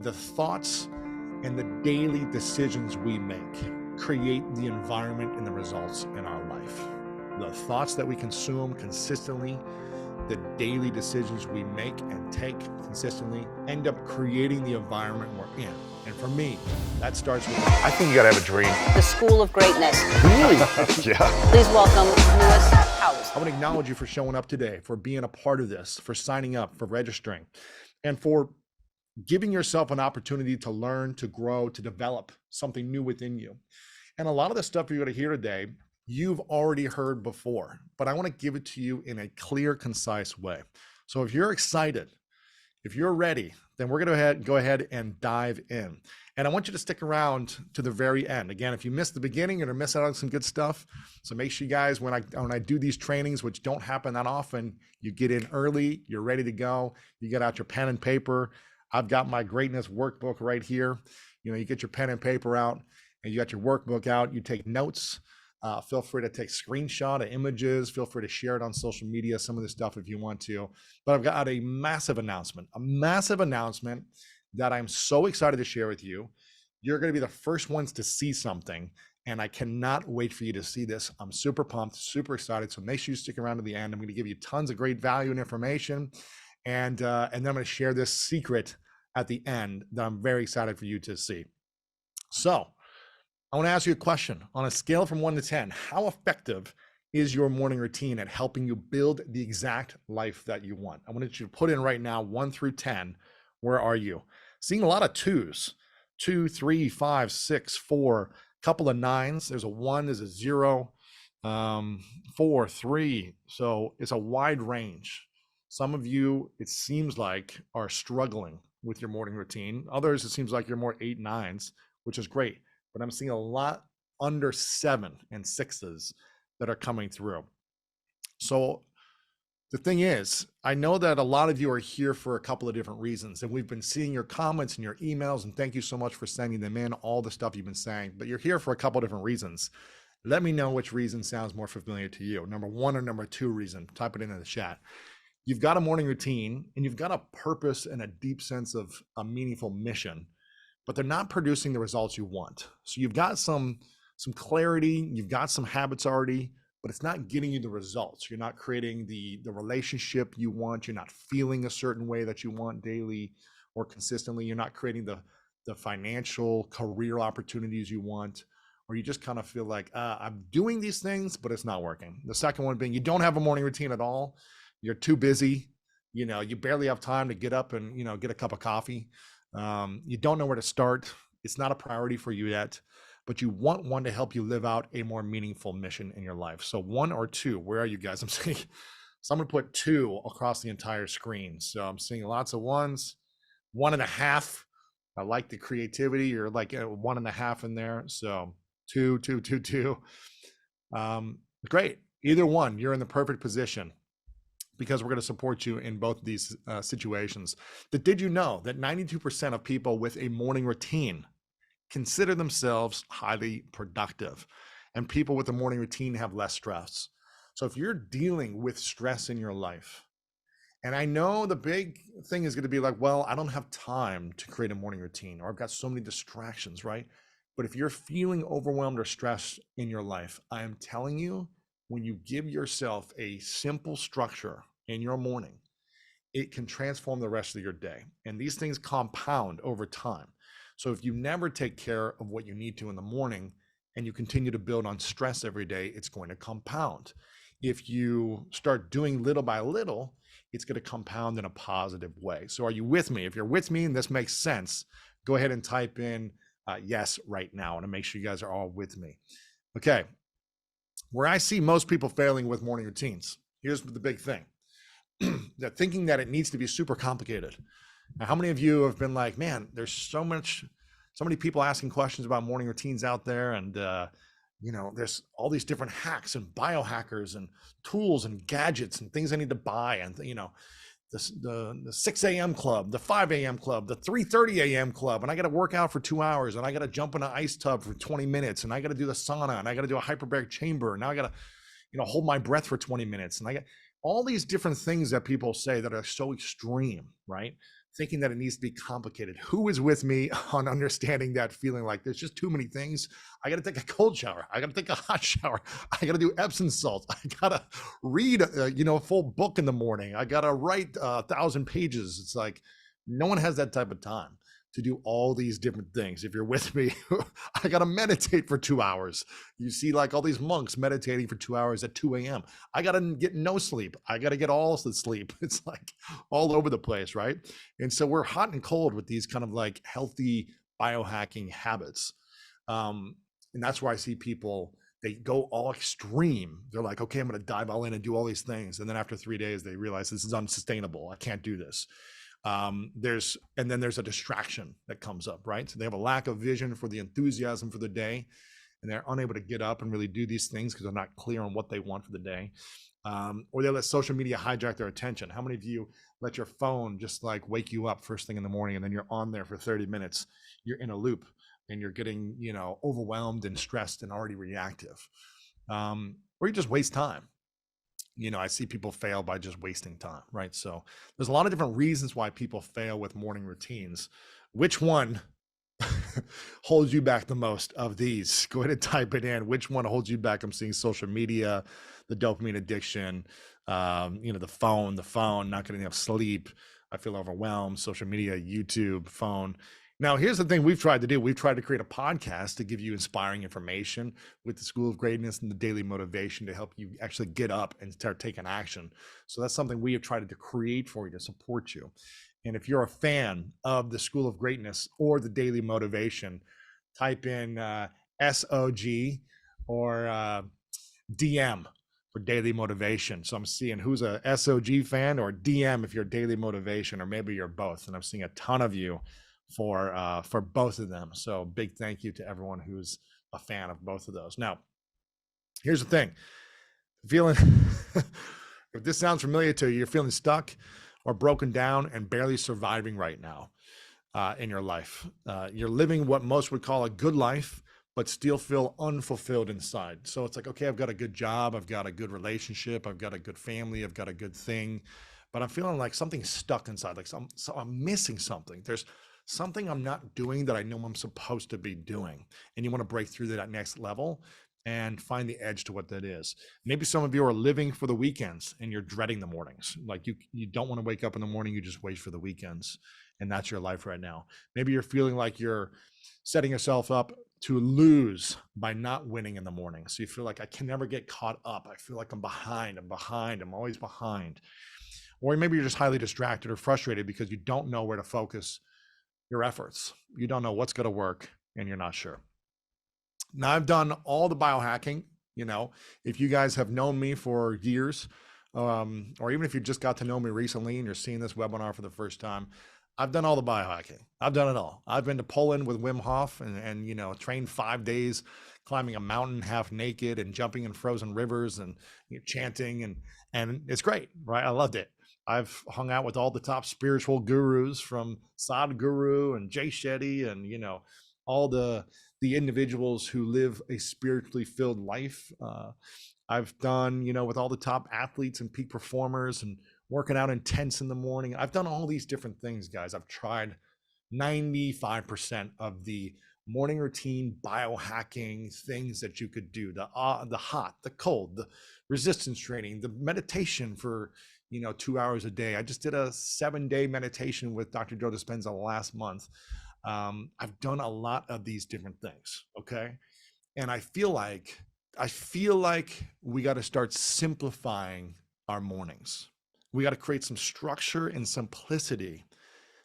the thoughts and the daily decisions we make create the environment and the results in our life. The thoughts that we consume consistently, the daily decisions we make and take consistently end up creating the environment we're in. And for me, that starts with, I think you gotta have a dream. The School of Greatness. Really? Yeah. Please welcome Lewis Howes. I want to acknowledge you for showing up today, for being a part of this, for signing up, for registering, and for giving yourself an opportunity to learn, to grow, to develop something new within you. And a lot of the stuff you're going to hear today, you've already heard before, but I want to give it to you in a clear, concise way. So if you're excited, if you're ready, then we're going to go ahead and dive in. And I want you to stick around to the very end. Again, if you missed the beginning, you're going to miss out on some good stuff. So make sure you guys, when I do these trainings, which don't happen that often, you get in early, you're ready to go. You get out your pen and paper. I've got my greatness workbook right here. You know, you get your pen and paper out and you got your workbook out. You take notes. Feel free to take screenshot of images. Feel free to share it on social media, some of this stuff if you want to. But I've got a massive announcement that I'm so excited to share with you. You're going to be the first ones to see something, and I cannot wait for you to see this. I'm super pumped, super excited. So make sure you stick around to the end. I'm going to give you tons of great value and information. And then I'm going to share this secret at the end that I'm very excited for you to see. So I want to ask you a question. On a scale from 1 to 10, how effective is your morning routine at helping you build the exact life that you want? I want you to put in right now 1 through 10. Where are you? Seeing a lot of 2s, 2, 3, 5, 6, 4, couple of 9s. There's a 1, there's a 0, 4, 3. So it's a wide range. Some of you, it seems like, are struggling with your morning routine. Others, it seems like you're more 8, 9s, which is great. But I'm seeing a lot under 7 and 6s that are coming through. So the thing is, I know that a lot of you are here for a couple of different reasons, and we've been seeing your comments and your emails, and thank you so much for sending them in, all the stuff you've been saying, but you're here for a couple of different reasons. Let me know which reason sounds more familiar to you. Number 1 or number 2 reason, type it into the chat. You've got a morning routine and you've got a purpose and a deep sense of a meaningful mission, but they're not producing the results you want. So you've got some clarity, you've got some habits already, but it's not getting you the results. You're not creating the relationship you want. You're not feeling a certain way that you want daily or consistently. You're not creating the financial career opportunities you want, or you just kind of feel like, I'm doing these things, but it's not working. The second one being you don't have a morning routine at all. You're too busy. You know, you barely have time to get up and, get a cup of coffee. You don't know where to start. It's not a priority for you yet, but you want one to help you live out a more meaningful mission in your life. So 1 or 2, where are you guys? I'm seeing someone put 2 across the entire screen. So I'm seeing lots of 1s, 1.5. I like the creativity. You're like 1.5 in there. So 2, 2, 2, 2. Great. Either one, you're in the perfect position, because we're going to support you in both of these situations. But did you know that 92% of people with a morning routine consider themselves highly productive, and people with a morning routine have less stress? So if you're dealing with stress in your life, and I know the big thing is going to be like, well, I don't have time to create a morning routine, or I've got so many distractions, right? But if you're feeling overwhelmed or stressed in your life, I am telling you, when you give yourself a simple structure in your morning, it can transform the rest of your day. And these things compound over time. So if you never take care of what you need to in the morning and you continue to build on stress every day, it's going to compound. If you start doing little by little, it's going to compound in a positive way. So are you with me? If you're with me and this makes sense, go ahead and type in yes right now, and to make sure you guys are all with me. Okay. Where I see most people failing with morning routines, here's the big thing. They're thinking that it needs to be super complicated. Now, how many of you have been like, man, there's so many people asking questions about morning routines out there, and there's all these different hacks and biohackers and tools and gadgets and things I need to buy, and the 6 a.m. club, the 5 a.m. club, the 3:30 a.m. club, and I got to work out for 2 hours, and I got to jump in an ice tub for 20 minutes, and I got to do the sauna, and I got to do a hyperbaric chamber, and now I got to, hold my breath for 20 minutes, and I got all these different things that people say that are so extreme, right? thinking that it needs to be complicated. Who is with me on understanding that feeling like there's just too many things? I got to take a cold shower. I got to take a hot shower. I got to do Epsom salts. I got to read, a full book in the morning. I got to write 1,000 pages. It's like no one has that type of time to do all these different things. If you're with me, I got to meditate for 2 hours. You see like all these monks meditating for 2 hours at 2 a.m. I got to get no sleep. I got to get all the sleep. It's like all over the place, right? And so we're hot and cold with these kind of like healthy biohacking habits. And that's why I see people, they go all extreme. They're like, okay, I'm going to dive all in and do all these things. And then after 3 days, they realize this is unsustainable. I can't do this. There's a distraction that comes up, right? So they have a lack of vision for the enthusiasm for the day, and they're unable to get up and really do these things because they're not clear on what they want for the day. Or they let social media hijack their attention. How many of you let your phone just like wake you up first thing in the morning, and then you're on there for 30 minutes, you're in a loop and you're getting, overwhelmed and stressed and already reactive. Or you just waste time. I see people fail by just wasting time, right? So there's a lot of different reasons why people fail with morning routines. Which one holds you back the most of these? Go ahead and type it in. Which one holds you back? I'm seeing social media, the dopamine addiction, the phone, not getting enough sleep. I feel overwhelmed, social media, YouTube, phone. Now, here's the thing we've tried to do. We've tried to create a podcast to give you inspiring information with the School of Greatness and the daily motivation to help you actually get up and start taking action. So that's something we have tried to create for you to support you. And if you're a fan of the School of Greatness or the daily motivation, type in SOG or DM for daily motivation. So I'm seeing who's a SOG fan, or DM if you're daily motivation, or maybe you're both. And I'm seeing a ton of you for both of them. So big thank you to everyone who's a fan of both of those. Now, here's the thing. If this sounds familiar to you, you're feeling stuck or broken down and barely surviving right now in your life. You're living what most would call a good life, but still feel unfulfilled inside. So it's like, okay, I've got a good job, I've got a good relationship, I've got a good family, I've got a good thing, but I'm feeling like something's stuck inside, like I'm missing something. There's something I'm not doing that I know I'm supposed to be doing. And you want to break through to that next level and find the edge to what that is. Maybe some of you are living for the weekends and you're dreading the mornings. Like you don't want to wake up in the morning, you just wait for the weekends. And that's your life right now. Maybe you're feeling like you're setting yourself up to lose by not winning in the morning. So you feel like I can never get caught up. I feel like I'm behind, I'm always behind. Or maybe you're just highly distracted or frustrated because you don't know where to focus your efforts. You don't know what's going to work and you're not sure. Now, I've done all the biohacking. If you guys have known me for years, or even if you just got to know me recently and you're seeing this webinar for the first time, I've done all the biohacking. I've done it all. I've been to Poland with Wim Hof and trained 5 days climbing a mountain half naked and jumping in frozen rivers and chanting and it's great, right? I loved it. I've hung out with all the top spiritual gurus, from Sadhguru and Jay Shetty and, all the individuals who live a spiritually filled life. I've done, with all the top athletes and peak performers and working out in tents in the morning. I've done all these different things, guys. I've tried 95% of the morning routine biohacking things that you could do, the hot, the cold, the resistance training, the meditation for 2 hours a day. I just did a 7-day meditation with Dr. Joe Dispenza last month. I've done a lot of these different things. Okay. And I feel like we got to start simplifying our mornings. We got to create some structure and simplicity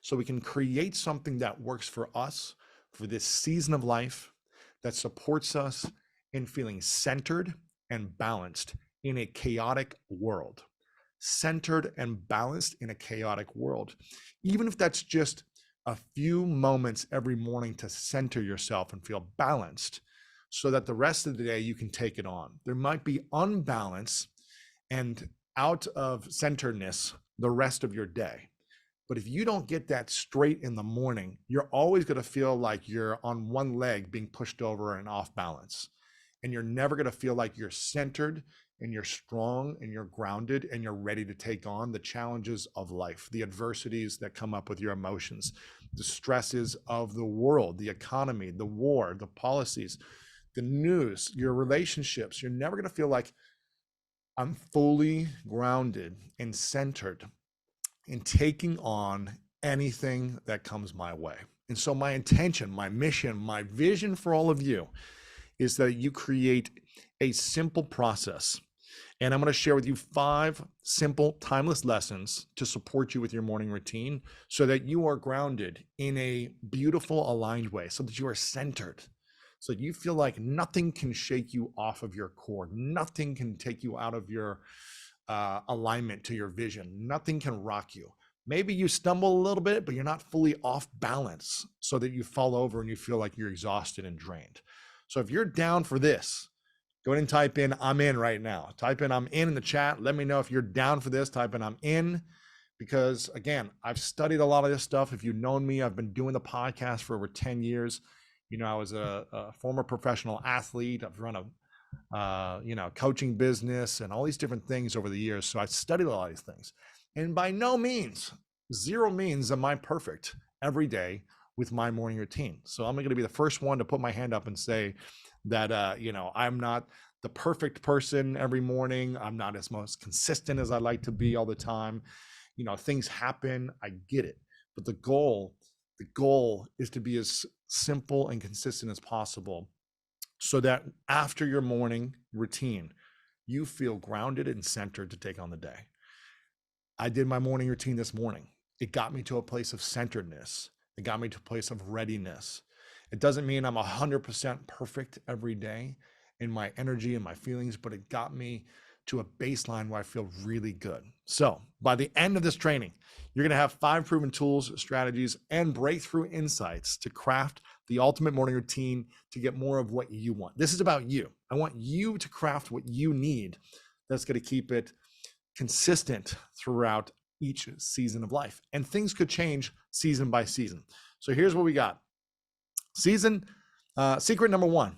so we can create something that works for us for this season of life, that supports us in feeling centered and balanced in a chaotic world. Centered and balanced in a chaotic world. Even if that's just a few moments every morning to center yourself and feel balanced so that the rest of the day you can take it on. There might be unbalance and out of centeredness the rest of your day. But if you don't get that straight in the morning, you're always going to feel like you're on one leg being pushed over and off balance. And you're never going to feel like you're centered and you're strong and you're grounded and you're ready to take on the challenges of life, the adversities that come up with your emotions, the stresses of the world, the economy, the war, the policies, the news, your relationships. You're never going to feel like I'm fully grounded and centered in taking on anything that comes my way. And so my intention, my mission, my vision for all of you is that you create a simple process. And I'm going to share with you 5 simple, timeless lessons to support you with your morning routine so that you are grounded in a beautiful, aligned way, so that you are centered, so that you feel like nothing can shake you off of your core. Nothing can take you out of your alignment to your vision. Nothing can rock you. Maybe you stumble a little bit, but you're not fully off balance so that you fall over and you feel like you're exhausted and drained. So if you're down for this, go ahead and type in "I'm in" right now. Type in "I'm in" the chat. Let me know if you're down for this. Type in "I'm in," because again, I've studied a lot of this stuff. If you've known me, I've been doing the podcast for over 10 years. You know, I was a former professional athlete. I've run a coaching business and all these different things over the years. So I studied a lot of these things. And by no means, zero means am I perfect every day with my morning routine. So I'm going to be the first one to put my hand up and say that, I'm not the perfect person every morning. I'm not as most consistent as I like to be all the time. Things happen. I get it. But the goal is to be as simple and consistent as possible so that after your morning routine, you feel grounded and centered to take on the day. I did my morning routine this morning. It got me to a place of centeredness. It got me to a place of readiness. It doesn't mean I'm 100% perfect every day in my energy and my feelings, but it got me to a baseline where I feel really good. So by the end of this training, you're going to have 5 proven tools, strategies, and breakthrough insights to craft the ultimate morning routine to get more of what you want. This is about you. I want you to craft what you need that's going to keep it consistent throughout each season of life. And things could change season by season. So here's what we got. Secret number one.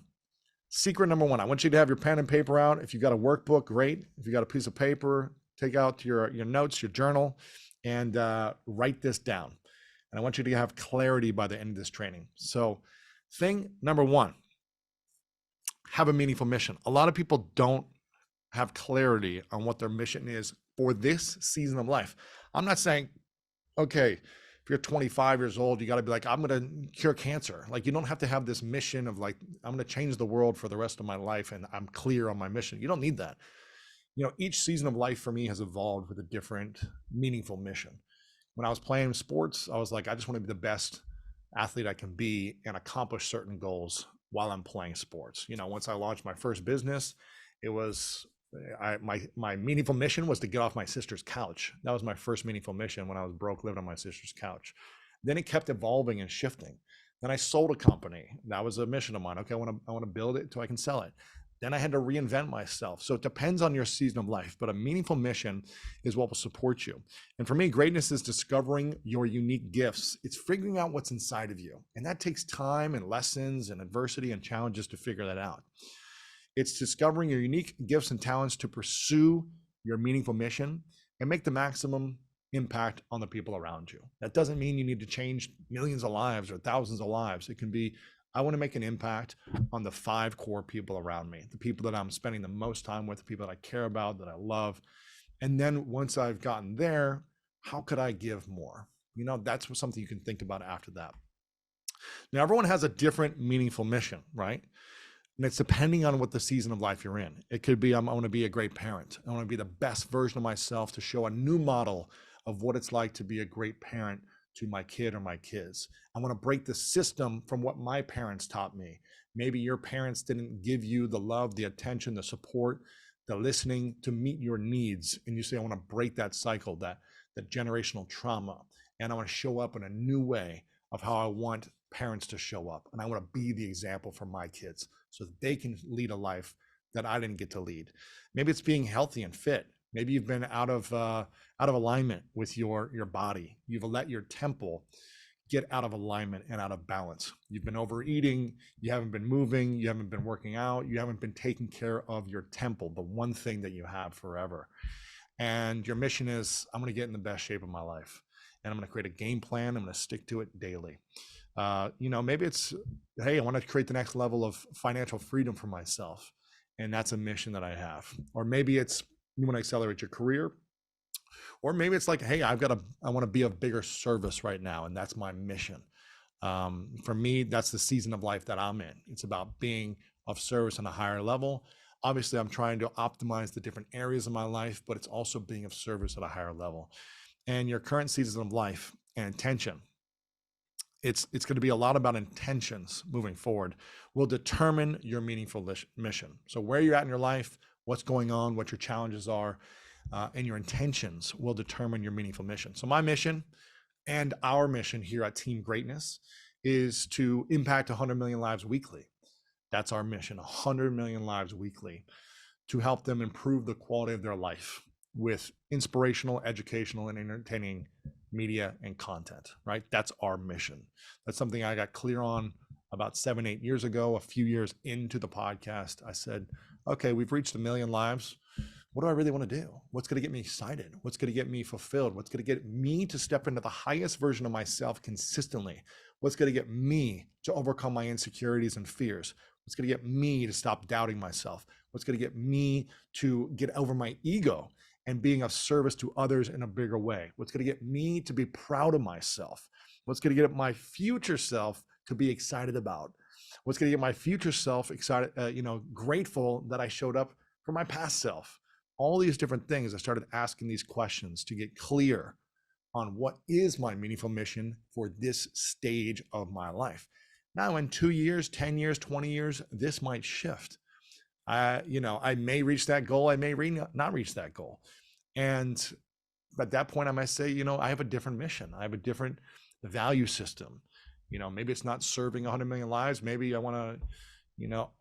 Secret number one. I want you to have your pen and paper out. If you've got a workbook, great. If you got a piece of paper, take out your notes, your journal, and write this down. And I want you to have clarity by the end of this training. So thing number one, have a meaningful mission. A lot of people don't have clarity on what their mission is for this season of life. I'm not saying, okay, if you're 25 years old, you got to be like, I'm going to cure cancer. Like, you don't have to have this mission of like, I'm going to change the world for the rest of my life and I'm clear on my mission. You don't need that. Each season of life for me has evolved with a different meaningful mission. When I was playing sports, I was like, I just want to be the best athlete I can be and accomplish certain goals while I'm playing sports. Once I launched my first business, it was my meaningful mission was to get off my sister's couch. That was my first meaningful mission when I was broke, living on my sister's couch. Then it kept evolving and shifting. Then I sold a company. That was a mission of mine. Okay, I want to build it so I can sell it. Then I had to reinvent myself. So it depends on your season of life, but a meaningful mission is what will support you. And for me, greatness is discovering your unique gifts. It's figuring out what's inside of you. And that takes time and lessons and adversity and challenges to figure that out. It's discovering your unique gifts and talents to pursue your meaningful mission and make the maximum impact on the people around you. That doesn't mean you need to change millions of lives or thousands of lives. It can be, I want to make an impact on the 5 core people around me, the people that I'm spending the most time with, the people that I care about, that I love. And then once I've gotten there, how could I give more? That's something you can think about after that. Now, everyone has a different meaningful mission, right? And it's depending on what the season of life you're in. It could be, I want to be a great parent. I want to be the best version of myself to show a new model of what it's like to be a great parent to my kid or my kids. I want to break the system from what my parents taught me. Maybe your parents didn't give you the love, the attention, the support, the listening to meet your needs. And you say, I want to break that cycle, that generational trauma. And I want to show up in a new way of how I want parents to show up. And I want to be the example for my kids so that they can lead a life that I didn't get to lead. Maybe it's being healthy and fit. Maybe you've been out of alignment with your body. You've let your temple get out of alignment and out of balance. You've been overeating, you haven't been moving, you haven't been working out, you haven't been taking care of your temple, the one thing that you have forever. And your mission is, I'm going to get in the best shape of my life, and I'm going to create a game plan. I'm going to stick to it daily. Maybe it's, hey, I want to create the next level of financial freedom for myself, and that's a mission that I have. Or maybe it's, you want to accelerate your career. Or maybe it's like, hey, I want to be of bigger service right now, and that's my mission. For me, that's the season of life that I'm in. It's about being of service on a higher level. Obviously, I'm trying to optimize the different areas of my life, but it's also being of service at a higher level. And your current season of life and intention, it's going to be a lot about intentions moving forward, will determine your meaningful mission. So where you're at in your life, what's going on, what your challenges are, and your intentions will determine your meaningful mission. So my mission and our mission here at Team Greatness is to impact 100 million lives weekly. That's our mission, 100 million lives weekly, to help them improve the quality of their life with inspirational, educational, and entertaining media and content, right? That's our mission. That's something I got clear on about 7-8 years ago. A few years into the podcast, I said, okay, we've reached 1 million lives. What do I really want to do? What's going to get me excited? What's going to get me fulfilled? What's going to get me to step into the highest version of myself consistently? What's going to get me to overcome my insecurities and fears? What's going to get me to stop doubting myself? What's going to get me to get over my ego and being of service to others in a bigger way? What's going to get me to be proud of myself? What's going to get my future self to be excited about? What's going to get my future self excited, grateful that I showed up for my past self? All these different things. I started asking these questions to get clear on what is my meaningful mission for this stage of my life. Now, in 2 years, 10 years, 20 years, this might shift. I may reach that goal. I may not reach that goal. And at that point, I might say, I have a different mission. I have a different value system. Maybe it's not serving 100 million lives. Maybe I want to,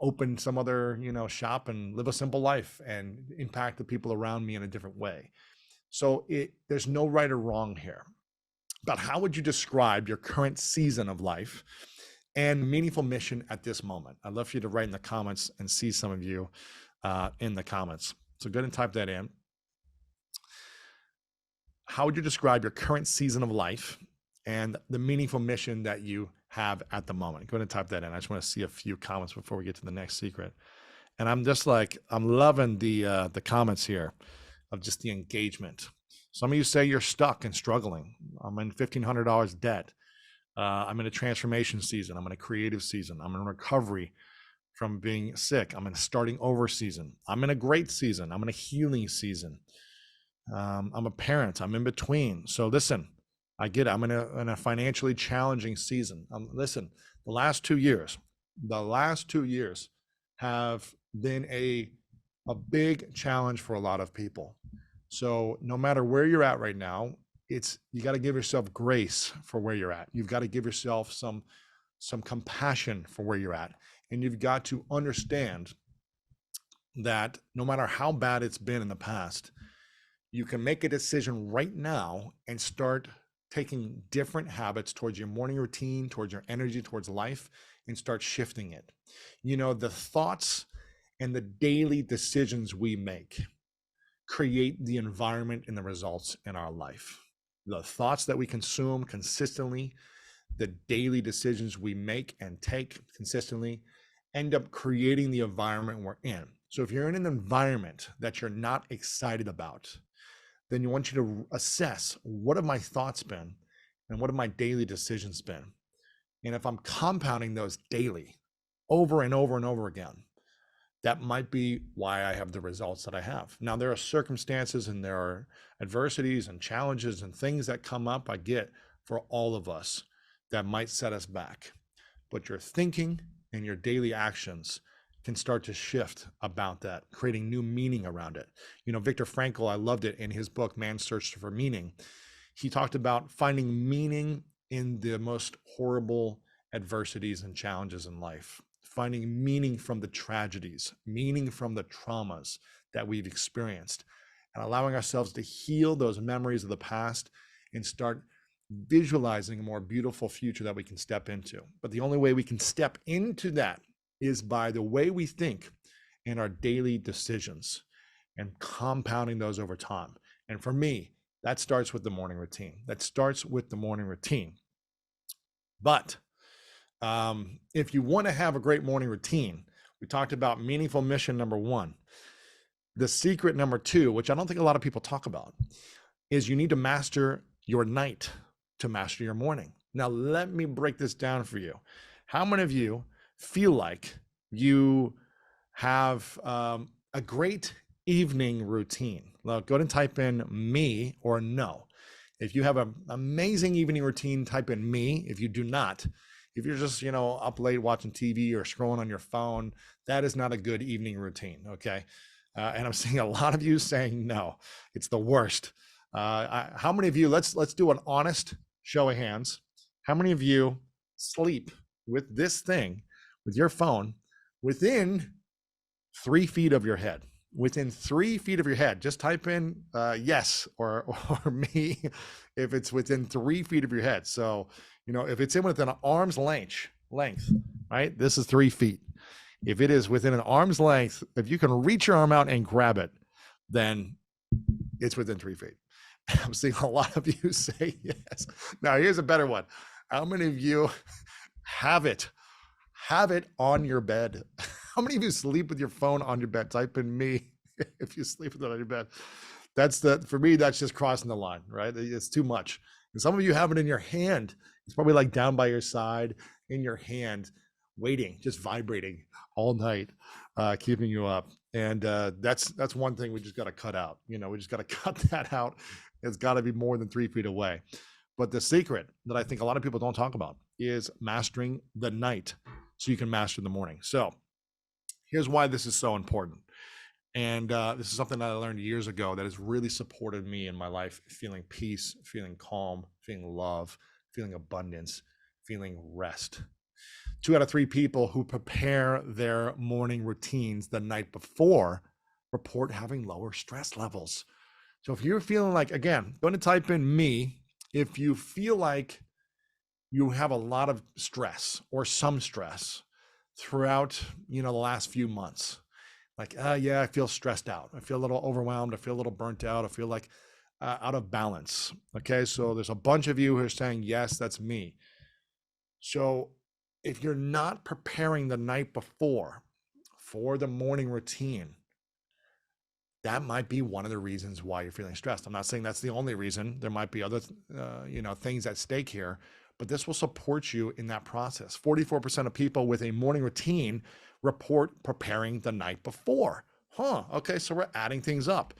open some other, shop and live a simple life and impact the people around me in a different way. So there's no right or wrong here. But how would you describe your current season of life and meaningful mission at this moment? I'd love for you to write in the comments and see some of you in the comments. So go ahead and type that in. How would you describe your current season of life and the meaningful mission that you have at the moment? Go ahead and type that in. I just want to see a few comments before we get to the next secret. And I'm loving the comments here of just the engagement. Some of you say you're stuck and struggling. I'm in $1,500 debt. I'm in a transformation season. I'm in a creative season. I'm in recovery from being sick. I'm in a starting over season. I'm in a great season. I'm in a healing season. I'm a parent. I'm in between. So listen, I get it. I'm in a financially challenging season. Listen, the last 2 years have been a big challenge for a lot of people. So no matter where you're at right now, you got to give yourself grace for where you're at. You've got to give yourself some compassion for where you're at. And you've got to understand that no matter how bad it's been in the past, you can make a decision right now and start taking different habits towards your morning routine, towards your energy, towards life, and start shifting it. The thoughts and the daily decisions we make create the environment and the results in our life. The thoughts that we consume consistently, the daily decisions we make and take consistently end up creating the environment we're in. So if you're in an environment that you're not excited about, then you want you to assess, what have my thoughts been and what have my daily decisions been? And if I'm compounding those daily over and over and over again, that might be why I have the results that I have. Now, there are circumstances and there are adversities and challenges and things that come up, I get, for all of us that might set us back. But your thinking and your daily actions can start to shift about that, creating new meaning around it. Viktor Frankl, I loved it in his book, Man's Search for Meaning. He talked about finding meaning in the most horrible adversities and challenges in life, finding meaning from the tragedies, meaning from the traumas that we've experienced, and allowing ourselves to heal those memories of the past and start visualizing a more beautiful future that we can step into. But the only way we can step into that is by the way we think and our daily decisions and compounding those over time. And for me, that starts with the morning routine. But if you want to have a great morning routine, we talked about meaningful mission number 1. The secret number 2, which I don't think a lot of people talk about, is you need to master your night to master your morning. Now, let me break this down for you. How many of you feel like you have a great evening routine? Well, go ahead and type in me or no. If you have an amazing evening routine, type in me. If you do not, if you're just, up late watching TV or scrolling on your phone, that is not a good evening routine, okay? And I'm seeing a lot of you saying no. It's the worst. How many of you, let's do an honest show of hands. How many of you sleep with this thing, with your phone, within 3 feet of your head? Within 3 feet of your head, just type in yes or me if it's within 3 feet of your head. So, if it's within an arm's length, right? This is 3 feet. If it is within an arm's length, if you can reach your arm out and grab it, then it's within 3 feet. I'm seeing a lot of you say yes. Now, here's a better one. How many of you have it on your bed? How many of you sleep with your phone on your bed? Type in me if you sleep with it on your bed. For me, that's just crossing the line, right? It's too much. And some of you have it in your hand. It's probably like down by your side in your hand, waiting, just vibrating all night, keeping you up. And that's one thing we just got to cut out. We just got to cut that out. It's got to be more than 3 feet away. But the secret that I think a lot of people don't talk about is mastering the night so you can master the morning. So here's why this is so important. And this is something that I learned years ago that has really supported me in my life, feeling peace, feeling calm, feeling love, feeling abundance, feeling rest. 2 out of 3 people who prepare their morning routines the night before report having lower stress levels. So if you're feeling like, again, going to type in me, if you feel like you have a lot of stress or some stress throughout, the last few months, like, yeah, I feel stressed out. I feel a little overwhelmed. I feel a little burnt out. I feel like out of balance. Okay. So there's a bunch of you who are saying, yes, that's me. So if you're not preparing the night before for the morning routine, that might be one of the reasons why you're feeling stressed. I'm not saying that's the only reason. There might be other, things at stake here, but this will support you in that process. 44% of people with a morning routine report preparing the night before. Okay, so we're adding things up.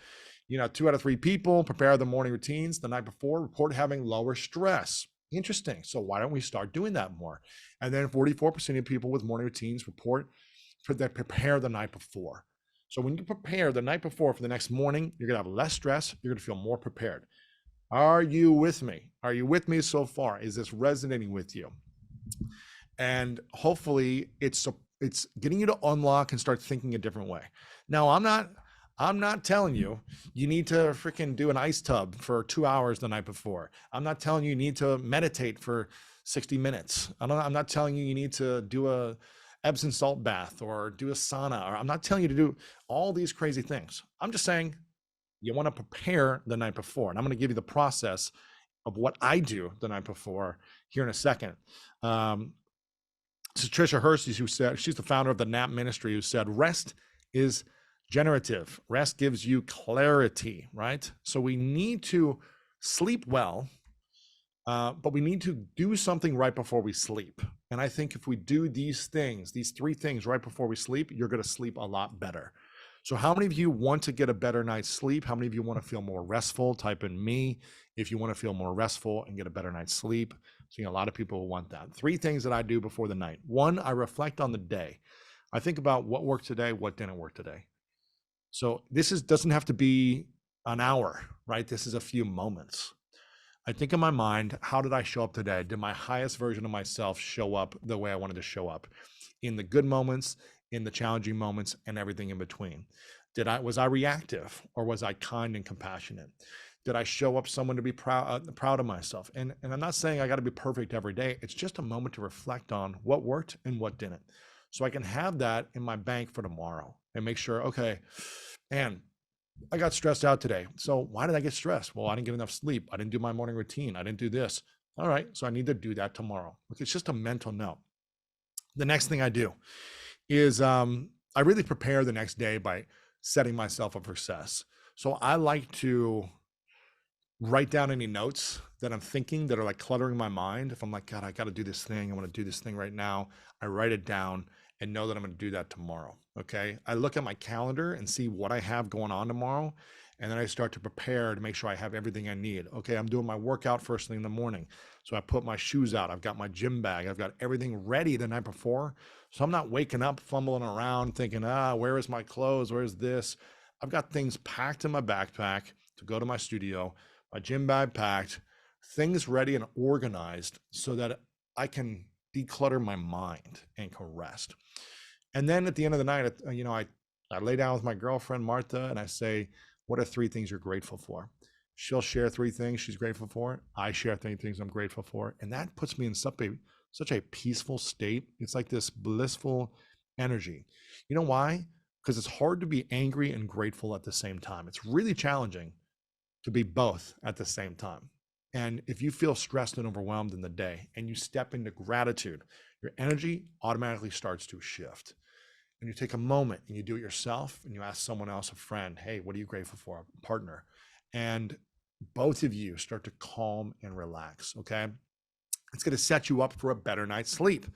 2 out of 3 people prepare the morning routines the night before, report having lower stress. Interesting. So why don't we start doing that more? And then 44% of people with morning routines report that prepare the night before. So when you prepare the night before for the next morning, you're going to have less stress. You're going to feel more prepared. Are you with me? Are you with me so far? Is this resonating with you? And hopefully it's getting you to unlock and start thinking a different way. Now, I'm not telling you need to freaking do an ice tub for 2 hours the night before. I'm not telling you need to meditate for 60 minutes. I'm not telling you need to do a Epsom salt bath or do a sauna, or I'm not telling you to do all these crazy things. I'm just saying you want to prepare the night before. And I'm going to give you the process of what I do the night before here in a second. This is Tricia Hersey, who said, she's the founder of the NAP Ministry, who said, rest is generative. Rest gives you clarity, right? So we need to sleep well, but we need to do something right before we sleep. And I think if we do these 3 things right before we sleep, you're going to sleep a lot better. So how many of you want to get a better night's sleep? How many of you want to feel more restful? Type in me if you want to feel more restful and get a better night's sleep. Seeing a lot of people who want that. 3 things that I do before the night. 1, I reflect on the day. I think about what worked today, what didn't work today. So this doesn't have to be an hour, right? This is a few moments. I think in my mind, how did I show up today? Did my highest version of myself show up the way I wanted to show up? In the good moments, in the challenging moments, and everything in between. Was I reactive or was I kind and compassionate? Did I show up someone to be proud of myself? And I'm not saying I got to be perfect every day. It's just a moment to reflect on what worked and what didn't. So I can have that in my bank for tomorrow and make sure, okay, and I got stressed out today. So why did I get stressed? Well, I didn't get enough sleep. I didn't do my morning routine. I didn't do this. All right, so I need to do that tomorrow. Okay, it's just a mental note. The next thing I do is I really prepare the next day by setting myself up for success. So I like to write down any notes that I'm thinking that are like cluttering my mind. If I'm like, God, I got to do this thing. I want to do this thing right now. I write it down and know that I'm going to do that tomorrow. Okay. I look at my calendar and see what I have going on tomorrow. And then I start to prepare to make sure I have everything I need. Okay. I'm doing my workout first thing in the morning. So I put my shoes out. I've got my gym bag. I've got everything ready the night before. So I'm not waking up, fumbling around thinking, where is my clothes? Where's this? I've got things packed in my backpack to go to my studio, my gym bag packed, things ready and organized so that I can declutter my mind and can rest. And then at the end of the night, I lay down with my girlfriend, Martha, and I say, what are 3 things you're grateful for? She'll share 3 things she's grateful for. I share 3 things I'm grateful for. And that puts me in such a peaceful state. It's like this blissful energy. You know why? Because it's hard to be angry and grateful at the same time. It's really challenging to be both at the same time. And if you feel stressed and overwhelmed in the day and you step into gratitude, your energy automatically starts to shift. And you take a moment and you do it yourself and you ask someone else, a friend, hey, what are you grateful for? A partner. And both of you start to calm and relax, okay? It's going to set you up for a better night's sleep.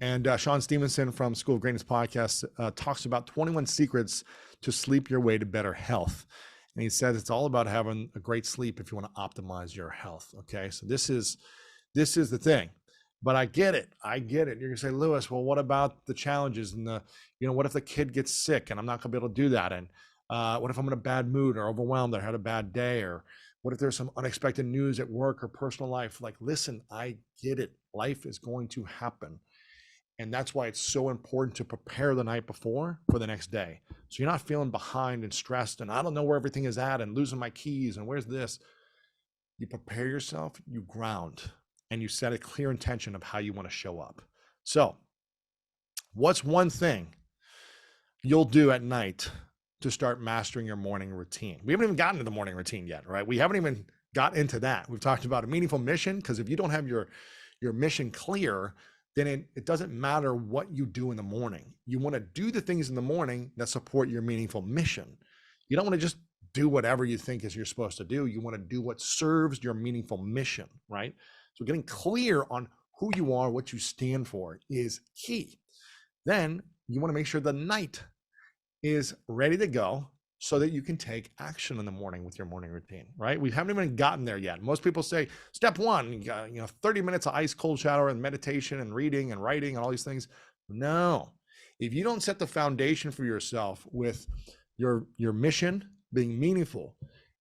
And Sean Stevenson from School of Greatness podcast talks about 21 secrets to sleep your way to better health. And he says it's all about having a great sleep if you want to optimize your health. Okay, so this is the thing. But I get it. You're gonna say, Lewis, well, what about the challenges and what if the kid gets sick and I'm not gonna be able to do that? And what if I'm in a bad mood or overwhelmed or had a bad day? Or what if there's some unexpected news at work or personal life? Like, listen, I get it. Life is going to happen. And that's why it's so important to prepare the night before for the next day. So you're not feeling behind and stressed and I don't know where everything is at and losing my keys and where's this. You prepare yourself, you ground, and you set a clear intention of how you want to show up. So what's one thing you'll do at night to start mastering your morning routine? We haven't even gotten to the morning routine yet, right? We haven't even got into that. We've talked about a meaningful mission, because if you don't have your mission clear, then it doesn't matter what you do in the morning. You want to do the things in the morning that support your meaningful mission. You don't want to just do whatever you think is you're supposed to do. You want to do what serves your meaningful mission, right? So getting clear on who you are, what you stand for is key. Then you want to make sure the night is ready to go so that you can take action in the morning with your morning routine, right? We haven't even gotten there yet. Most people say, step 1, 30 minutes of ice cold shower and meditation and reading and writing and all these things. No, if you don't set the foundation for yourself with your mission being meaningful,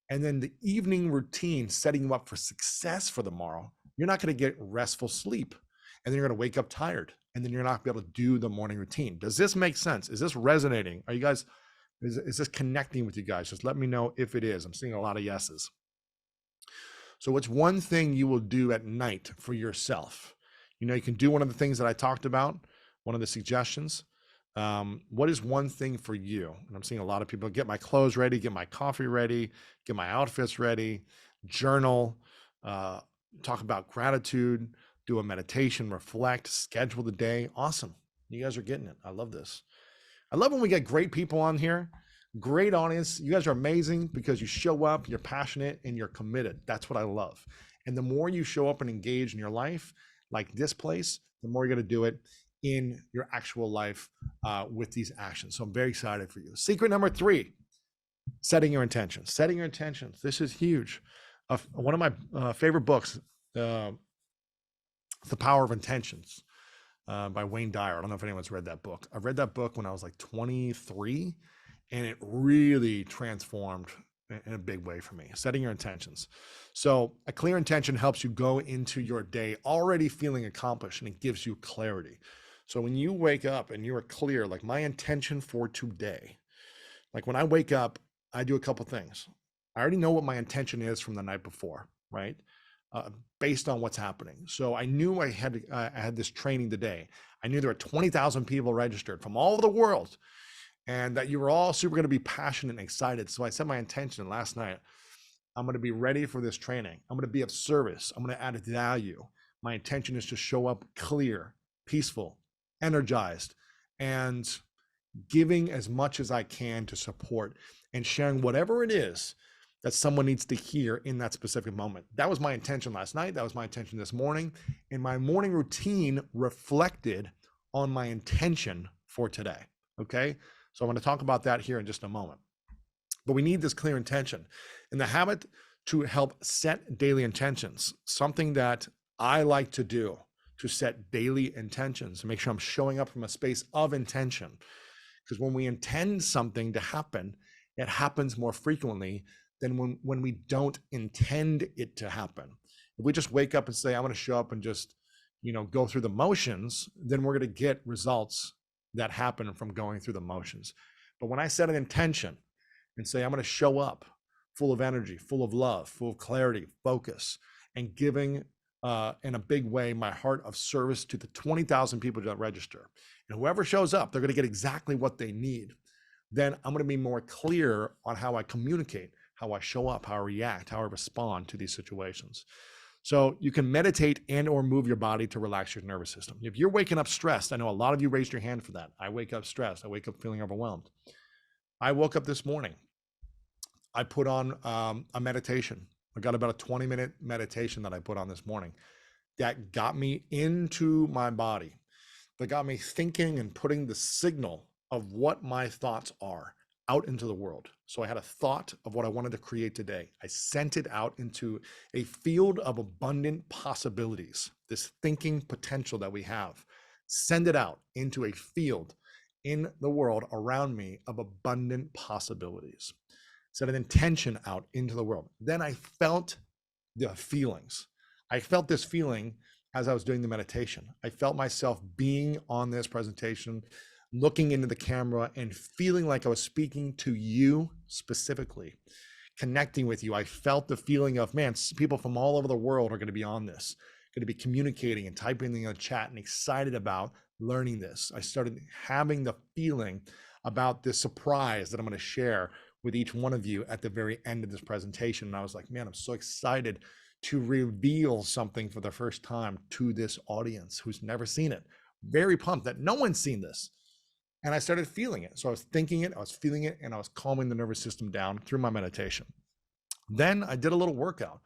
and then the evening routine setting you up for success for tomorrow, you're not going to get restful sleep. And then you're going to wake up tired, and then you're not going to be able to do the morning routine. Does this make sense? Is this resonating? Are you guys, is this connecting with you guys? Just let me know if it is. I'm seeing a lot of yeses. So what's one thing you will do at night for yourself? You can do one of the things that I talked about, one of the suggestions. What is one thing for you? And I'm seeing a lot of people get my clothes ready, get my coffee ready, get my outfits ready, journal, talk about gratitude, do a meditation, reflect, schedule the day. Awesome. You guys are getting it. I love this. I love when we get great people on here, great audience. You guys are amazing because you show up, you're passionate, and you're committed. That's what I love. And the more you show up and engage in your life, like this place, the more you're going to do it in your actual life with these actions. So I'm very excited for you. Secret number 3, setting your intentions. Setting your intentions. This is huge. One of my favorite books, The Power of Intentions, by Wayne Dyer. I don't know if anyone's read that book. I read that book when I was like 23, and it really transformed in a big way for me. Setting your intentions. So a clear intention helps you go into your day already feeling accomplished, and it gives you clarity. So when you wake up and you are clear, like my intention for today, like when I wake up, I do a couple things. I already know what my intention is from the night before, right? Based on what's happening. So I knew I had this training today. I knew there were 20,000 people registered from all over the world, and that you were all super going to be passionate and excited. So I set my intention last night. I'm going to be ready for this training. I'm going to be of service. I'm going to add value. My intention is to show up clear, peaceful, energized, and giving as much as I can to support and sharing whatever it is that someone needs to hear in that specific moment. That was my intention last night. That was my intention this morning. And my morning routine reflected on my intention for today. Okay. So I'm going to talk about that here in just a moment. But we need this clear intention. And the habit to help set daily intentions, something that I like to do, to set daily intentions and make sure I'm showing up from a space of intention. Because when we intend something to happen, it happens more frequently than when we don't intend it to happen. If we just wake up and say, I'm going to show up and just, go through the motions, then we're going to get results that happen from going through the motions. But when I set an intention and say, I'm going to show up full of energy, full of love, full of clarity, focus, and giving in a big way my heart of service to the 20,000 people that register, and whoever shows up, they're going to get exactly what they need. Then I'm going to be more clear on how I communicate, how I show up, how I react, how I respond to these situations. So you can meditate and or move your body to relax your nervous system. If you're waking up stressed, I know a lot of you raised your hand for that. I wake up stressed. I wake up feeling overwhelmed. I woke up this morning. I put on a meditation. I got about a 20-minute meditation that I put on this morning that got me into my body, that got me thinking and putting the signal of what my thoughts are out into the world. So I had a thought of what I wanted to create today. I sent it out into a field of abundant possibilities, this thinking potential that we have. Send it out into a field in the world around me of abundant possibilities. Set an intention out into the world. Then I felt the feelings. I felt this feeling as I was doing the meditation. I felt myself being on this presentation, looking into the camera and feeling like I was speaking to you specifically, connecting with you. I felt the feeling of, man, people from all over the world are going to be on this, going to be communicating and typing in the chat and excited about learning this. I started having the feeling about this surprise that I'm going to share with each one of you at the very end of this presentation. And I was like, man, I'm so excited to reveal something for the first time to this audience who's never seen it. Very pumped that no one's seen this. And I started feeling it. So I was thinking it, I was feeling it, and I was calming the nervous system down through my meditation. Then I did a little workout.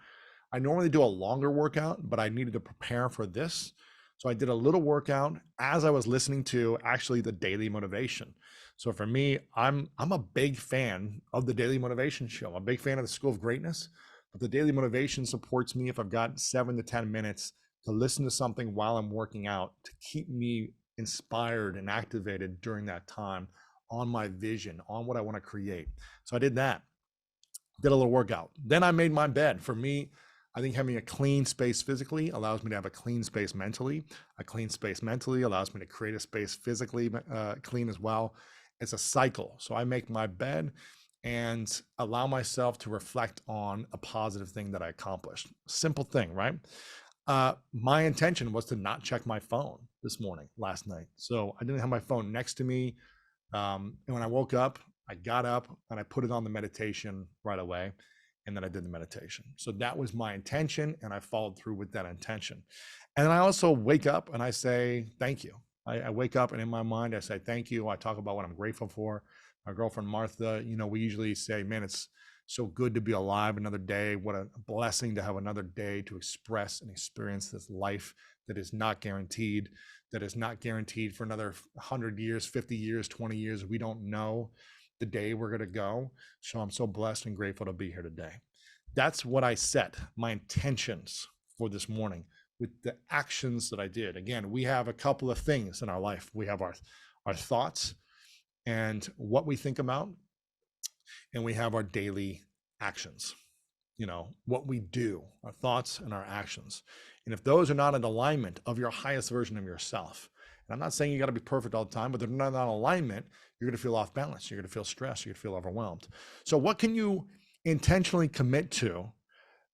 I normally do a longer workout, but I needed to prepare for this. So I did a little workout as I was listening to actually the Daily Motivation. So for me, I'm a big fan of the Daily Motivation Show. I'm a big fan of the School of Greatness, but the Daily Motivation supports me if I've got 7 to 10 minutes to listen to something while I'm working out to keep me inspired and activated during that time on my vision, on what I want to create. So I did that, did a little workout. Then I made my bed. For me, I think having a clean space physically allows me to have a clean space mentally. A clean space mentally allows me to create a space physically clean as well. It's a cycle. So I make my bed and allow myself to reflect on a positive thing that I accomplished. Simple thing, right? My intention was to not check my phone this morning, last night. So I didn't have my phone next to me. And when I woke up, I got up and I put it on the meditation right away. And then I did the meditation. So that was my intention. And I followed through with that intention. And then I also wake up and I say, thank you. I wake up and in my mind, I say, thank you. I talk about what I'm grateful for. My girlfriend, Martha, we usually say, man, it's so good to be alive another day. What a blessing to have another day to express and experience this life that is not guaranteed, for another 100 years, 50 years, 20 years. We don't know the day we're going to go. So I'm so blessed and grateful to be here today. That's what I set my intentions for this morning with the actions that I did. Again, we have a couple of things in our life. We have our thoughts and what we think about, and we have our daily actions, what we do, our thoughts and our actions. And if those are not in alignment of your highest version of yourself, and I'm not saying you got to be perfect all the time, but they're not in alignment, you're going to feel off balance. You're going to feel stressed. You're going to feel overwhelmed. So what can you intentionally commit to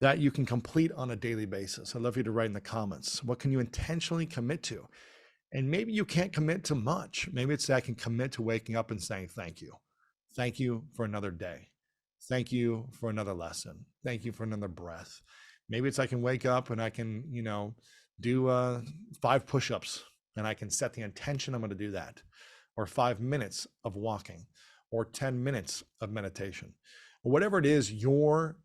that you can complete on a daily basis? I'd love you to write in the comments. What can you intentionally commit to? And maybe you can't commit to much. Maybe it's that I can commit to waking up and saying thank you. Thank you for another day. Thank you for another lesson. Thank you for another breath. Maybe it's I can wake up and I can, do 5 push-ups, and I can set the intention I'm going to do that, or 5 minutes of walking, or 10 minutes of meditation, or whatever it is your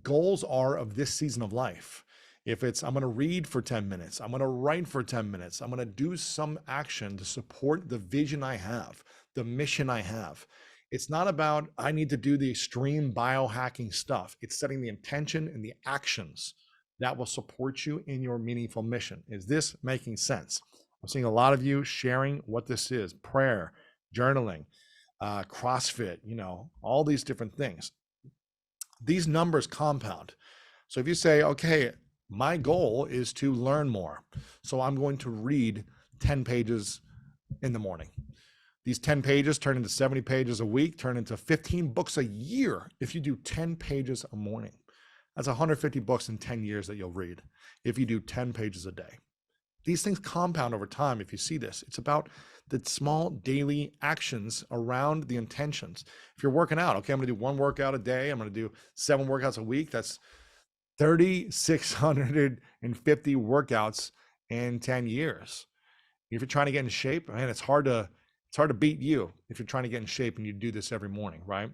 goals are of this season of life. If it's, I'm going to read for 10 minutes, I'm going to write for 10 minutes, I'm going to do some action to support the vision I have, the mission I have. It's not about, I need to do the extreme biohacking stuff. It's setting the intention and the actions that will support you in your meaningful mission. Is this making sense? I'm seeing a lot of you sharing what this is: prayer, journaling, CrossFit, all these different things. These numbers compound. So if you say, okay, my goal is to learn more, so I'm going to read 10 pages in the morning. These 10 pages turn into 70 pages a week, turn into 15 books a year if you do 10 pages a morning. That's 150 books in 10 years that you'll read if you do 10 pages a day. These things compound over time if you see this. It's about the small daily actions around the intentions. If you're working out, okay, I'm going to do 1 workout a day. I'm going to do 7 workouts a week. That's 3,650 workouts in 10 years. If you're trying to get in shape, man, it's hard to beat you if you're trying to get in shape and you do this every morning, right?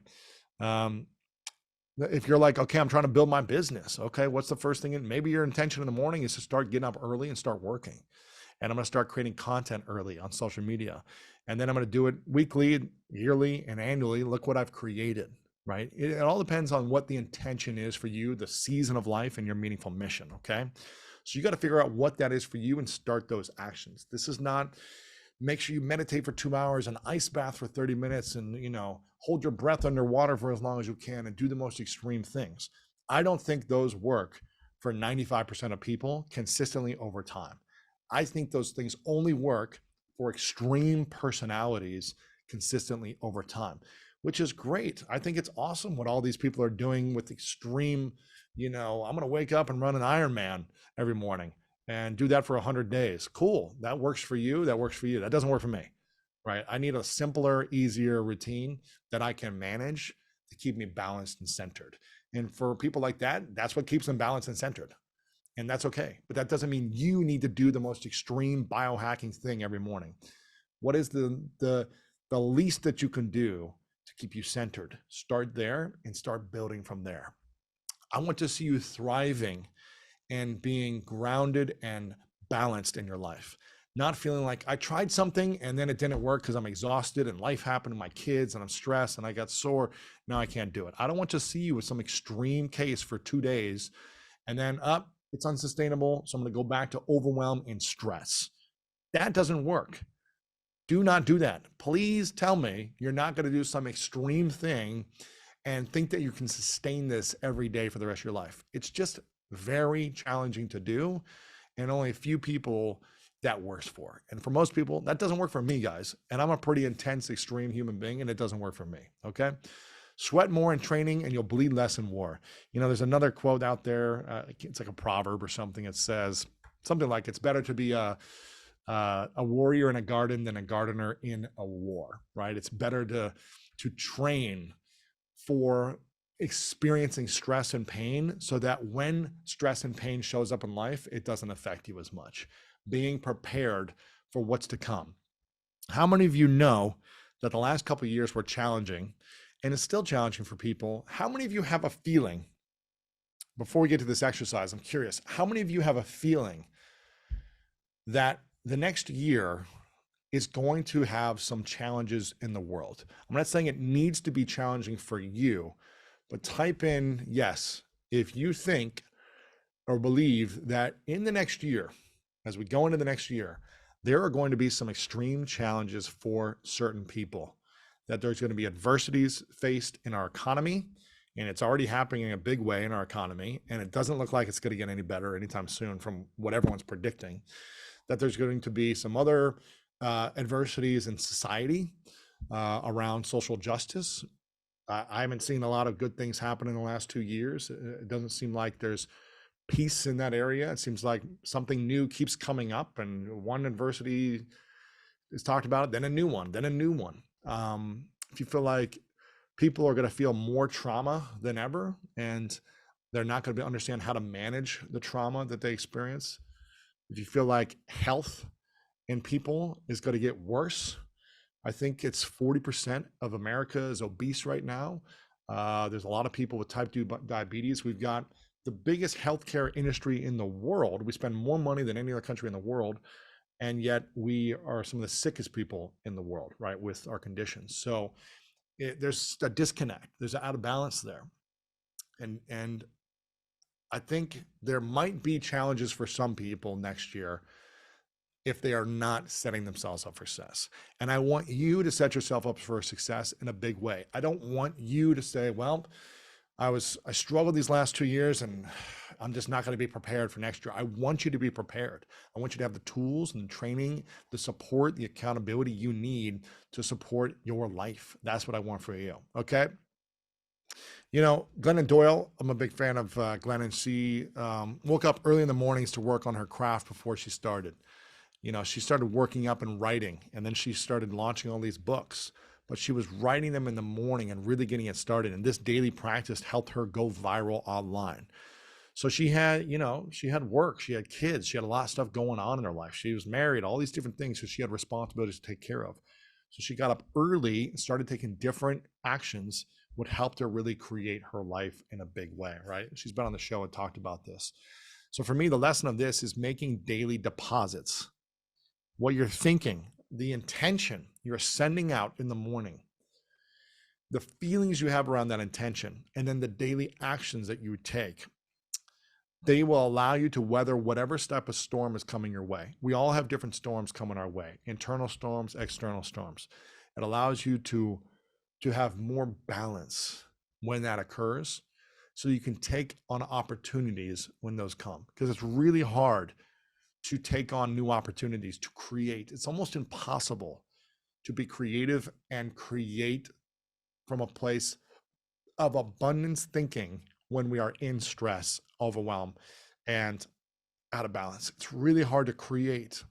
If you're like, okay, I'm trying to build my business. Okay, what's the first thing? Maybe your intention in the morning is to start getting up early and start working. And I'm going to start creating content early on social media. And then I'm going to do it weekly, yearly, and annually. Look what I've created, right? It all depends on what the intention is for you, the season of life, and your meaningful mission, okay? So you got to figure out what that is for you and start those actions. This is not, make sure you meditate for 2 hours, an ice bath for 30 minutes, and hold your breath underwater for as long as you can and do the most extreme things. I don't think those work for 95% of people consistently over time. I think those things only work for extreme personalities consistently over time, which is great. I think it's awesome what all these people are doing with extreme, I'm going to wake up and run an Ironman every morning and do that for 100 days. Cool. That works for you. That works for you. That doesn't work for me, right? I need a simpler, easier routine that I can manage to keep me balanced and centered. And for people like that, that's what keeps them balanced and centered. And that's okay. But that doesn't mean you need to do the most extreme biohacking thing every morning. What is the least that you can do to keep you centered? Start there and start building from there. I want to see you thriving and being grounded and balanced in your life. Not feeling like I tried something and then it didn't work because I'm exhausted and life happened to my kids and I'm stressed and I got sore. Now I can't do it. I don't want to see you with some extreme case for 2 days and then it's unsustainable. So I'm going to go back to overwhelm and stress. That doesn't work. Do not do that. Please tell me you're not going to do some extreme thing and think that you can sustain this every day for the rest of your life. It's just very challenging to do, and only a few people that works for. And for most people, that doesn't work for me, guys. And I'm a pretty intense, extreme human being, and it doesn't work for me, okay? Sweat more in training and you'll bleed less in war. There's another quote out there. It's like a proverb or something. It says something like, it's better to be a warrior in a garden than a gardener in a war, right? It's better to train for experiencing stress and pain so that when stress and pain shows up in life, it doesn't affect you as much. Being prepared for what's to come. How many of you know that the last couple of years were challenging and it's still challenging for people? How many of you have a feeling, before we get to this exercise, I'm curious, how many of you have a feeling that the next year is going to have some challenges in the world? I'm not saying it needs to be challenging for you, but type in yes if you think or believe that in the next year, as we go into the next year, there are going to be some extreme challenges for certain people, that there's going to be adversities faced in our economy, and it's already happening in a big way in our economy, and it doesn't look like it's going to get any better anytime soon from what everyone's predicting, that there's going to be some other adversities in society around social justice, I haven't seen a lot of good things happen in the last 2 years. It doesn't seem like there's peace in that area. It seems like something new keeps coming up, and one adversity is talked about, then a new one, then a new one. If you feel like people are going to feel more trauma than ever, and they're not going to understand how to manage the trauma that they experience, if you feel like health in people is going to get worse, I think it's 40% of America is obese right now. There's a lot of people with type 2 diabetes. We've got the biggest healthcare industry in the world. We spend more money than any other country in the world, and yet we are some of the sickest people in the world, right, with our conditions. So there's a disconnect. There's an out of balance there. And I think there might be challenges for some people next year if they are not setting themselves up for success. And I want you to set yourself up for success in a big way. I don't want you to say, well, I struggled these last 2 years and I'm just not going to be prepared for next year. I want you to be prepared. I want you to have the tools and the training, the support, the accountability you need to support your life. That's what I want for you. Okay. You know, Glennon Doyle, I'm a big fan of Glennon. She woke up early in the mornings to work on her craft before she started. You know, she started working up and writing, and then she started launching all these books, but she was writing them in the morning and really getting it started. And this daily practice helped her go viral online. So she had, you know, she had work, she had kids, she had a lot of stuff going on in her life. She was married, all these different things. So she had responsibilities to take care of. So she got up early and started taking different actions, what helped her really create her life in a big way, right? She's been on the show and talked about this. So for me, the lesson of this is making daily deposits. What you're thinking, the intention you're sending out in the morning, the feelings you have around that intention, and then the daily actions that you take, they will allow you to weather whatever type of storm is coming your way. We all have different storms coming our way, internal storms, external storms. It allows you to have more balance when that occurs, so you can take on opportunities when those come, because it's really hard to take on new opportunities, to create. It's almost impossible to be creative and create from a place of abundance thinking when we are in stress, overwhelm, and out of balance. It's really hard to create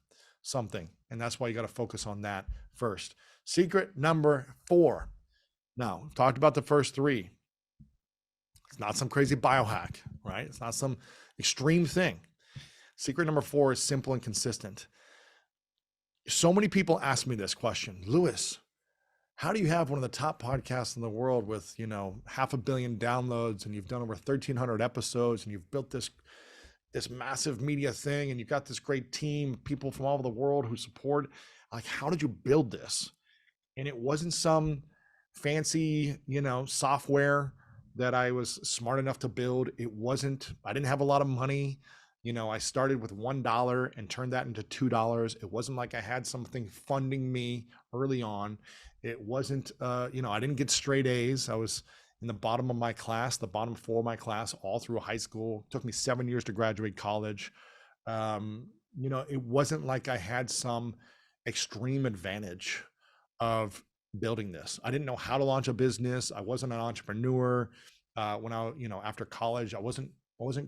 something, and that's why you got to focus on that first. Secret number 4. Now, we've talked about the first 3. It's not some crazy biohack, right? It's not some extreme thing. Secret number 4 is simple and consistent. So many people ask me this question, Lewis, how do you have one of the top podcasts in the world with, you know, 500 million downloads, and you've done over 1,300 episodes, and you've built this massive media thing, and you've got this great team, people from all over the world who support, like, how did you build this? And it wasn't some fancy, you know, software that I was smart enough to build. I didn't have a lot of money. You know, I started with $1 and turned that into $2. It wasn't like I had something funding me early on. It wasn't, you know, I didn't get straight A's. I was in the bottom of my class, the bottom 4 of my class, all through high school. It took me 7 years to graduate college. You know, it wasn't like I had some extreme advantage of building this. I didn't know how to launch a business. I wasn't an entrepreneur. When I, you know, after college, I wasn't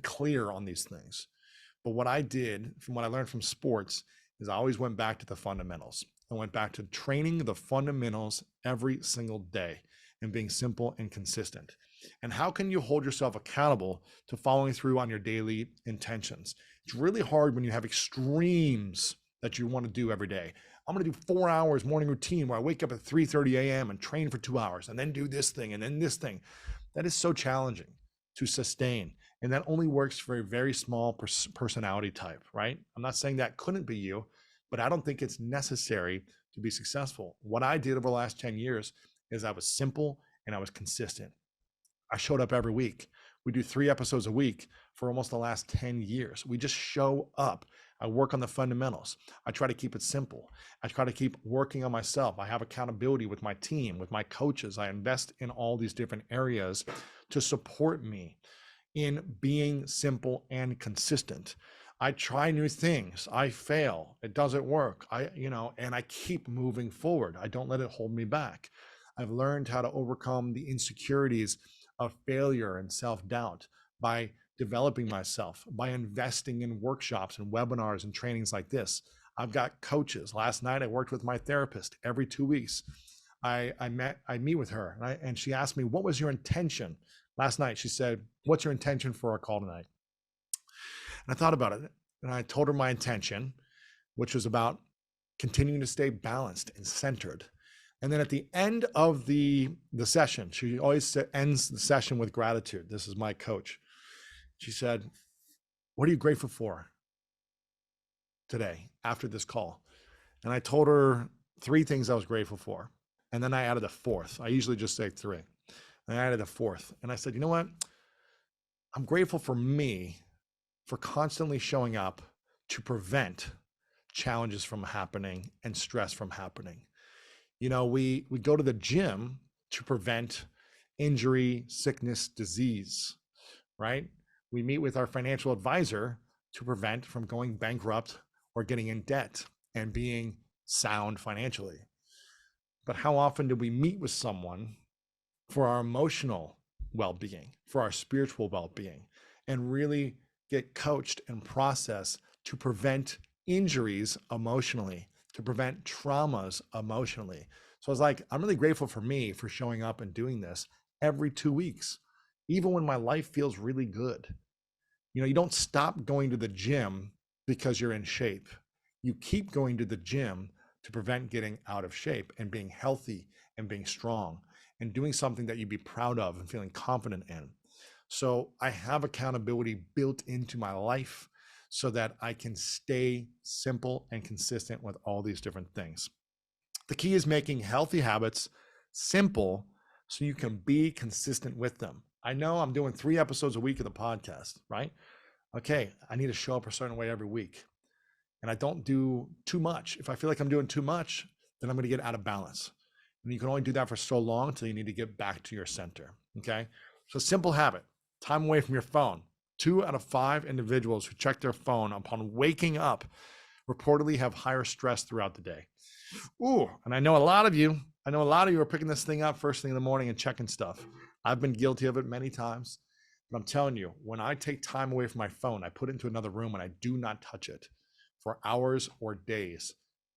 clear on these things. But what I did, from what I learned from sports, is I always went back to the fundamentals. I went back to training the fundamentals every single day and being simple and consistent. And how can you hold yourself accountable to following through on your daily intentions? It's really hard when you have extremes that you want to do every day. I'm going to do 4 hours morning routine where I wake up at 3:30 a.m. and train for 2 hours and then do this thing and then this thing. That is so challenging to sustain. And that only works for a very small personality type, right? I'm not saying that couldn't be you, but I don't think it's necessary to be successful. What I did over the last 10 years is I was simple and I was consistent. I showed up every week. We do 3 episodes a week for almost the last 10 years. We just show up. I work on the fundamentals. I try to keep it simple. I try to keep working on myself. I have accountability with my team, with my coaches. I invest in all these different areas to support me in being simple and consistent. I try new things. I fail. It doesn't work. And I keep moving forward. I don't let it hold me back. I've learned how to overcome the insecurities of failure and self-doubt by developing myself, by investing in workshops and webinars and trainings like this. I've got coaches. Last night I worked with my therapist. Every 2 weeks I meet with her, and she asked me, what was your intention? Last night she said, what's your intention for our call tonight? And I thought about it, and I told her my intention, which was about continuing to stay balanced and centered. And then at the end of the session, she always ends the session with gratitude. This is my coach. She said, what are you grateful for today after this call? And I told her 3 things I was grateful for. And then I added a 4th. I usually just say 3. And I added a 4th. And I said, you know what? I'm grateful for me for constantly showing up to prevent challenges from happening and stress from happening. You know, we go to the gym to prevent injury, sickness, disease, right? We meet with our financial advisor to prevent from going bankrupt or getting in debt and being sound financially. But how often do we meet with someone for our emotional well-being, for our spiritual well-being, and really get coached and processed to prevent injuries emotionally, to prevent traumas emotionally? So I was like, I'm really grateful for me for showing up and doing this every 2 weeks, even when my life feels really good. You know, you don't stop going to the gym because you're in shape. You keep going to the gym to prevent getting out of shape and being healthy and being strong and doing something that you'd be proud of and feeling confident in. So I have accountability built into my life so that I can stay simple and consistent with all these different things. The key is making healthy habits simple so you can be consistent with them. I know I'm doing 3 episodes a week of the podcast, right? Okay, I need to show up a certain way every week. And I don't do too much. If I feel like I'm doing too much, then I'm going to get out of balance. And you can only do that for so long until you need to get back to your center, okay? So simple habit, time away from your phone. 2 out of 5 individuals who check their phone upon waking up reportedly have higher stress throughout the day. Ooh, and I know a lot of you are picking this thing up first thing in the morning and checking stuff. I've been guilty of it many times, but I'm telling you, when I take time away from my phone, I put it into another room and I do not touch it for hours or days,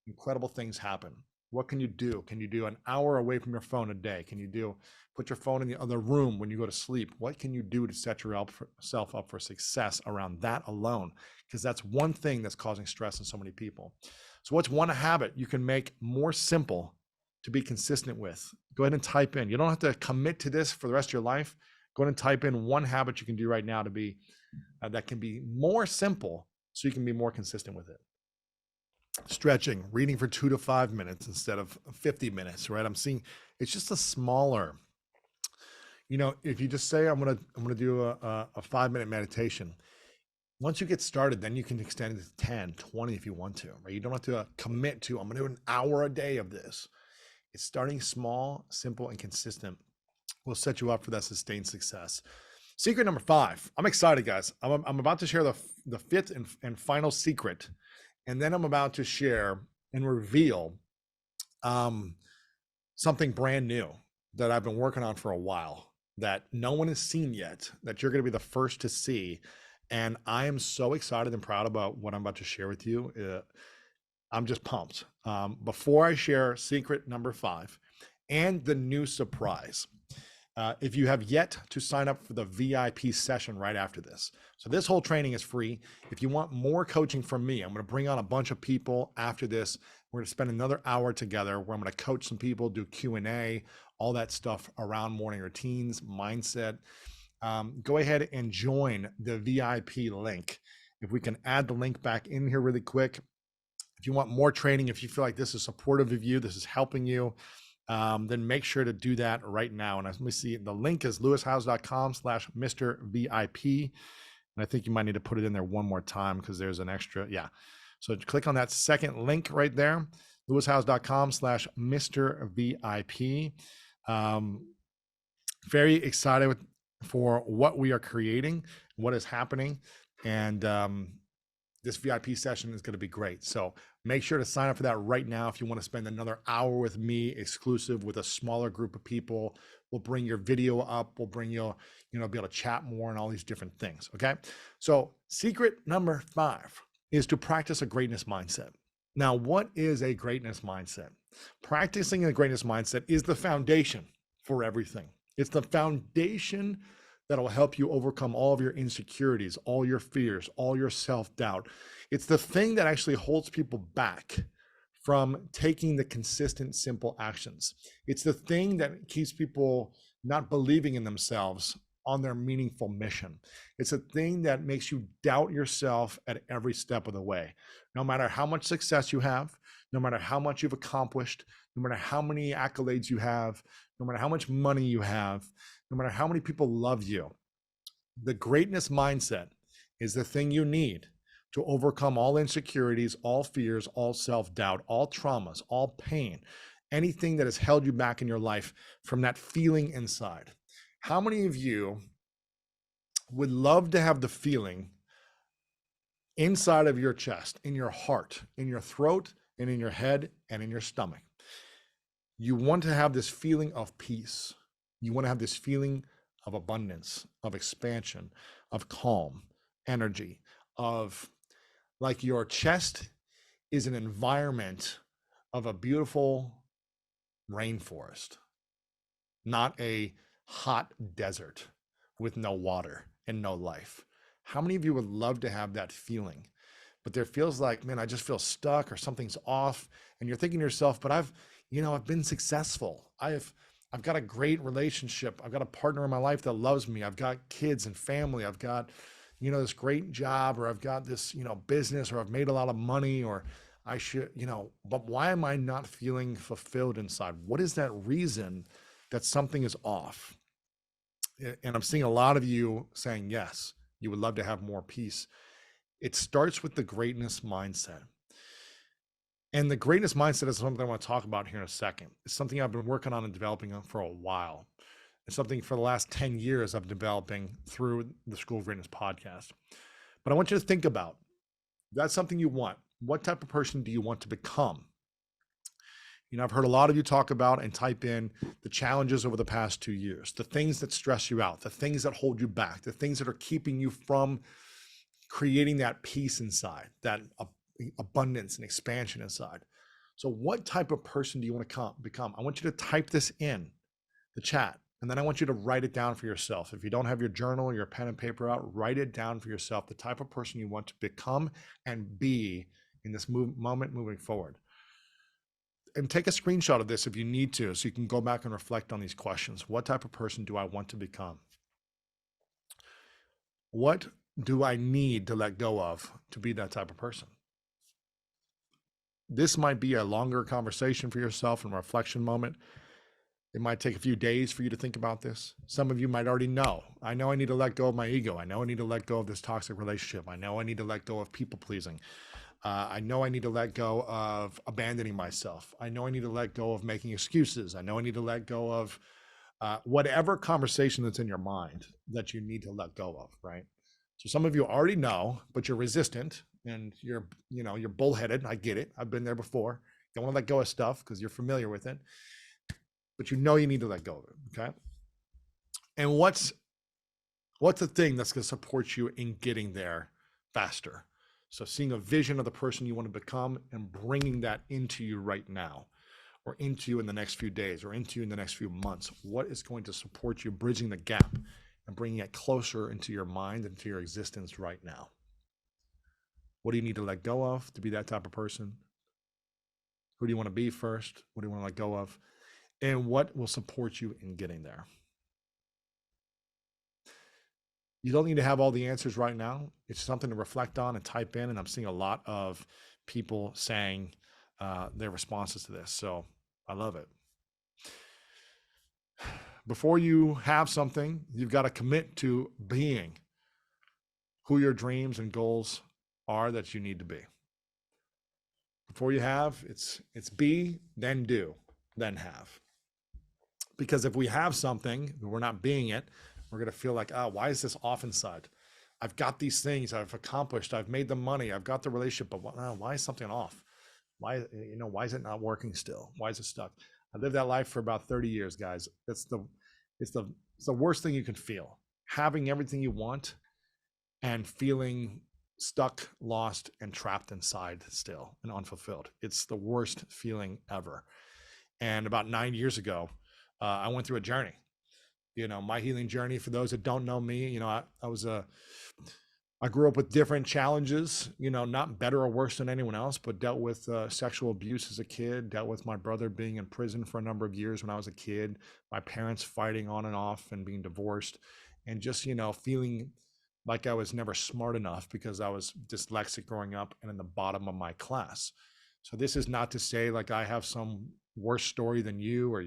incredible things happen. What can you do? Can you do an hour away from your phone a day? Can you put your phone in the other room when you go to sleep? What can you do to set yourself up for success around that alone? Because that's one thing that's causing stress in so many people. So what's one habit you can make more simple to be consistent with? Go ahead and type in. You don't have to commit to this for the rest of your life. Go ahead and type in one habit you can do right now to be that can be more simple so you can be more consistent with it. Stretching, reading for 2 to 5 minutes instead of 50 minutes, right? I'm seeing it's just a smaller, you know, if you just say, I'm going to do a 5-minute meditation. Once you get started, then you can extend it to 10, 20 if you want to, right? You don't have to commit to, I'm going to do an hour a day of this. It's starting small, simple, and consistent will set you up for that sustained success. Secret number 5. I'm excited, guys. I'm about to share the 5th and final secret. And then I'm about to share and reveal something brand new that I've been working on for a while that no one has seen yet, that you're going to be the first to see. And I am so excited and proud about what I'm about to share with you. I'm just pumped. Before I share secret number 5 and the new surprise, if you have yet to sign up for the VIP session right after this. So this whole training is free. If you want more coaching from me, I'm going to bring on a bunch of people after this. We're going to spend another hour together where I'm going to coach some people, do Q&A, all that stuff around morning routines, mindset. Go ahead and join the VIP link. If we can add the link back in here really quick. If you want more training, if you feel like this is supportive of you, this is helping you, then make sure to do that right now. And let me see, the link is lewishowes.com/MrVIP. And I think you might need to put it in there one more time because there's an extra, yeah. So click on that second link right there, lewishowes.com/MrVIP. Very excited for what we are creating, what is happening. And this VIP session is going to be great. So Make sure to sign up for that right now if you want to spend another hour with me, exclusive with a smaller group of people. We'll bring your video up. We'll bring you, be able to chat more and all these different things. Okay. So secret number 5 is to practice a greatness mindset. Now, what is a greatness mindset? Practicing a greatness mindset is the foundation for everything. It's the foundation that will help you overcome all of your insecurities, all your fears, all your self-doubt. It's the thing that actually holds people back from taking the consistent, simple actions. It's the thing that keeps people not believing in themselves on their meaningful mission. It's a thing that makes you doubt yourself at every step of the way. No matter how much success you have, no matter how much you've accomplished, no matter how many accolades you have, no matter how much money you have, no matter how many people love you, the greatness mindset is the thing you need to overcome all insecurities, all fears, all self-doubt, all traumas, all pain, anything that has held you back in your life from that feeling inside. How many of you would love to have the feeling inside of your chest, in your heart, in your throat, and in your head, and in your stomach? You want to have this feeling of peace. You want to have this feeling of abundance, of expansion, of calm, energy, of like your chest is an environment of a beautiful rainforest, not a hot desert with no water and no life. How many of you would love to have that feeling? But there feels like, man, I just feel stuck or something's off. And you're thinking to yourself, but I've been successful. I've got a great relationship. I've got a partner in my life that loves me. I've got kids and family. I've got, this great job, or I've got this, business, or I've made a lot of money, or I should, but why am I not feeling fulfilled inside? What is that reason that something is off? And I'm seeing a lot of you saying, yes, you would love to have more peace. It starts with the greatness mindset. And the greatness mindset is something I want to talk about here in a second. It's something I've been working on and developing for a while. It's something for the last 10 years I've been developing through the School of Greatness podcast. But I want you to think about, that's something you want. What type of person do you want to become? I've heard a lot of you talk about and type in the challenges over the past 2 years, the things that stress you out, the things that hold you back, the things that are keeping you from creating that peace inside, that abundance and expansion inside. So what type of person do you want to become? I want you to type this in the chat, and then I want you to write it down for yourself. If you don't have your journal or your pen and paper out, write it down for yourself, the type of person you want to become and be in this moment moving forward. And take a screenshot of this if you need to, so you can go back and reflect on these questions. What type of person do I want to become? What do I need to let go of to be that type of person? This might be a longer conversation for yourself and a reflection moment. It might take a few days for you to think about this. Some of you might already know. I know I need to let go of my ego. I know I need to let go of this toxic relationship. I know I need to let go of people pleasing. I know I need to let go of abandoning myself. I know I need to let go of making excuses. I know I need to let go of whatever conversation that's in your mind that you need to let go of, right? So some of you already know, but you're resistant and you're bullheaded. I get it. I've been there before. Don't want to let go of stuff because you're familiar with it, but you need to let go of it, okay? And what's the thing that's going to support you in getting there faster? So seeing a vision of the person you want to become and bringing that into you right now, or into you in the next few days, or into you in the next few months. What is going to support you bridging the gap and bringing it closer into your mind and to your existence right now? What do you need to let go of to be that type of person? Who do you want to be first? What do you want to let go of? And what will support you in getting there? You don't need to have all the answers right now. It's something to reflect on and type in. And I'm seeing a lot of people saying their responses to this. So I love it. Before you have something, you've got to commit to being who your dreams and goals are that you need to be. Before you have, it's be, then do, then have. Because if we have something, but we're not being it, we're going to feel like, why is this off inside? I've got these things I've accomplished. I've made the money. I've got the relationship, but why is something off? Why, why is it not working still? Why is it stuck? I lived that life for about 30 years, guys. It's the worst thing you can feel. Having everything you want and feeling stuck, lost, and trapped inside still and unfulfilled. It's the worst feeling ever. And about 9 years ago, I went through a journey. My healing journey, for those that don't know me, I grew up with different challenges, not better or worse than anyone else, but dealt with sexual abuse as a kid, dealt with my brother being in prison for a number of years when I was a kid, my parents fighting on and off and being divorced, and just, feeling like I was never smart enough because I was dyslexic growing up and in the bottom of my class. So this is not to say like I have some worse story than you, or,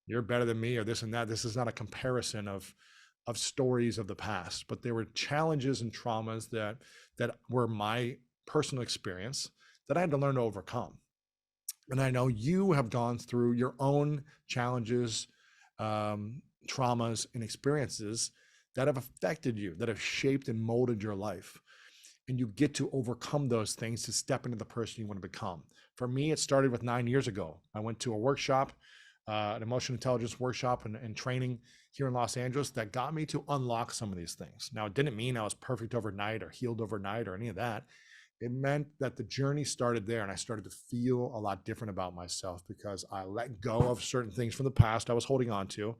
you're better than me or this and that. This is not a comparison of stories of the past, but there were challenges and traumas that were my personal experience that I had to learn to overcome. And I know you have gone through your own challenges, traumas, and experiences that have affected you, that have shaped and molded your life. And you get to overcome those things to step into the person you want to become. For me, it started with 9 years ago. I went to a workshop, an emotional intelligence workshop and training here in Los Angeles that got me to unlock some of these things. Now, it didn't mean I was perfect overnight or healed overnight or any of that. It meant that the journey started there, and I started to feel a lot different about myself because I let go of certain things from the past I was holding on to,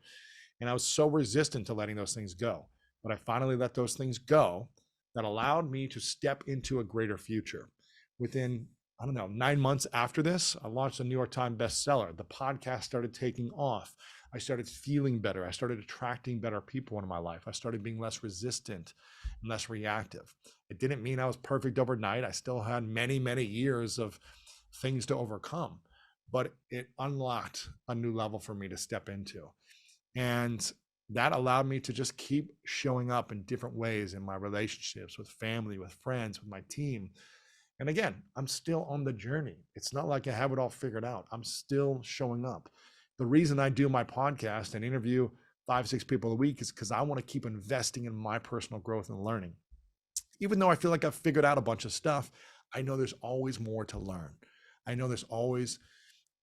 and I was so resistant to letting those things go. But I finally let those things go that allowed me to step into a greater future. Within 9 months after this, I launched a New York Times bestseller. The podcast started taking off. I started feeling better. I started attracting better people into my life. I started being less resistant and less reactive. It didn't mean I was perfect overnight. I still had many, many years of things to overcome, but it unlocked a new level for me to step into. And that allowed me to just keep showing up in different ways in my relationships with family, with friends, with my team. And again, I'm still on the journey. It's not like I have it all figured out. I'm still showing up. The reason I do my podcast and interview 5-6 people a week is because I want to keep investing in my personal growth and learning. Even though I feel like I've figured out a bunch of stuff, I know there's always more to learn. I know there's always,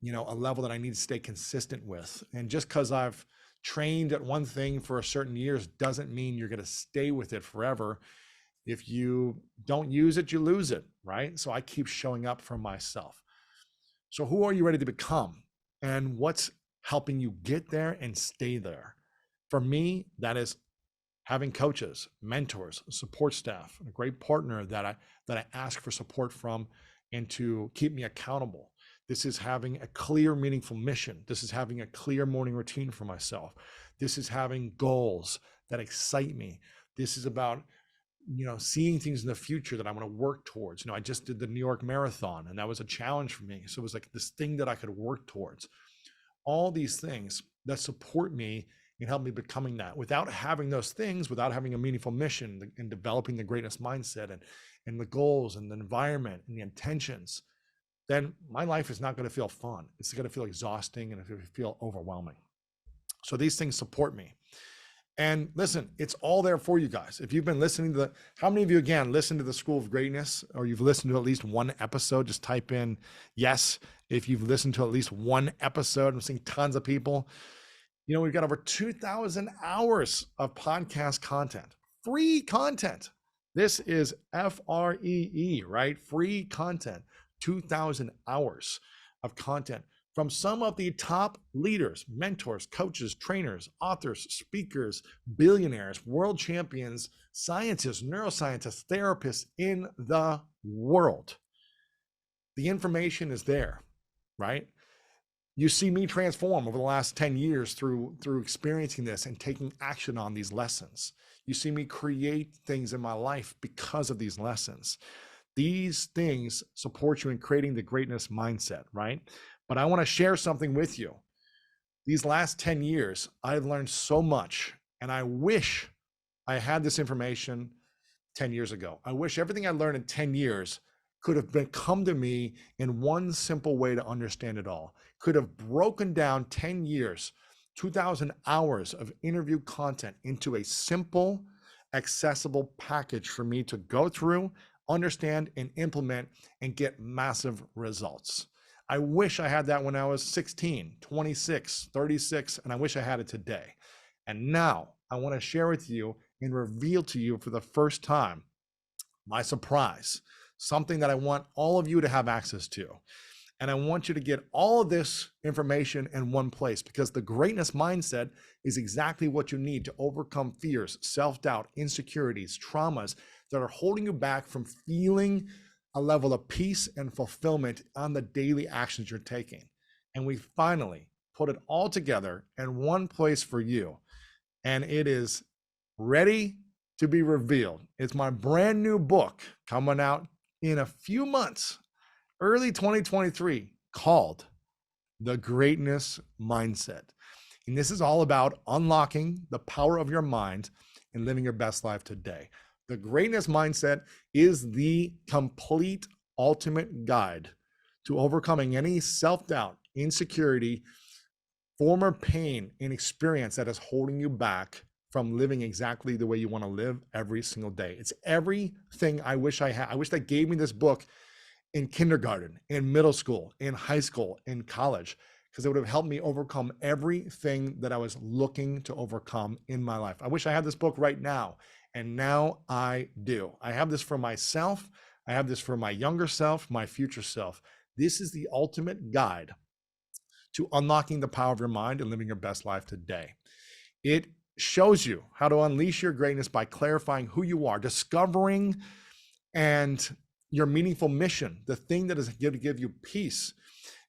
a level that I need to stay consistent with. And just because I've trained at one thing for a certain years doesn't mean you're going to stay with it forever. If you don't use it, you lose it, right? So I keep showing up for myself. So who are you ready to become? And what's helping you get there and stay there? For me, that is having coaches, mentors, support staff, a great partner that I ask for support from and to keep me accountable. This is having a clear, meaningful mission. This is having a clear morning routine for myself. This is having goals that excite me. This is about, seeing things in the future that I want to work towards. I just did the New York Marathon, and that was a challenge for me. So it was like this thing that I could work towards. All these things that support me and help me becoming that. Without having those things, without having a meaningful mission and developing the greatness mindset and the goals and the environment and the intentions, then my life is not going to feel fun. It's going to feel exhausting and it's going to feel overwhelming. So these things support me. And listen, it's all there for you guys. If you've been listening to how many of you, again, listen to the School of Greatness, or you've listened to at least one episode? Just type in yes if you've listened to at least one episode. I'm seeing tons of people. We've got over 2,000 hours of podcast content, free content. This is FREE, right? Free content, 2,000 hours of content from some of the top leaders, mentors, coaches, trainers, authors, speakers, billionaires, world champions, scientists, neuroscientists, therapists in the world. The information is there, right? You see me transform over the last 10 years through experiencing this and taking action on these lessons. You see me create things in my life because of these lessons. These things support you in creating the greatness mindset, right? But I want to share something with you. These last 10 years, I've learned so much, and I wish I had this information 10 years ago. I wish everything I learned in 10 years could have come to me in one simple way to understand it all. Could have broken down 10 years, 2,000 hours of interview content into a simple, accessible package for me to go through, understand and implement and get massive results. I wish I had that when I was 16, 26, 36, and I wish I had it today. And now I want to share with you and reveal to you for the first time my surprise, something that I want all of you to have access to. And I want you to get all of this information in one place, because the greatness mindset is exactly what you need to overcome fears, self-doubt, insecurities, traumas that are holding you back from feeling a level of peace and fulfillment on the daily actions you're taking. And we finally put it all together in one place for you. And it is ready to be revealed. It's my brand new book coming out in a few months, early 2023, called The Greatness Mindset. And this is all about unlocking the power of your mind and living your best life today. The Greatness Mindset is the complete ultimate guide to overcoming any self-doubt, insecurity, former pain, and experience that is holding you back from living exactly the way you want to live every single day. It's everything I wish I had. I wish they gave me this book in kindergarten, in middle school, in high school, in college, because it would have helped me overcome everything that I was looking to overcome in my life. I wish I had this book right now, and now I do. I have this for myself. I have this for my younger self, my future self. This is the ultimate guide to unlocking the power of your mind and living your best life today. It shows you how to unleash your greatness by clarifying who you are, discovering and your meaningful mission, the thing that is going to give you peace,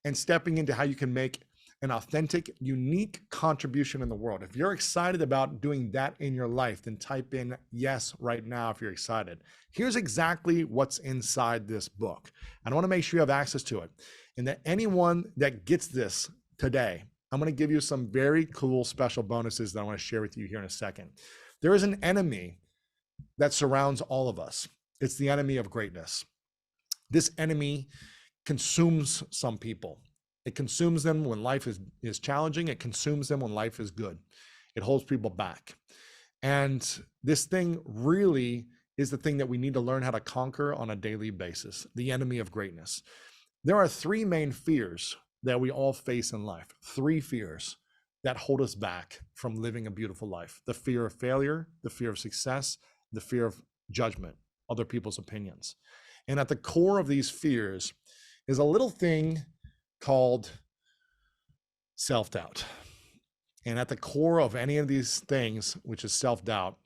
and stepping into how you can make an authentic, unique contribution in the world. If you're excited about doing that in your life, then type in yes right now if you're excited. Here's exactly what's inside this book. And I want to make sure you have access to it. And that anyone that gets this today, I'm going to give you some very cool special bonuses that I want to share with you here in a second. There is an enemy that surrounds all of us. It's the enemy of greatness. This enemy consumes some people. It consumes them when life is challenging. It consumes them when life is good. It holds people back. And this thing really is the thing that we need to learn how to conquer on a daily basis, the enemy of greatness. There are three main fears that we all face in life, three fears that hold us back from living a beautiful life: the fear of failure, the fear of success, the fear of judgment, other people's opinions. And at the core of these fears is a little thing called self-doubt. And at the core of any of these things, which is self-doubt,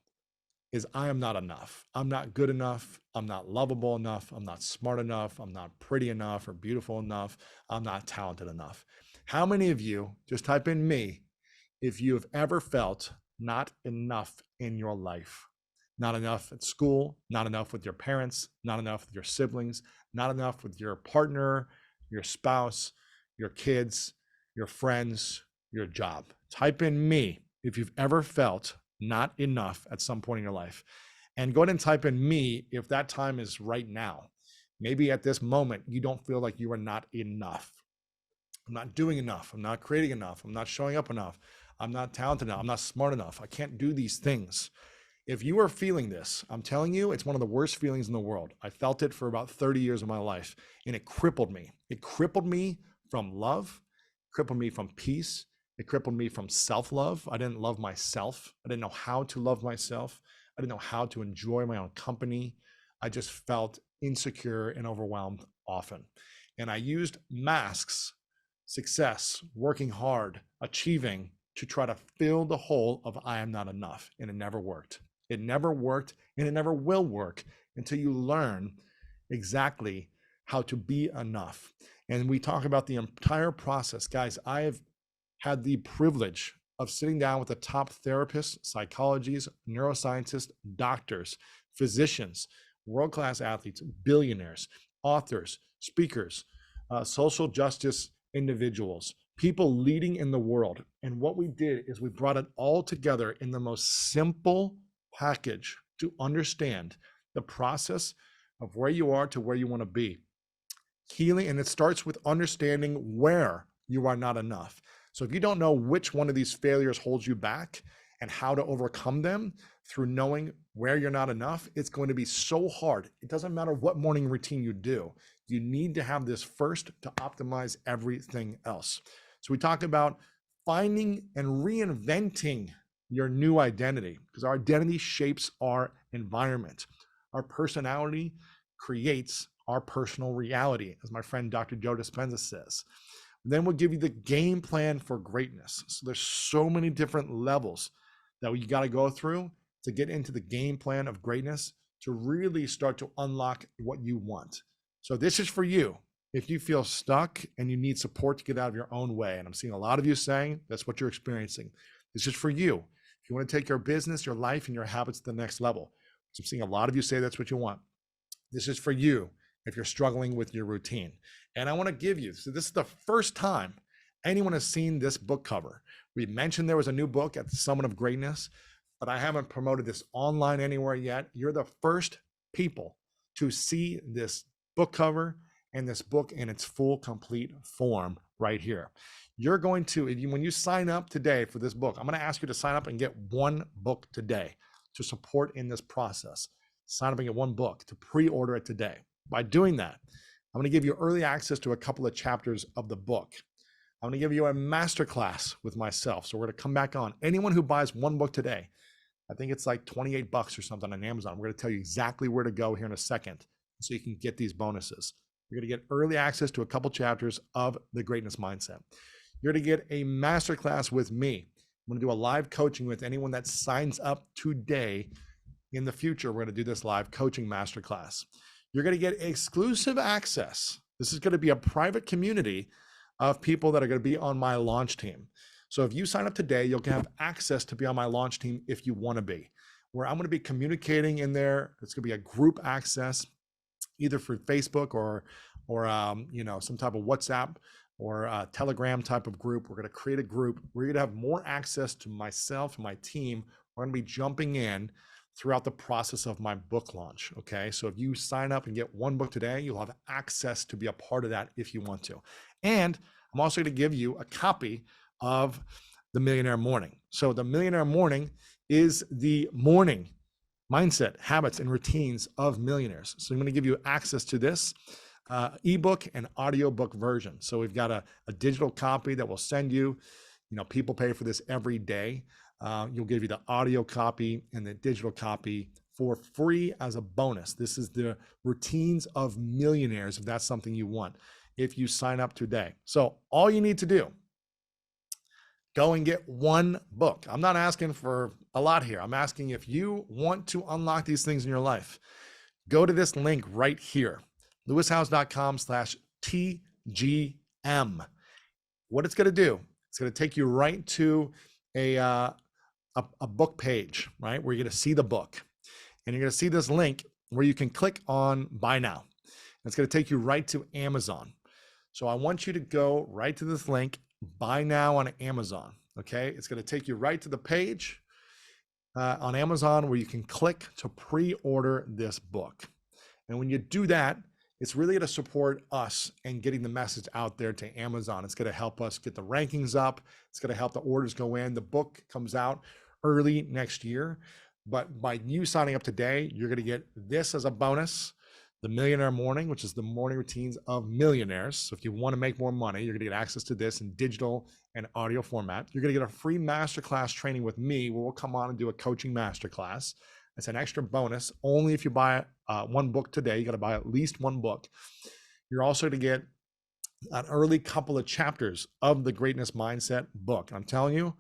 is I am not enough. I'm not good enough. I'm not lovable enough. I'm not smart enough. I'm not pretty enough or beautiful enough. I'm not talented enough. How many of you, just type in me, if you have ever felt not enough in your life? Not enough at school, not enough with your parents, not enough with your siblings, not enough with your partner, your spouse, your kids, your friends, your job. Type in me if you've ever felt not enough at some point in your life. And go ahead and type in me if that time is right now. Maybe at this moment, you don't feel like you are not enough. I'm not doing enough. I'm not creating enough. I'm not showing up enough. I'm not talented enough. I'm not smart enough. I can't do these things. If you are feeling this, I'm telling you, it's one of the worst feelings in the world. I felt it for about 30 years of my life, and it crippled me. It crippled me from love, crippled me from peace. It crippled me from self-love. I didn't love myself. I didn't know how to love myself. I didn't know how to enjoy my own company. I just felt insecure and overwhelmed often. And I used masks, success, working hard, achieving, to try to fill the hole of I am not enough, and it never worked. It never worked, and it never will work until you learn exactly how to be enough. And we talk about the entire process. Guys, I have had the privilege of sitting down with the top therapists, psychologists, neuroscientists, doctors, physicians, world-class athletes, billionaires, authors, speakers, social justice individuals, people leading in the world. And what we did is we brought it all together in the most simple package to understand the process of where you are to where you want to be. Healing, and it starts with understanding where you are not enough. So if you don't know which one of these failures holds you back and how to overcome them, through knowing where you're not enough, it's going to be so hard. It doesn't matter what morning routine you do. You need to have this first to optimize everything else. So we talk about finding and reinventing your new identity, because our identity shapes our environment. Our personality creates our personal reality, as my friend Dr. Joe Dispenza says. Then we'll give you the game plan for greatness. So there's so many different levels that you got to go through to get into the game plan of greatness to really start to unlock what you want. So this is for you. If you feel stuck and you need support to get out of your own way, and I'm seeing a lot of you saying that's what you're experiencing, this is for you. If you want to take your business, your life, and your habits to the next level, so I'm seeing a lot of you say that's what you want. This is for you if you're struggling with your routine. And I want to give you, so this is the first time anyone has seen this book cover. We mentioned there was a new book at the Summit of Greatness, but I haven't promoted this online anywhere yet. You're the first people to see this book cover and this book in its full, complete form right here. You're going to, when you sign up today for this book, I'm going to ask you to sign up and get one book today to support in this process. Sign up and get one book to pre-order it today. By doing that, I'm going to give you early access to a couple of chapters of the book. I'm going to give you a masterclass with myself. So we're going to come back on. Anyone who buys one book today, I think it's like $28 or something on Amazon. We're going to tell you exactly where to go here in a second so you can get these bonuses. You're going to get early access to a couple chapters of the Greatness Mindset. You're going to get a masterclass with me. I'm going to do a live coaching with anyone that signs up today. In the future, we're going to do this live coaching masterclass. You're going to get exclusive access. This is going to be a private community of people that are going to be on my launch team. So if you sign up today, you'll have access to be on my launch team if you want to be, where I'm going to be communicating in there. It's going to be a group access, either for Facebook or some type of WhatsApp or a Telegram type of group. We're going to create a group where you're going to have more access to myself and my team. We're going to be jumping in throughout the process of my book launch. Okay. So if you sign up and get one book today, you'll have access to be a part of that if you want to. And I'm also going to give you a copy of the Millionaire Morning. So the Millionaire Morning is the morning mindset, habits, and routines of millionaires. So I'm going to give you access to this ebook and audiobook version. So we've got a digital copy that we'll send you. People pay for this every day. You'll give you the audio copy and the digital copy for free as a bonus. This is the routines of millionaires, if that's something you want, if you sign up today. So all you need to do, go and get one book. I'm not asking for a lot here. I'm asking if you want to unlock these things in your life, go to this link right here, lewishowes.com/TGM. What it's going to do, it's going to take you right to a book page, right? Where you're going to see the book, and you're going to see this link where you can click on buy now. It's going to take you right to Amazon. So I want you to go right to this link, buy now on Amazon. Okay. It's going to take you right to the page on Amazon where you can click to pre-order this book. And when you do that, it's really going to support us and getting the message out there to Amazon. It's going to help us get the rankings up. It's going to help the orders go in. The book comes out early next year, but by you signing up today, you're going to get this as a bonus, the Millionaire Morning, which is the morning routines of millionaires. So if you want to make more money, you're going to get access to this in digital and audio format. You're going to get a free masterclass training with me where we'll come on and do a coaching masterclass. It's an extra bonus only if you buy one book today. You got to buy at least one book. You're also going to get an early couple of chapters of the Greatness Mindset book. I'm telling you,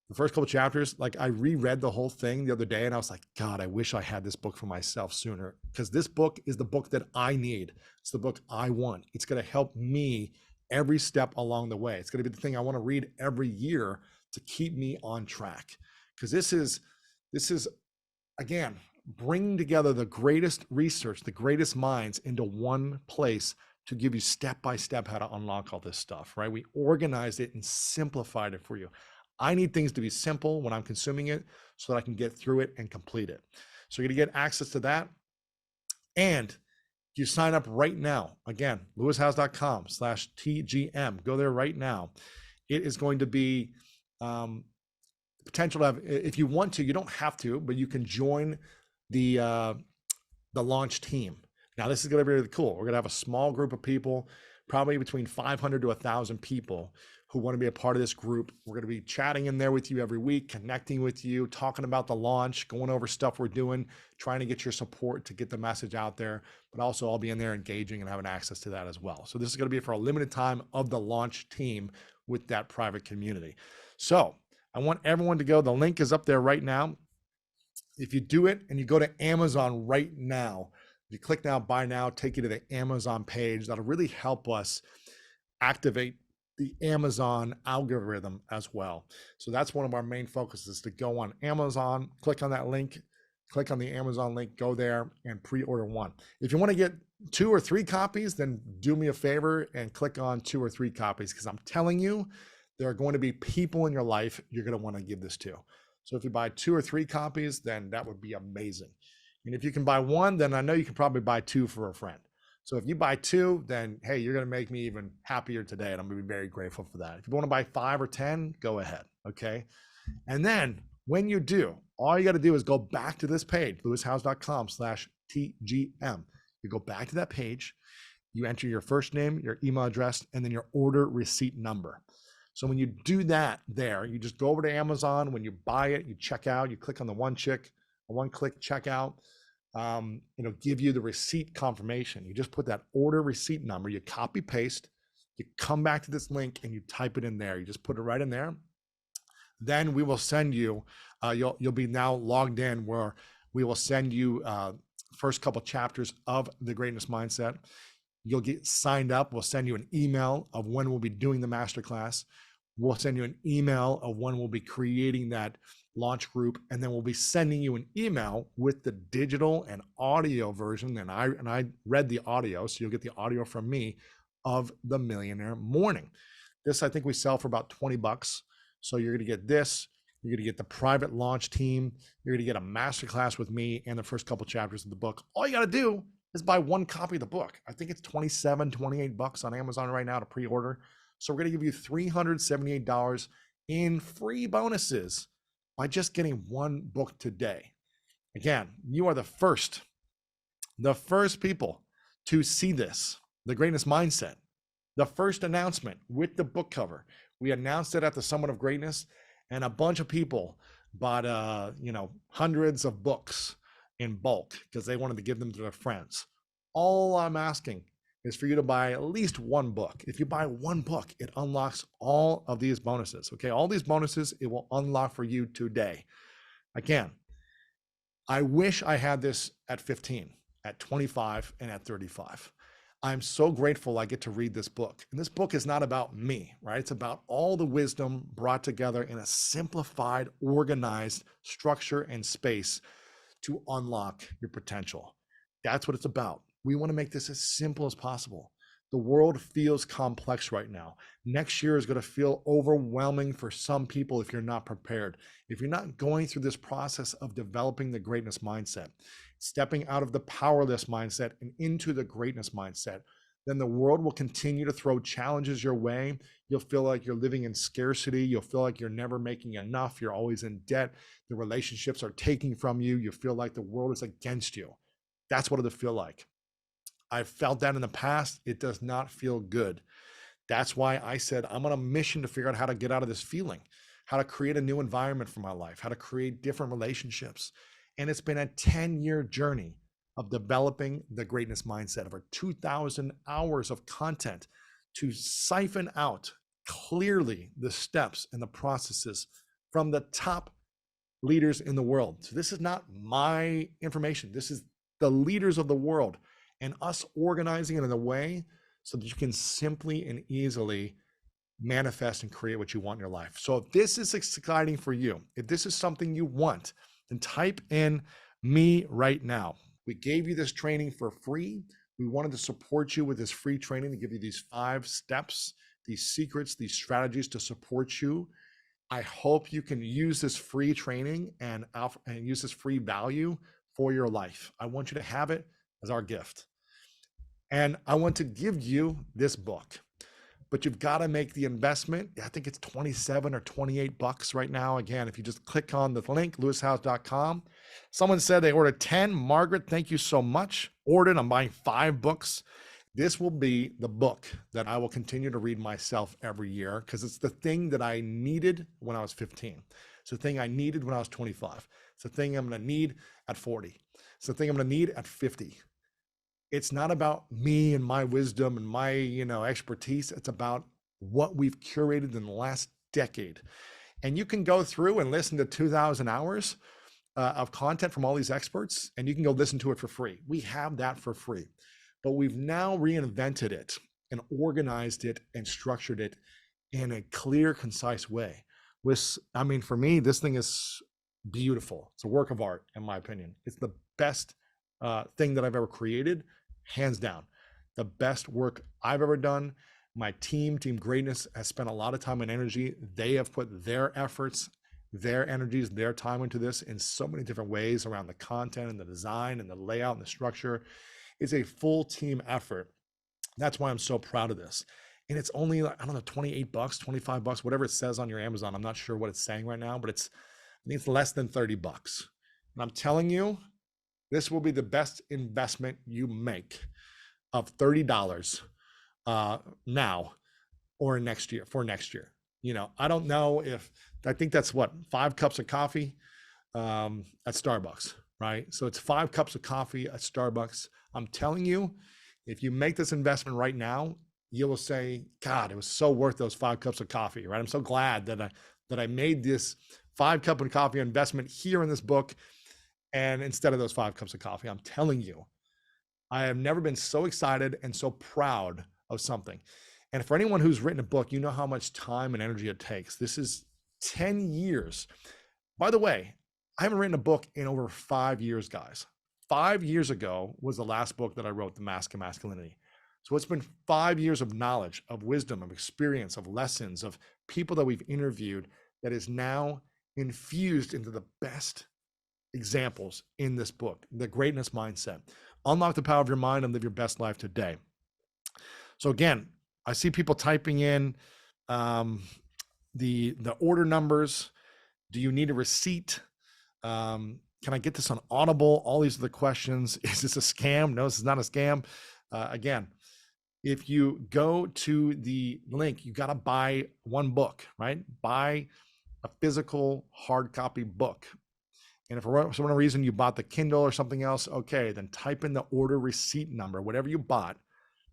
the first couple of chapters, like I reread the whole thing the other day and I was like, God, I wish I had this book for myself sooner, because this book is the book that I need. It's the book I want. It's going to help me every step along the way. It's going to be the thing I want to read every year to keep me on track. Because this is again, bringing together the greatest research, the greatest minds into one place to give you step-by-step how to unlock all this stuff, right? We organized it and simplified it for you. I need things to be simple when I'm consuming it so that I can get through it and complete it. So you're going to get access to that. And you sign up right now, again, lewishowes.com/TGM. Go there right now. It is going to be potential to have, if you want to, you don't have to, but you can join the launch team. Now, this is going to be really cool. We're going to have a small group of people, probably between 500 to 1,000 people who want to be a part of this group. We're going to be chatting in there with you every week, connecting with you, talking about the launch, going over stuff we're doing, trying to get your support to get the message out there, but also I'll be in there engaging and having access to that as well. So this is going to be for a limited time of the launch team with that private community. So I want everyone to go. The link is up there right now. If you do it and you go to Amazon right now, if you click now, buy now, take you to the Amazon page, that'll really help us activate the Amazon algorithm as well. So that's one of our main focuses, to go on Amazon, click on that link, click on the Amazon link, go there and pre-order one. If you want to get 2 or 3 copies, then do me a favor and click on 2 or 3 copies, because I'm telling you, there are going to be people in your life you're going to want to give this to. So if you buy 2 or 3 copies, then that would be amazing. And if you can buy 1, then I know you can probably buy 2 for a friend. So if you buy 2, then hey, you're going to make me even happier today, and I'm going to be very grateful for that. If you want to buy 5 or 10, go ahead, okay? And then when you do, all you got to do is go back to this page, lewishowes.com/TGM. You go back to that page, you enter your first name, your email address, and then your order receipt number. So when you do that there, you just go over to Amazon. When you buy it, you check out, you click on the one-click checkout. It'll give you the receipt confirmation. You just put that order receipt number, you copy paste, you come back to this link and you type it in there. You just put it right in there. Then we will send you, you'll be now logged in, where we will send you first couple chapters of the Greatness Mindset. You'll get signed up. We'll send you an email of when we'll be doing the masterclass. We'll send you an email of when we'll be creating that launch group, and then we'll be sending you an email with the digital and audio version. And I read the audio, so you'll get the audio from me of the Millionaire Morning. This, I think we sell for about $20. So you're going to get this. You're going to get the private launch team. You're going to get a masterclass with me and the first couple chapters of the book. All you got to do is buy 1 copy of the book. I think it's $27, $28 on Amazon right now to pre-order. So we're going to give you $378 in free bonuses by just getting 1 book today. Again, you are the first people to see this, the Greatness Mindset, the first announcement with the book cover. We announced it at the Summit of Greatness, and a bunch of people bought, hundreds of books in bulk because they wanted to give them to their friends. All I'm asking is for you to buy at least 1 book. If you buy 1 book, it unlocks all of these bonuses. Okay, all these bonuses, it will unlock for you today. Again, I wish I had this at 15, at 25, and at 35. I'm so grateful I get to read this book. And this book is not about me, right? It's about all the wisdom brought together in a simplified, organized structure and space to unlock your potential. That's what it's about. We want to make this as simple as possible. The world feels complex right now. Next year is going to feel overwhelming for some people if you're not prepared. If you're not going through this process of developing the greatness mindset, stepping out of the powerless mindset and into the greatness mindset, then the world will continue to throw challenges your way. You'll feel like you're living in scarcity. You'll feel like you're never making enough. You're always in debt. The relationships are taking from you. You feel like the world is against you. That's what it'll feel like. I've felt that in the past. It does not feel good. That's why I said I'm on a mission to figure out how to get out of this feeling, how to create a new environment for my life, how to create different relationships. And it's been a 10-year journey of developing the greatness mindset, over 2,000 hours of content to siphon out clearly the steps and the processes from the top leaders in the world. So this is not my information. This is the leaders of the world, and us organizing it in a way so that you can simply and easily manifest and create what you want in your life. So if this is exciting for you, if this is something you want, then type in me right now. We gave you this training for free. We wanted to support you with this free training to give you these 5 steps, these secrets, these strategies to support you. I hope you can use this free training and use this free value for your life. I want you to have it as our gift. And I want to give you this book. but you've got to make the investment. I think it's 27 or 28 bucks right now. Again, if you just click on the link, lewishowes.com. Someone said they ordered 10. Margaret, thank you so much. Ordered, I'm buying 5 books. This will be the book that I will continue to read myself every year because it's the thing that I needed when I was 15. It's the thing I needed when I was 25. It's the thing I'm going to need at 40. It's the thing I'm going to need at 50. It's not about me and my wisdom and my, expertise. It's about what we've curated in the last decade. And you can go through and listen to 2,000 hours of content from all these experts, and you can go listen to it for free. We have that for free, but we've now reinvented it and organized it and structured it in a clear, concise way. For me, this thing is beautiful. It's a work of art, in my opinion. It's the best thing that I've ever created, hands down. The best work I've ever done. My Team Greatness, has spent a lot of time and energy. They have put their efforts, their energies, their time into this in so many different ways around the content and the design and the layout and the structure. It's a full team effort. That's why I'm so proud of this. And it's only, 28 bucks, 25 bucks, whatever it says on your Amazon. I'm not sure what it's saying right now, but I think it's less than 30 bucks. And I'm telling you, this will be the best investment you make of $30 now or next year, for next year. I don't know I think that's 5 cups of coffee at Starbucks, right? So it's 5 cups of coffee at Starbucks. I'm telling you, if you make this investment right now, you will say, God, it was so worth those 5 cups of coffee, right? I'm so glad that I made this 5 cup of coffee investment here in this book, and instead of those 5 cups of coffee. I'm telling you, I have never been so excited and so proud of something. And for anyone who's written a book, you know how much time and energy it takes. This is 10 years. By the way, I haven't written a book in over 5 years, guys. 5 years ago was the last book that I wrote, The Mask of Masculinity. So it's been 5 years of knowledge, of wisdom, of experience, of lessons, of people that we've interviewed that is now infused into the best examples in this book, The Greatness Mindset. Unlock the power of your mind and live your best life today. So again, I see people typing in the order numbers. Do you need a receipt? Can I get this on Audible? All these are the questions. Is this a scam? No, this is not a scam. Again, if you go to the link, you got to buy one book, right? Buy a physical hard copy book. And if for some reason you bought the Kindle or something else, okay, then type in the order receipt number, whatever you bought,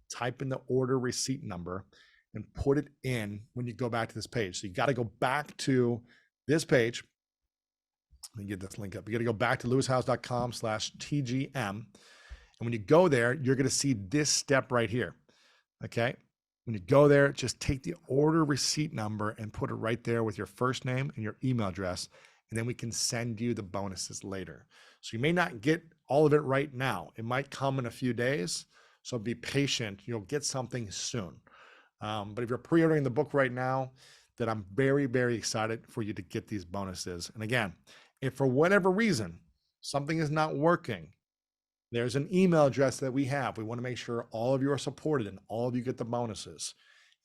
type in the order receipt number and put it in when you go back to this page. So you got to go back to this page. Let me get this link up. You got to go back to lewishowes.com/TGM. And when you go there, you're going to see this step right here. Okay. When you go there, just take the order receipt number and put it right there with your first name and your email address. And then we can send you the bonuses later. So you may not get all of it right now. It might come in a few days. So be patient. You'll get something soon. But if you're pre-ordering the book right now, then I'm very, very excited for you to get these bonuses. And again, if for whatever reason something is not working, there's an email address that we have. We want to make sure all of you are supported and all of you get the bonuses.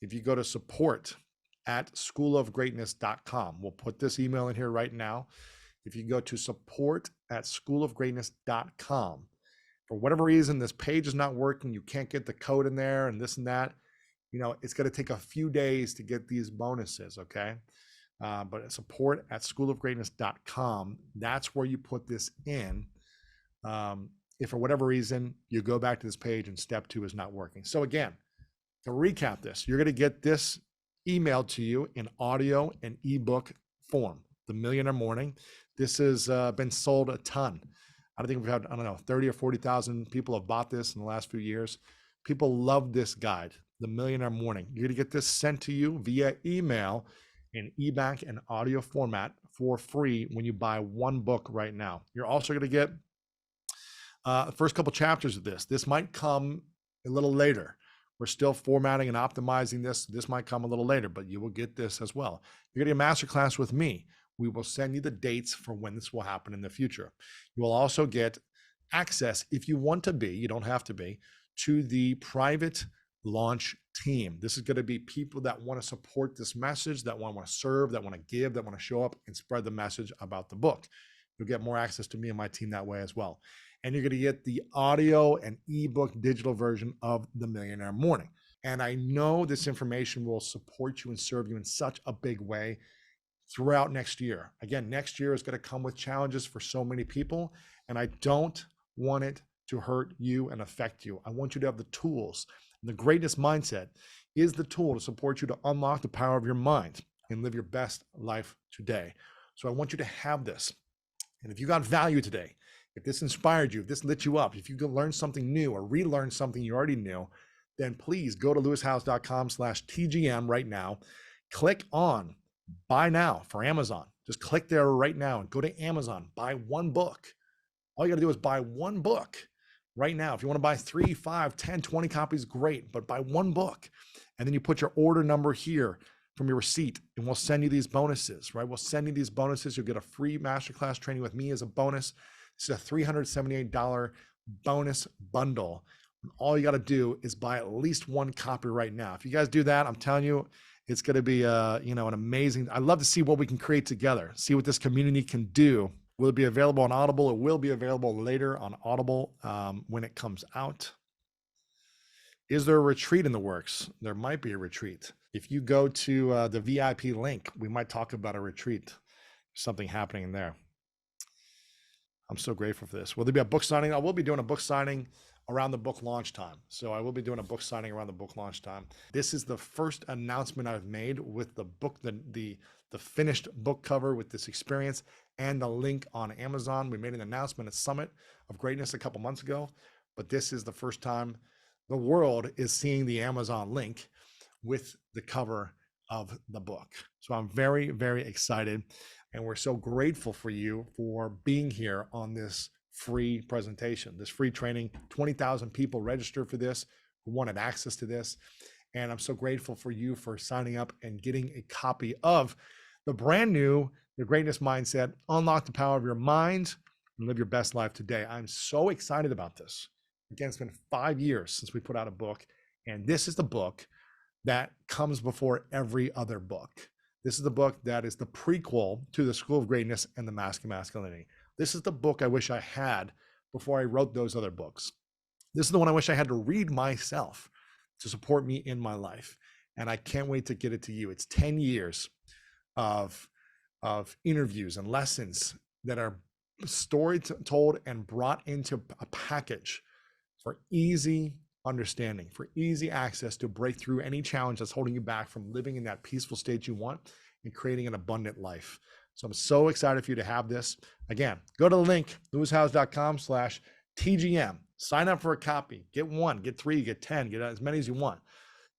If you go to support@schoolofgreatness.com, we'll put this email in here right now. If you go to support@schoolofgreatness.com, for whatever reason, this page is not working, you can't get the code in there and this and that, it's going to take a few days to get these bonuses, okay? But support@schoolofgreatness.com, that's where you put this in. If for whatever reason you go back to this page and step 2 is not working. So again, to recap this, you're going to get this emailed to you in audio and ebook form, The Millionaire Morning. This has been sold a ton. I think we've had, 30 or 40,000 people have bought this in the last few years. People love this guide, The Millionaire Morning. You're going to get this sent to you via email in ebook and audio format for free when you buy one book right now. You're also going to get the first couple chapters of this. This might come a little later. We're still formatting and optimizing this. This might come a little later, but you will get this as well. You're getting a masterclass with me. We will send you the dates for when this will happen in the future. You will also get access, if you want to be, you don't have to be, to the private launch team. This is going to be people that want to support this message, that want to serve, that want to give, that want to show up and spread the message about the book. You'll get more access to me and my team that way as well. And you're going to get the audio and ebook digital version of The Millionaire Morning. And I know this information will support you and serve you in such a big way throughout next year. Again, next year is going to come with challenges for so many people, and I don't want it to hurt you and affect you. I want you to have the tools. And the greatness mindset is the tool to support you to unlock the power of your mind and live your best life today. So I want you to have this. And if you got value today, if this inspired you, if this lit you up, if you could learn something new or relearn something you already knew, then please go to lewishowes.com/TGM right now. Click on buy now for Amazon. Just click there right now and go to Amazon. Buy one book. All you got to do is buy one book right now. If you want to buy 3, 5, 10, 20 copies, great, but buy one book. And then you put your order number here from your receipt, and we'll send you these bonuses, right? We'll send you these bonuses. You'll get a free masterclass training with me as a bonus. This is a $378 bonus bundle. And all you got to do is buy at least one copy right now. If you guys do that, I'm telling you, it's going to be an amazing. I'd love to see what we can create together, see what this community can do. Will it be available on Audible? It will be available later on Audible when it comes out. Is there a retreat in the works? There might be a retreat. If you go to the VIP link, we might talk about a retreat, something happening in there. I'm so grateful for this. Will there be a book signing? I will be doing a book signing around the book launch time. So I will be doing a book signing around the book launch time. This is the first announcement I've made with the book, the finished book cover with this experience and the link on Amazon. We made an announcement at Summit of Greatness a couple months ago, but this is the first time the world is seeing the Amazon link with the cover of the book. So I'm very, very excited. And we're so grateful for you for being here on this free presentation, this free training. 20,000 people registered for this who wanted access to this. And I'm so grateful for you for signing up and getting a copy of the brand new The Greatness Mindset, Unlock the Power of Your Mind and Live Your Best Life Today. I'm so excited about this. Again, it's been 5 years since we put out a book, and this is the book that comes before every other book. This is the book that is the prequel to The School of Greatness and The Mask of Masculinity. This is the book I wish I had before I wrote those other books. This is the one I wish I had to read myself to support me in my life. And I can't wait to get it to you. It's 10 years of interviews and lessons that are story told and brought into a package for easy understanding, for easy access to break through any challenge that's holding you back from living in that peaceful state you want and creating an abundant life. So I'm so excited for you to have this. Again, go to the link, lewishowes.com/TGM. Sign up for a copy. Get 1, get 3, get 10, get as many as you want.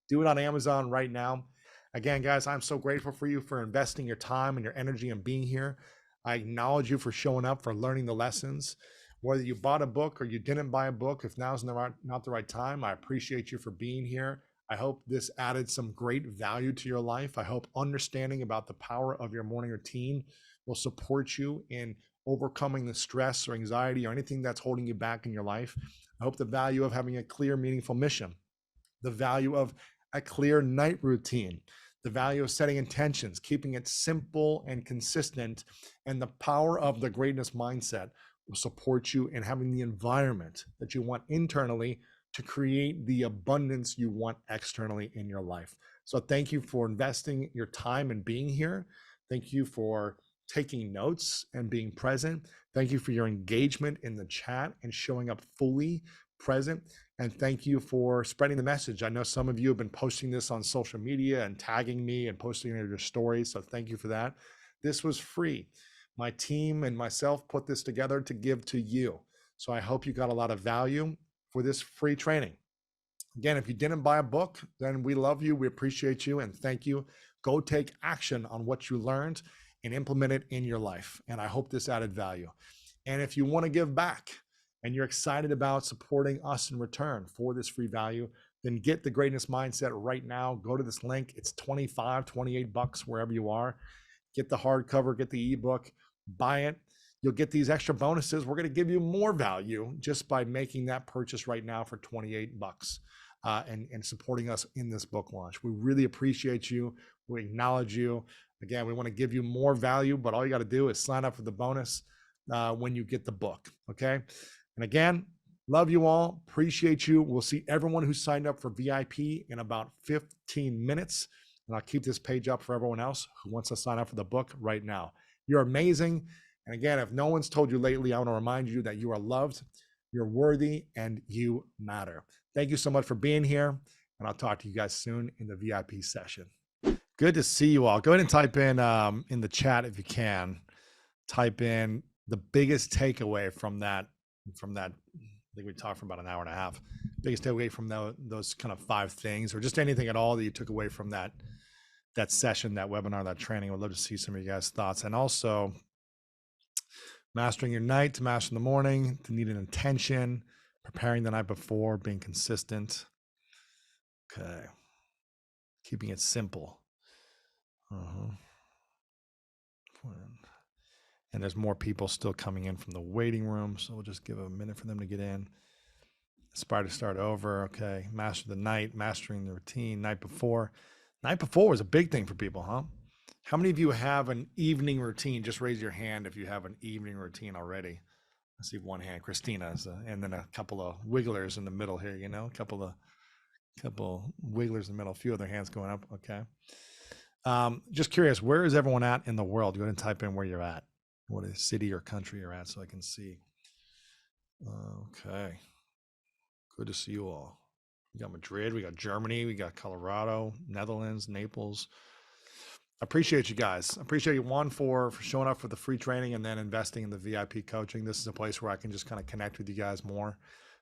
Do it on Amazon right now. Again, guys, I'm so grateful for you for investing your time and your energy and being here. I acknowledge you for showing up, for learning the lessons. Whether you bought a book or you didn't buy a book, if now's not the right time, I appreciate you for being here. I hope this added some great value to your life. I hope understanding about the power of your morning routine will support you in overcoming the stress or anxiety or anything that's holding you back in your life. I hope the value of having a clear, meaningful mission, the value of a clear night routine, the value of setting intentions, keeping it simple and consistent, and the power of the greatness mindset will support you in having the environment that you want internally to create the abundance you want externally in your life. So thank you for investing your time and being here. Thank you for taking notes and being present. Thank you for your engagement in the chat and showing up fully present. And thank you for spreading the message. I know some of you have been posting this on social media and tagging me and posting it in your stories. So thank you for that. This was free. My team and myself put this together to give to you. So I hope you got a lot of value for this free training. Again, if you didn't buy a book, then we love you. We appreciate you and thank you. Go take action on what you learned and implement it in your life. And I hope this added value. And if you want to give back and you're excited about supporting us in return for this free value, then get the greatness mindset right now. Go to this link. It's $25, $28 wherever you are. Get the hardcover, get the ebook, buy it. You'll get these extra bonuses. We're going to give you more value just by making that purchase right now for $28. and supporting us in this book launch. We really appreciate you. We acknowledge you. Again, we want to give you more value, but all you got to do is sign up for the bonus when you get the book. Okay. And again, love you all. Appreciate you. We'll see everyone who signed up for VIP in about 15 minutes. And I'll keep this page up for everyone else who wants to sign up for the book right now. You're amazing. And again, if no one's told you lately, I want to remind you that you are loved, you're worthy, and you matter. Thank you so much for being here. And I'll talk to you guys soon in the VIP session. Good to see you all. Go ahead and type in the chat if you can. Type in the biggest takeaway from that. I think we talked for about an hour and a half. Biggest takeaway from those kind of 5 things, or just anything at all that you took away from that session, that webinar, that training. I would love to see some of you guys' thoughts. And also, mastering your night to master in the morning, to need an intention, preparing the night before, being consistent. Okay. Keeping it simple. And there's more people still coming in from the waiting room, so we'll just give a minute for them to get in. Aspire to start over. Okay. Master the night, mastering the routine, night before. Night before was a big thing for people, huh? How many of you have an evening routine? Just raise your hand if you have an evening routine already. I see one hand, Christina's, and then a couple of wigglers in the middle here, a couple wigglers in the middle, a few other hands going up. Okay. Just curious, where is everyone at in the world? Go ahead and type in where you're at, what city or country you're at, so I can see. Okay. Good to see you all. We got Madrid, we got Germany, we got Colorado, Netherlands, Naples. I appreciate you guys. I appreciate you, one, for showing up for the free training and then investing in the VIP coaching. This is a place where I can just kind of connect with you guys more.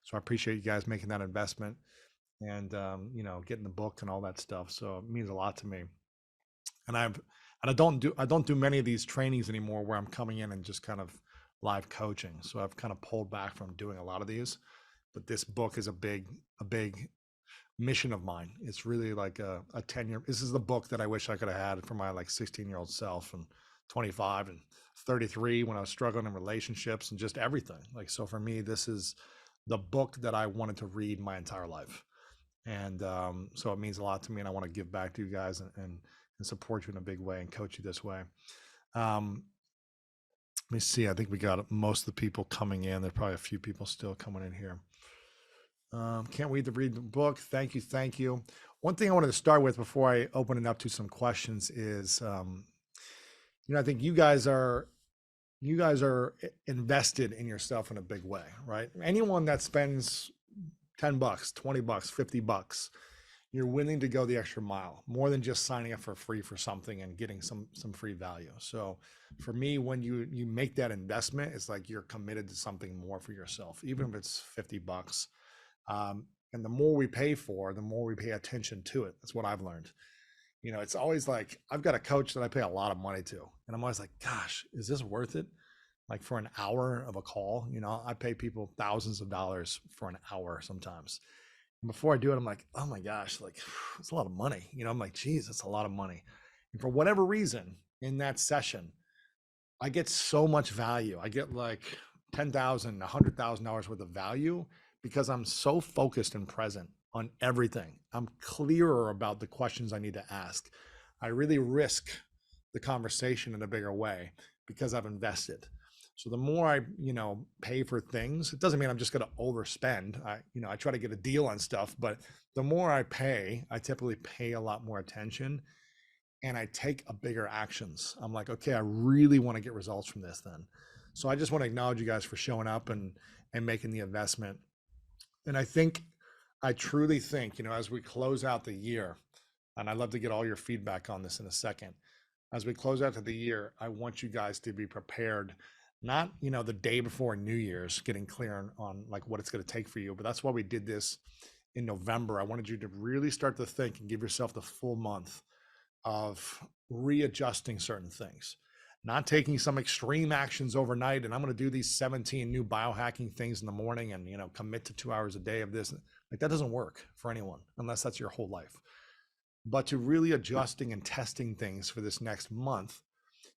So I appreciate you guys making that investment and, getting the book and all that stuff. So it means a lot to me. And I don't do many of these trainings anymore where I'm coming in and just kind of live coaching. So I've kind of pulled back from doing a lot of these, but this book is a big mission of mine. It's really like a 10-year. This is the book that I wish I could have had for my 16-year-old self, and 25 and 33 when I was struggling in relationships and just everything. So for me, this is the book that I wanted to read my entire life. And so it means a lot to me, and I want to give back to you guys and support you in a big way and coach you this way. Let me see. I think we got most of the people coming in. There's probably a few people still coming in here. Can't wait to read the book. Thank you. One thing I wanted to start with before I open it up to some questions is, I think you guys are invested in yourself in a big way, right? Anyone that spends $10, $20, $50, you're willing to go the extra mile, more than just signing up for free for something and getting some free value. So for me, when you make that investment, it's like you're committed to something more for yourself, even if it's $50. And the more we pay for, the more we pay attention to it. That's what I've learned. It's always like, I've got a coach that I pay a lot of money to, and I'm always like, gosh, is this worth it? For an hour of a call, I pay people thousands of dollars for an hour sometimes. And before I do it, I'm like, oh my gosh, it's a lot of money. I'm like, geez, it's a lot of money. And for whatever reason in that session, I get so much value. I get $10,000, $100,000 worth of value, because I'm so focused and present on everything. I'm clearer about the questions I need to ask. I really risk the conversation in a bigger way because I've invested. So the more I, pay for things, it doesn't mean I'm just going to overspend. I try to get a deal on stuff, but the more I pay, I typically pay a lot more attention, and I take a bigger actions. I'm like, okay, I really want to get results from this then. So I just want to acknowledge you guys for showing up and making the investment. And I truly think, as we close out the year, and I'd love to get all your feedback on this in a second. As we close out to the year, I want you guys to be prepared, not, the day before New Year's, getting clear on what it's going to take for you. But that's why we did this in November. I wanted you to really start to think and give yourself the full month of readjusting certain things, not taking some extreme actions overnight. And I'm going to do these 17 new biohacking things in the morning and, commit to 2 hours a day of this. That doesn't work for anyone unless that's your whole life. But to really adjusting and testing things for this next month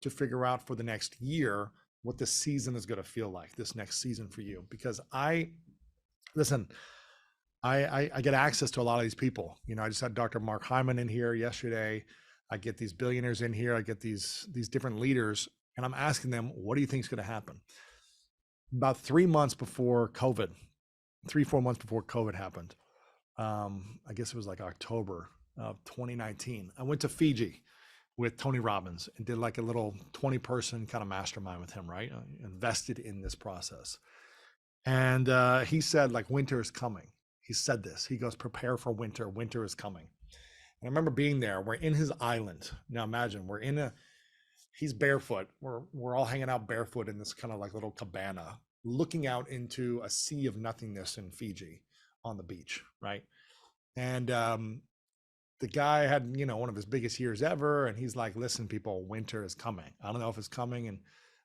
to figure out for the next year what the season is going to feel like, this next season for you. Because I get access to a lot of these people. You know, I just had Dr. Mark Hyman in here yesterday. I get these billionaires in here. I get these different leaders, and I'm asking them, what do you think is going to happen? About 3 months before COVID, 4 months before COVID happened, I guess it was like October of 2019. I went to Fiji with Tony Robbins and did like a little 20-person kind of mastermind with him, right? Invested in this process. And he said, like, winter is coming. He said this. He goes, prepare for winter. Winter is coming. And I remember being there. We're in his island. Now imagine he's barefoot. We're all hanging out barefoot in this kind of like little cabana, looking out into a sea of nothingness in Fiji on the beach, right? And the guy had, you know, one of his biggest years ever. And he's like, listen, people, winter is coming. I don't know if it's coming in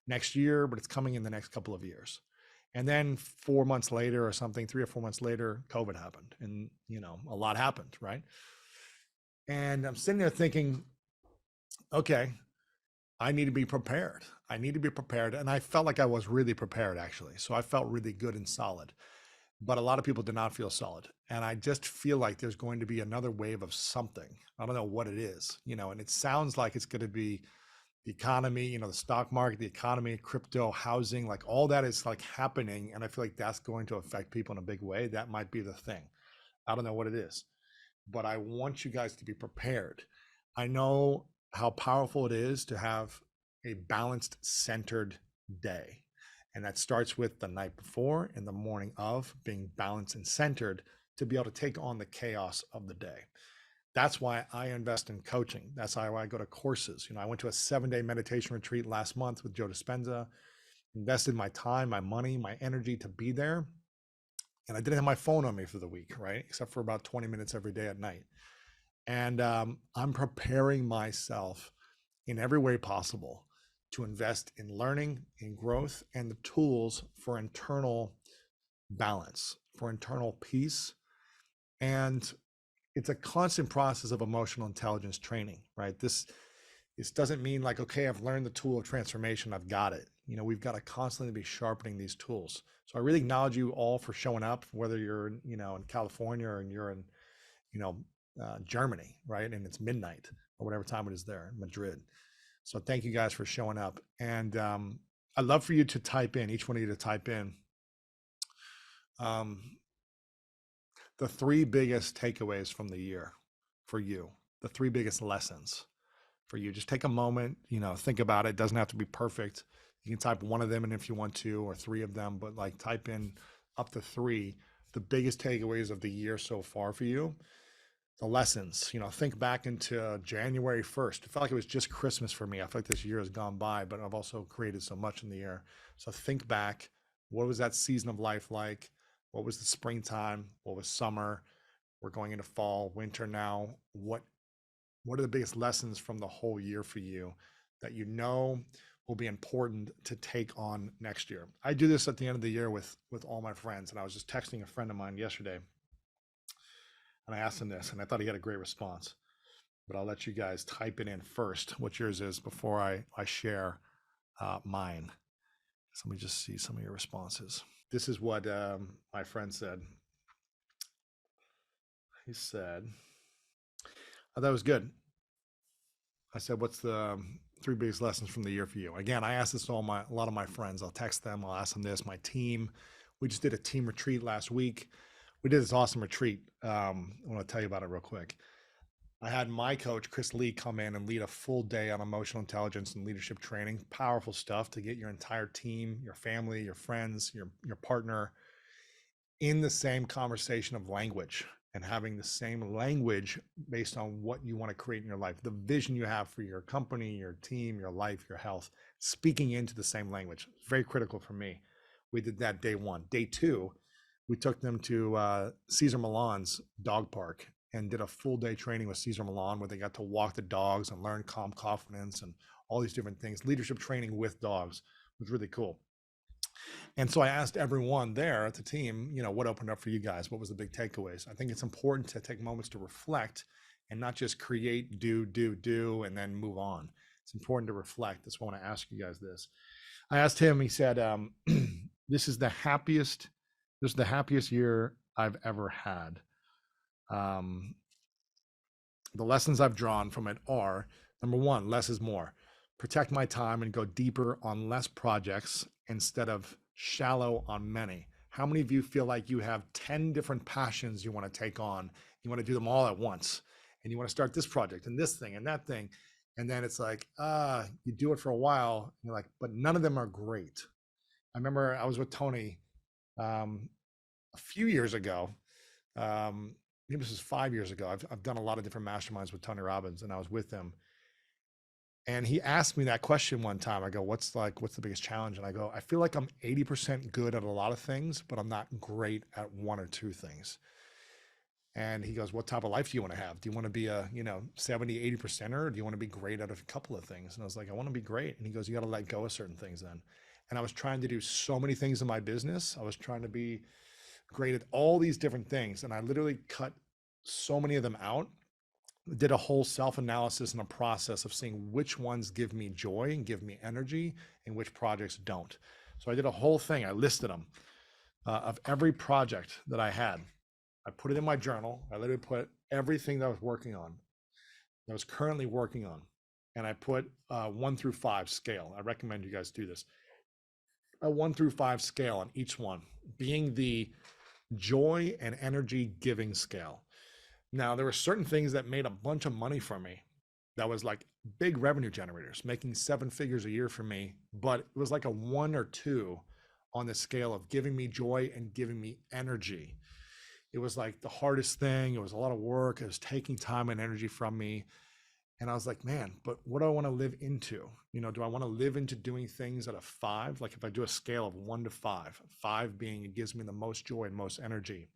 next year, but it's coming in the next couple of years. And then 4 months later or something, 3 or 4 months later, COVID happened. And, you know, a lot happened, right? And I'm sitting there thinking, okay, I need to be prepared. I need to be prepared. And I felt like I was really prepared, actually. So I felt really good and solid. But a lot of people did not feel solid. And I just feel like there's going to be another wave of something. I don't know what it is, you know, and it sounds like it's going to be the economy, you know, the stock market, the economy, crypto, housing, like all that is like happening. And I feel like that's going to affect people in a big way. That might be the thing. I don't know what it is, but I want you guys to be prepared. I know how powerful it is to have a balanced, centered day. And that starts with the night before and the morning of being balanced and centered to be able to take on the chaos of the day. That's why I invest in coaching. That's why I go to courses. You know, I went to a 7-day meditation retreat last month with Joe Dispenza, invested my time, my money, my energy to be there. And I didn't have my phone on me for the week, right? Except for about 20 minutes every day at night. And I'm preparing myself in every way possible to invest in learning, in growth, and the tools for internal balance, for internal peace. And it's a constant process of emotional intelligence training, right? This doesn't mean like, okay, I've learned the tool of transformation, I've got it. You know, we've got to constantly be sharpening these tools. So I really acknowledge you all for showing up, whether you're, you know, in California or you're in, you know, Germany, right? And it's midnight or whatever time it is there, Madrid. So thank you guys for showing up. And I'd love for you to type in, each one of you to type in the 3 biggest takeaways from the year for you, the 3 biggest lessons for you. Just take a moment, you know, think about it. It doesn't have to be perfect. You can type one of them in if you want to, or 3 of them, but like type in up to 3, the biggest takeaways of the year so far for you. The lessons, you know, think back into January 1st. It felt like it was just Christmas for me. I feel like this year has gone by, but I've also created so much in the year. So think back, what was that season of life like? What was the springtime? What was summer? We're going into fall, winter now. What are the biggest lessons from the whole year for you that you know will be important to take on next year? I do this at the end of the year with all my friends. And I was just texting a friend of mine yesterday. And I asked him this, and I thought he had a great response. But I'll let you guys type it in first, what yours is, before I share mine. So let me just see some of your responses. This is what my friend said. He said, I thought it was good. I said, what's the 3 biggest lessons from the year for you? Again, I asked this to a lot of my friends. I'll text them. I'll ask them this. My team, we just did a team retreat last week. We did this awesome retreat. I want to tell you about it real quick. I had my coach, Chris Lee, come in and lead a full day on emotional intelligence and leadership training. Powerful stuff to get your entire team, your family, your friends, your partner in the same conversation of language and having the same language based on what you want to create in your life, the vision you have for your company, your team, your life, your health, speaking into the same language. Very critical for me. We did that day 1. Day 2, we took them to Cesar Millan's dog park and did a full day training with Cesar Millan where they got to walk the dogs and learn calm confidence and all these different things. Leadership training with dogs was really cool. And so I asked everyone there at the team, you know, what opened up for you guys? What was the big takeaways? I think it's important to take moments to reflect and not just create, do, and then move on. It's important to reflect. That's why I want to ask you guys this. I asked him, he said, this is the happiest year I've ever had. Um, the lessons I've drawn from it are: number one, less is more. Protect my time and go deeper on less projects instead of shallow on many. How many of you feel like you have 10 different passions you want to take on? You want to do them all at once, and you want to start this project and this thing and that thing. And then it's like, you do it for a while, and you're like, but none of them are great. I remember I was with Tony um, a few years ago. Maybe this was 5 years ago. I've done a lot of different masterminds with Tony Robbins, and I was with him. And he asked me that question one time. I go, what's the biggest challenge? And I go, I feel like I'm 80% good at a lot of things, but I'm not great at one or two things. And he goes, what type of life do you want to have? Do you want to be a, 70, 80%er, or do you want to be great at a couple of things? And I was like, I want to be great. And he goes, you got to let go of certain things then. And I was trying to do so many things in my business. I was trying to be great at all these different things. And I literally cut so many of them out, did a whole self-analysis and a process of seeing which ones give me joy and give me energy and which projects don't. So I did a whole thing. I listed them of every project that I had. I put it in my journal. I literally put everything that I was working on, that I was currently working on. And I put 1 through 5 scale. I recommend you guys do this. A 1 through 5 scale on each one, being the joy and energy giving scale. Now, there were certain things that made a bunch of money for me. That was like big revenue generators, making 7 figures a year for me. But it was like a 1 or 2 on the scale of giving me joy and giving me energy. It was like the hardest thing. It was a lot of work. It was taking time and energy from me. And I was like, man, but what do I want to live into? Do I want to live into doing things at a 5? Like if I do a scale of 1 to 5, 5 being it gives me the most joy and most energy.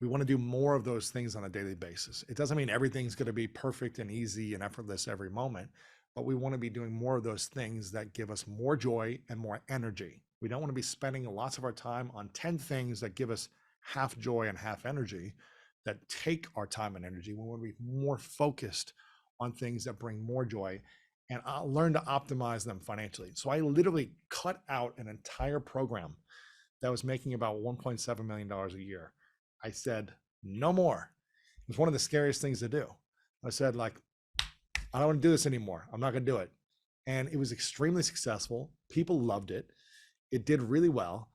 We want to do more of those things on a daily basis. It doesn't mean everything's going to be perfect and easy and effortless every moment, but we want to be doing more of those things that give us more joy and more energy. We don't want to be spending lots of our time on 10 things that give us half joy and half energy, that take our time and energy. We want to be more focused on things that bring more joy, and I'll learn to optimize them financially. So I literally cut out an entire program that was making about $1.7 million a year. I said, no more. It was one of the scariest things to do. I said, I don't want to do this anymore. I'm not going to do it. And it was extremely successful. People loved it. It did really well,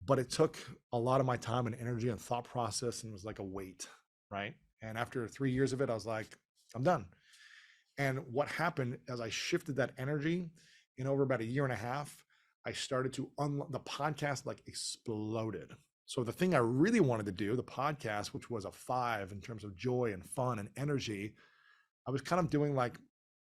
but it took a lot of my time and energy and thought process, and it was like a weight, right? And after 3 years of it, I was like, I'm done. And what happened as I shifted that energy in over about a year and a half, I started to the podcast exploded. So the thing I really wanted to do, the podcast, which was a 5 in terms of joy and fun and energy, I was kind of doing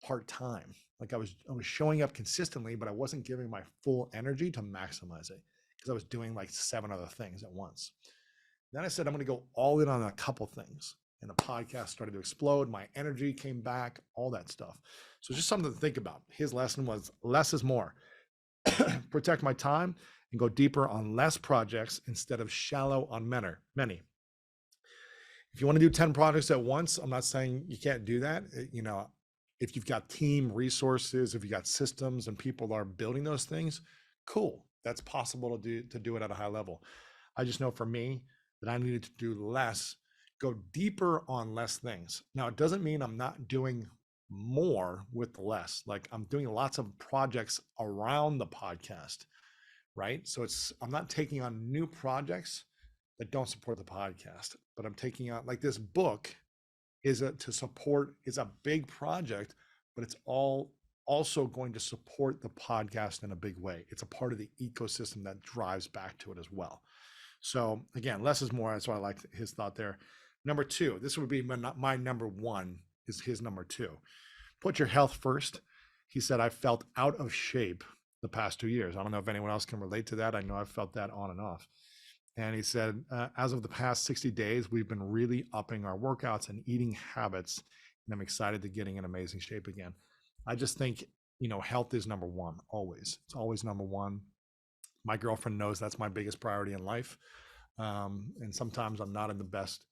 part-time. I was showing up consistently, but I wasn't giving my full energy to maximize it because I was doing 7 other things at once. Then I said, I'm going to go all in on a couple things. And the podcast started to explode. My energy came back, all that stuff. So just something to think about. His lesson was less is more. Protect my time and go deeper on less projects instead of shallow on many. If you want to do 10 projects at once, I'm not saying you can't do that. If you've got team resources, if you got systems and people are building those things, cool. That's possible to do it at a high level. I just know for me that I needed to do less, go deeper on less things. Now, it doesn't mean I'm not doing more with less. I'm doing lots of projects around the podcast, right? So I'm not taking on new projects that don't support the podcast, but I'm taking on this book is a big project, but it's also going to support the podcast in a big way. It's a part of the ecosystem that drives back to it as well. So again, less is more. That's why I like his thought there. Number 2, this would be my number 1 is his number 2. Put your health first. He said, I felt out of shape the past 2 years. I don't know if anyone else can relate to that. I know I've felt that on and off. And he said, as of the past 60 days, we've been really upping our workouts and eating habits. And I'm excited to getting in amazing shape again. I just think, health is number 1, always. It's always number 1. My girlfriend knows that's my biggest priority in life. And sometimes I'm not in the best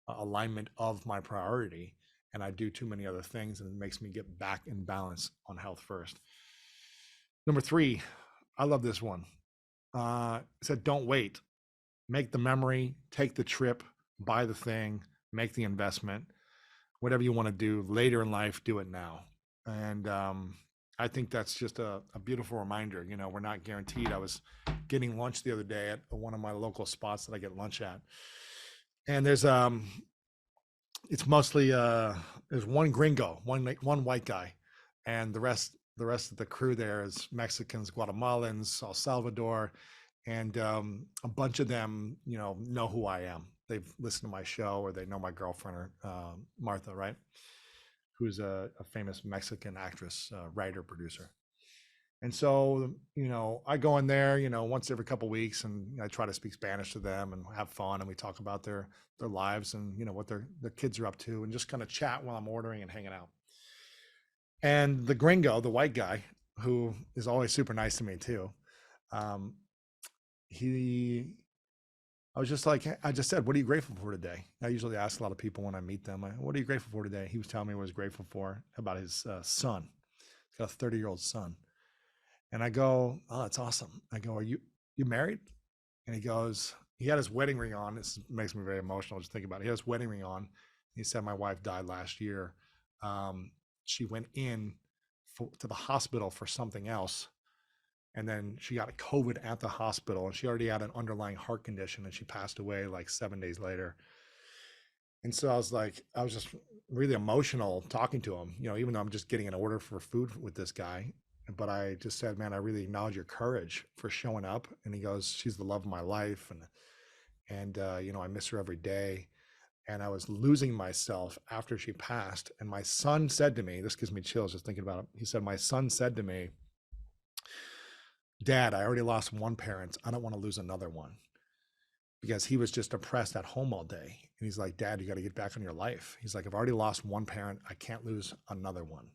alignment of my priority, and I do too many other things, and it makes me get back in balance on health first. Number 3, I love this one. It said, don't wait. make the memory, take the trip, buy the thing, make the investment, whatever you want to do later in life, do it now. And I think that's just a beautiful reminder. You know, we're not guaranteed. I was getting lunch the other day at one of my local spots that I get lunch at. And there's it's mostly there's one gringo, one white guy, and the rest of the crew there is Mexicans, Guatemalans, El Salvador, and a bunch of them, you know who I am. They've listened to my show, or they know my girlfriend, or Martha, right? Who's a famous Mexican actress, writer, producer. And so, you know, I go in there, you know, once every couple of weeks, and I try to speak Spanish to them and have fun, and we talk about their lives and, you know, what their kids are up to, and just kind of chat while I'm ordering and hanging out. And the gringo, the white guy, who is always super nice to me too, I was just like, I just said, what are you grateful for today? I usually ask a lot of people when I meet them, what are you grateful for today? He was telling me what he was grateful for about his son. He's got a 30-year-old son. And I go, oh, that's awesome. I go, are you married? And he goes, he had his wedding ring on. This makes me very emotional just thinking about it. He had his wedding ring on. He said, my wife died last year. She went in to the hospital for something else. And then she got COVID at the hospital, and she already had an underlying heart condition, and she passed away like 7 days later. And so I was just really emotional talking to him, you know, even though I'm just getting an order for food with this guy. But I just said, man, I really acknowledge your courage for showing up. And he goes, she's the love of my life. And you know, I miss her every day. And I was losing myself after she passed. And my son said to me, this gives me chills just thinking about it. He said, my son said to me, Dad, I already lost one parent. I don't want to lose another one. Because he was just depressed at home all day. And he's like, Dad, you got to get back on your life. He's like, I've already lost one parent. I can't lose another one.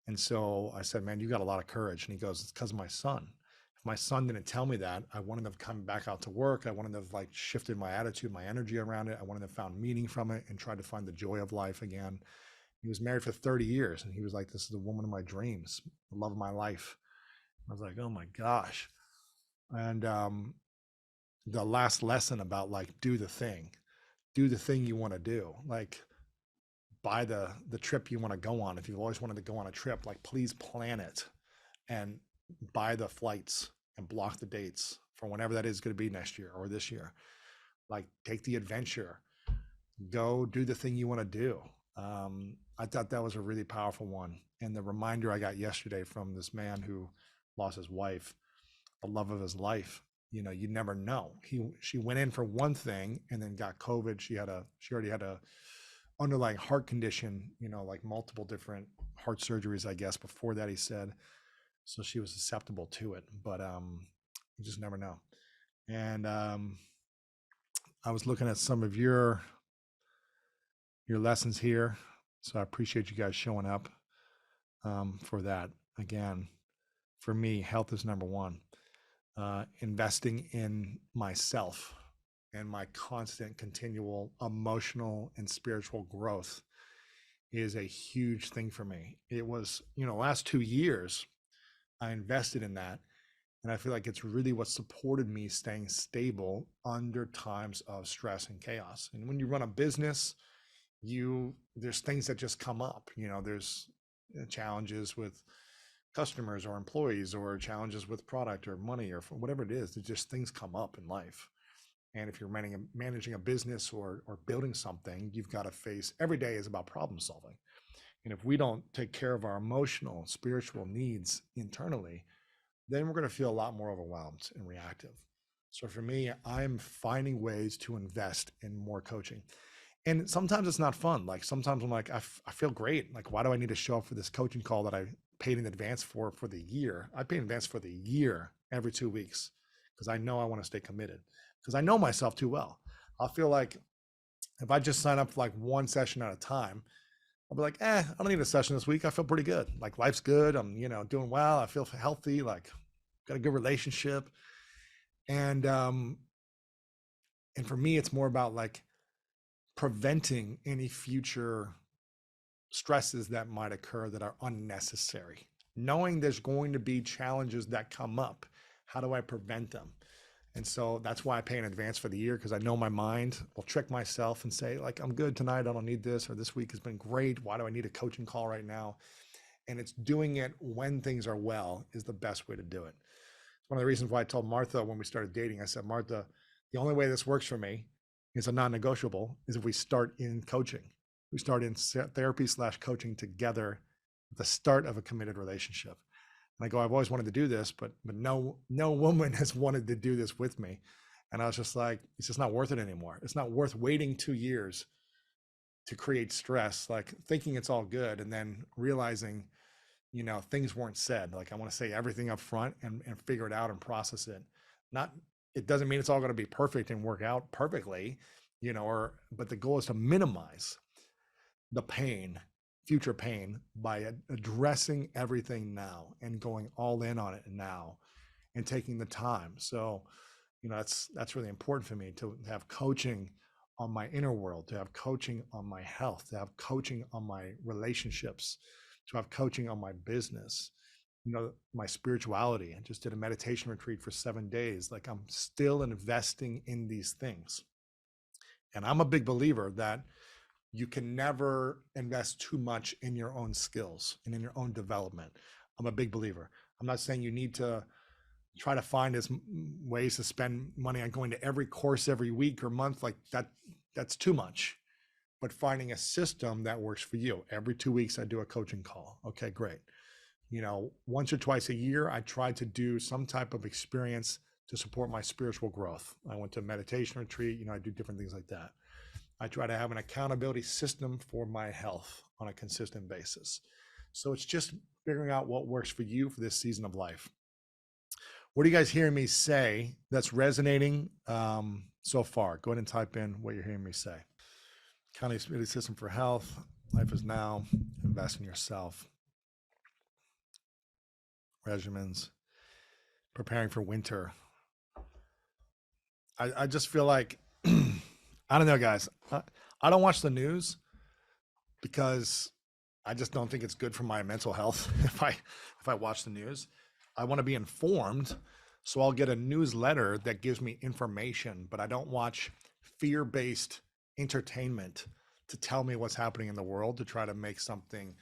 And so I said, man, you got a lot of courage. And he goes, it's because of my son. If my son didn't tell me that, I wouldn't have come back out to work. I wouldn't have like shifted my attitude, my energy around it. I wouldn't have found meaning from it and tried to find the joy of life again. He was married for 30 years. And he was like, this is the woman of my dreams, the love of my life. I was like, oh my gosh. And the last lesson about like, do the thing you want to do. Like, buy the trip you want to go on. If you've always wanted to go on a trip, like, please plan it and buy the flights and block the dates for whenever that is going to be next year or this year. Like, take the adventure, go do the thing you want to do. I thought that was a really powerful one. And the reminder I got yesterday from this man who lost his wife, the love of his life, you know, you never know. She went in for one thing and then got COVID. She already had a underlying heart condition, you know, like multiple different heart surgeries, I guess, before that, he said. So she was susceptible to it, but you just never know. And I was looking at some of your lessons here. So I appreciate you guys showing up for that. Again, for me, health is number one. Investing in myself and my constant, continual emotional and spiritual growth is a huge thing for me. It was, you know, last 2 years, I invested in that. And I feel like it's really what supported me staying stable under times of stress and chaos. And when you run a business, there's things that just come up, you know, there's challenges with customers or employees, or challenges with product or money or whatever it is. There's just things come up in life. And if you're managing a business or building something, you've got to face, every day is about problem solving. And if we don't take care of our emotional, spiritual needs internally, then we're going to feel a lot more overwhelmed and reactive. So for me, I'm finding ways to invest in more coaching. And sometimes it's not fun. Like, sometimes I'm like, I feel great. Like, why do I need to show up for this coaching call that I paid in advance for the year? I pay in advance for the year every 2 weeks because I know I want to stay committed, because I know myself too well. I'll feel like if I just sign up for like one session at a time, I'll be like, I don't need a session this week. I feel pretty good. Like, life's good. I'm, you know, doing well. I feel healthy. Like, got a good relationship. And for me, it's more about like preventing any future stresses that might occur that are unnecessary. Knowing there's going to be challenges that come up, how do I prevent them? And so that's why I pay in advance for the year, because I know my mind will trick myself and say, like, I'm good tonight. I don't need this, or this week has been great. Why do I need a coaching call right now? And it's doing it when things are well is the best way to do it. It's one of the reasons why I told Martha when we started dating, I said, Martha, the only way this works for me is a non-negotiable is if we start in coaching. We start in therapy/coaching together at the start of a committed relationship. And I go, I've always wanted to do this, but no woman has wanted to do this with me. And I was just like, it's just not worth it anymore. It's not worth waiting 2 years to create stress, like thinking it's all good and then realizing, things weren't said. Like, I want to say everything up front and figure it out and process it. It doesn't mean it's all going to be perfect and work out perfectly, but the goal is to minimize the pain, future pain, by addressing everything now and going all in on it now and taking the time. So, that's really important for me to have coaching on my inner world, to have coaching on my health, to have coaching on my relationships, to have coaching on my business, my spirituality. I just did a meditation retreat for 7 days. Like, I'm still investing in these things. And I'm a big believer that you can never invest too much in your own skills and in your own development. I'm a big believer. I'm not saying you need to try to find ways to spend money on going to every course every week or month. Like that's too much. But finding a system that works for you. Every 2 weeks, I do a coaching call. Okay, great. Once or twice a year, I try to do some type of experience to support my spiritual growth. I went to a meditation retreat. I do different things like that. I try to have an accountability system for my health on a consistent basis. So it's just figuring out what works for you for this season of life. What are you guys hearing me say that's resonating so far? Go ahead and type in what you're hearing me say. Accountability system for health. Life is now. Invest in yourself. Regimens. Preparing for winter. I just feel like, I don't know, guys. I don't watch the news because I just don't think it's good for my mental health if I watch the news. I want to be informed, so I'll get a newsletter that gives me information, but I don't watch fear-based entertainment to tell me what's happening in the world, to try to make something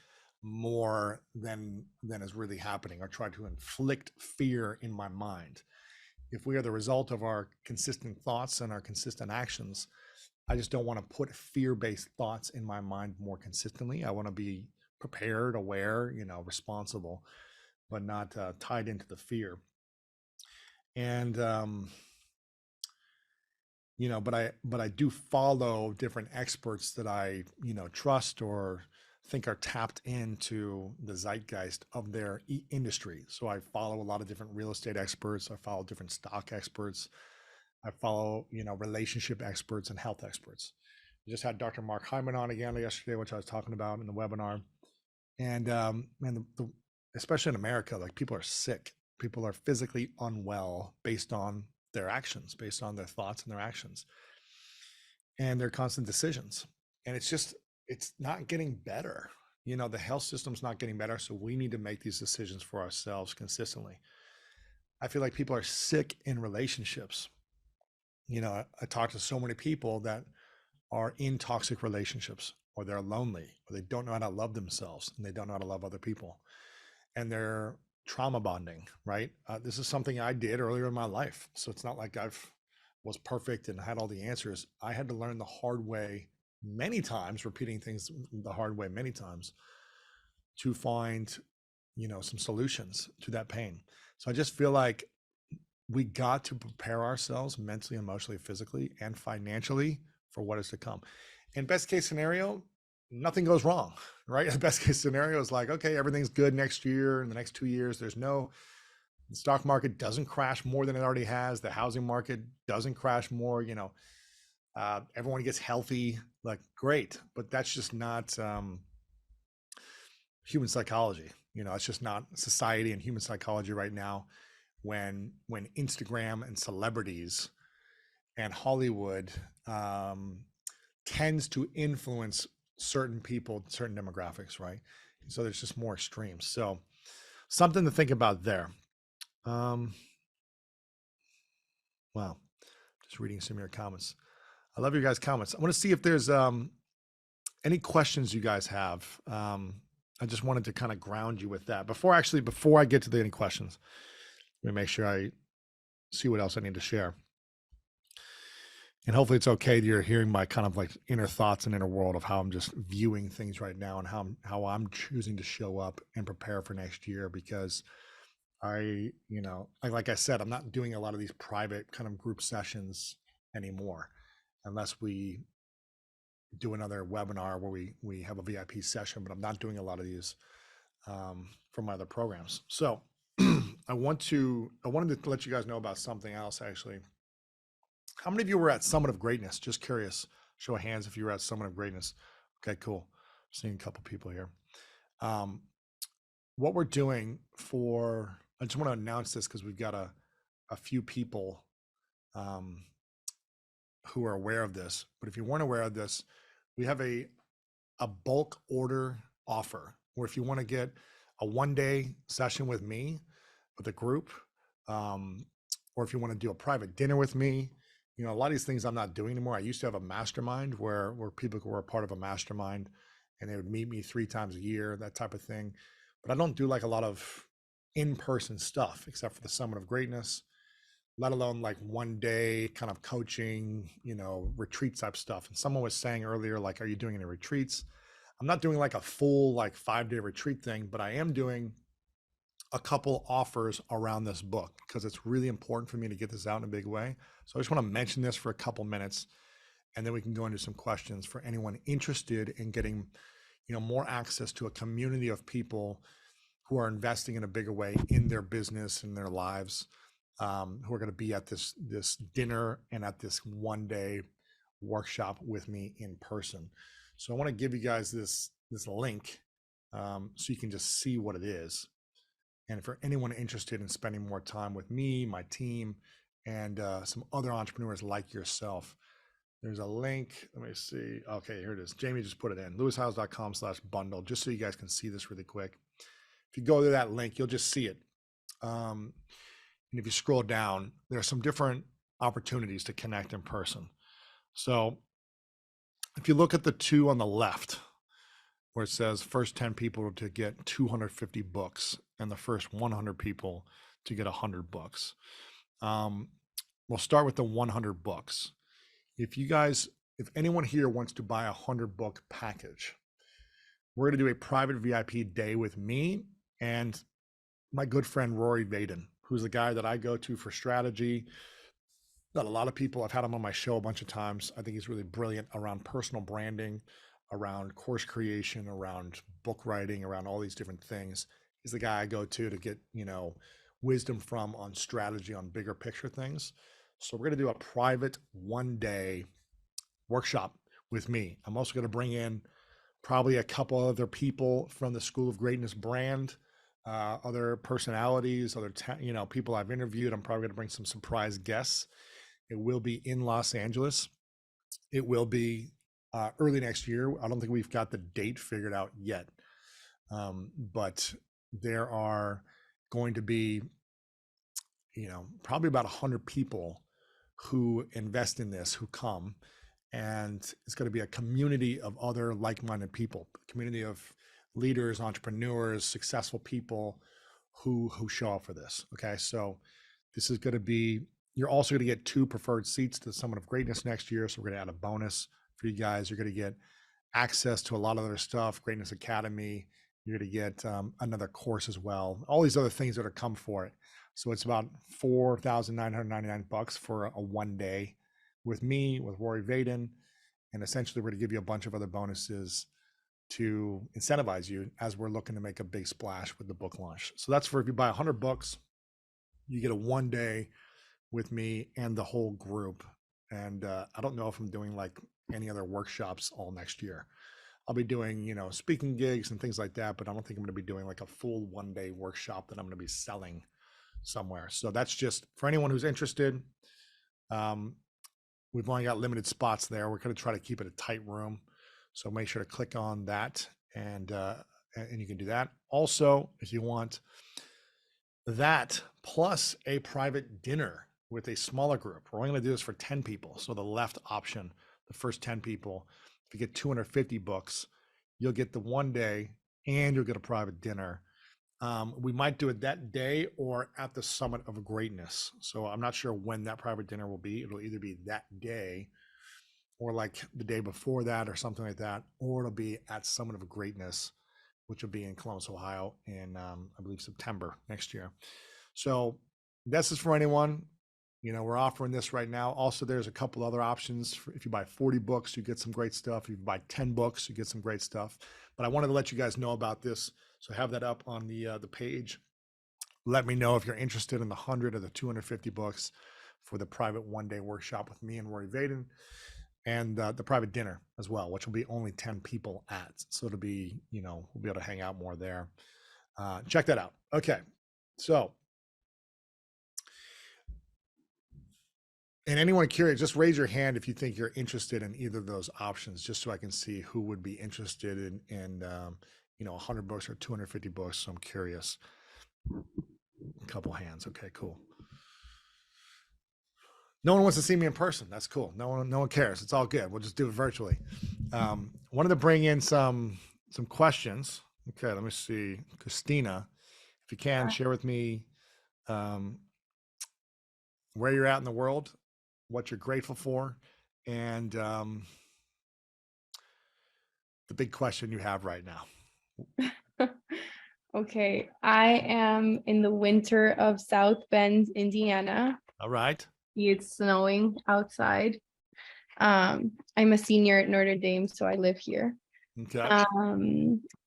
more than is really happening, or try to inflict fear in my mind. If we are the result of our consistent thoughts and our consistent actions, I just don't want to put fear-based thoughts in my mind more consistently. I want to be prepared, aware, responsible, but not tied into the fear. And but I do follow different experts that I trust or think are tapped into the zeitgeist of their industry. So I follow a lot of different real estate experts. I follow different stock experts. I follow, relationship experts and health experts. We just had Dr. Mark Hyman on again yesterday, which I was talking about in the webinar. And especially in America, like, people are sick. People are physically unwell based on their actions, based on their thoughts and their actions and their constant decisions. And it's not getting better. The health system's not getting better. So we need to make these decisions for ourselves consistently. I feel like people are sick in relationships. I talk to so many people that are in toxic relationships, or they're lonely, or they don't know how to love themselves, and they don't know how to love other people. And they're trauma bonding, right? This is something I did earlier in my life. So it's not like was perfect and had all the answers. I had to learn the hard way many times, repeating things the hard way many times, to find, some solutions to that pain. So I just feel like we got to prepare ourselves mentally, emotionally, physically, and financially for what is to come. In best case scenario, nothing goes wrong, right? The best case scenario is like, okay, everything's good next year, in the next 2 years. The stock market doesn't crash more than it already has. The housing market doesn't crash more, everyone gets healthy, like, great. But that's just not human psychology. It's just not society and human psychology right now. When Instagram and celebrities and Hollywood tends to influence certain people, certain demographics, right? So there's just more extremes. So something to think about there. Wow. Just reading some of your comments. I love your guys' comments. I want to see if there's any questions you guys have. I just wanted to kind of ground you with that. Before I get to any questions, let me make sure I see what else I need to share. And hopefully it's okay that you're hearing my kind of like inner thoughts and inner world of how I'm just viewing things right now and how I'm choosing to show up and prepare for next year, because like I said, I'm not doing a lot of these private kind of group sessions anymore, unless we do another webinar where we have a VIP session, but I'm not doing a lot of these for my other programs. So I wanted to let you guys know about something else, actually. How many of you were at Summit of Greatness? Just curious. Show of hands if you were at Summit of Greatness. Okay, cool. Seeing a couple people here. What we're doing I just want to announce this because we've got a few people who are aware of this. But if you weren't aware of this, we have a bulk order offer where if you want to get a 1-day session with me, with a group, or if you want to do a private dinner with me, a lot of these things I'm not doing anymore. I used to have a mastermind where people were a part of a mastermind and they would meet me 3 times a year, that type of thing. But I don't do like a lot of in-person stuff except for the Summit of Greatness, let alone like 1-day kind of coaching, retreat type stuff. And someone was saying earlier, like, are you doing any retreats? I'm not doing like a full like 5-day retreat thing, but I am doing a couple offers around this book because it's really important for me to get this out in a big way. So I just want to mention this for a couple minutes, and then we can go into some questions for anyone interested in getting, more access to a community of people who are investing in a bigger way in their business and their lives, who are going to be at this dinner and at this 1-day workshop with me in person. So I want to give you guys this link so you can just see what it is. And for anyone interested in spending more time with me, my team, and some other entrepreneurs like yourself, there's a link. Let me see. Okay, here it is. Jamie just put it in, lewishowes.com/bundle, just so you guys can see this really quick. If you go to that link, you'll just see it. And if you scroll down, there are some different opportunities to connect in person. So if you look at the 2 on the left, where it says first 10 people to get 250 books and the first 100 people to get 100 books. We'll start with the 100 books. If anyone here wants to buy a 100 book package, we're going to do a private VIP day with me and my good friend Rory Vaden, who's the guy that I go to for strategy. That a lot of people, I've had him on my show a bunch of times. I think he's really brilliant around personal branding, around course creation, around book writing, around all these different things. He's the guy I go to get, wisdom from on strategy, on bigger picture things. So we're going to do a private 1-day workshop with me. I'm also going to bring in probably a couple other people from the School of Greatness brand, other personalities, other people I've interviewed. I'm probably going to bring some surprise guests. It will be in Los Angeles. It will be early next year. I don't think we've got the date figured out yet, but there are going to be, probably about 100 people who invest in this, who come, and it's going to be a community of other like-minded people, a community of leaders, entrepreneurs, successful people who show up for this. Okay, so this is going to be. You're also going to get 2 preferred seats to the Summit of Greatness next year. So we're going to add a bonus for you guys. You're going to get access to a lot of other stuff, Greatness Academy. You're going to get another course as well. All these other things that are come for it. So it's about $4,999 for a 1-day with me, with Rory Vaden. And essentially we're going to give you a bunch of other bonuses to incentivize you as we're looking to make a big splash with the book launch. So that's for if you buy 100 books, you get a 1-day with me and the whole group. And I don't know if I'm doing like any other workshops all next year. I'll be doing, speaking gigs and things like that, but I don't think I'm going to be doing like a full 1-day workshop that I'm going to be selling somewhere. So that's just for anyone who's interested. We've only got limited spots there. We're going to try to keep it a tight room. So make sure to click on that and you can do that. Also, if you want that plus a private dinner with a smaller group. We're only going to do this for 10 people. So the left option, the first 10 people, if you get 250 books, you'll get the 1 day and you'll get a private dinner. We might do it that day or at the Summit of Greatness. So I'm not sure when that private dinner will be. It'll either be that day or like the day before that or something like that, or it'll be at Summit of Greatness, which will be in Columbus, Ohio in, I believe, September next year. So this is for anyone. We're offering this right now. Also, there's a couple other options. If you buy 40 books, you get some great stuff. If you buy 10 books, you get some great stuff. But I wanted to let you guys know about this. So have that up on the page. Let me know if you're interested in the 100 or the 250 books for the private 1-day workshop with me and Rory Vaden, and the private dinner as well, which will be only 10 people at. So it'll be, we'll be able to hang out more there. Check that out. Okay. So, and anyone curious, just raise your hand if you think you're interested in either of those options, just so I can see who would be interested in 100 books or 250 books. So I'm curious. A couple hands. Okay, cool. No one wants to see me in person. That's cool. No one cares. It's all good. We'll just do it virtually. Wanted to bring in some questions. Okay, let me see. Christina, if you can, share with me where you're at in the world, what you're grateful for, and the big question you have right now. Okay, I am in the winter of South Bend, Indiana. All right. It's snowing outside. I'm a senior at Notre Dame, so I live here. Okay.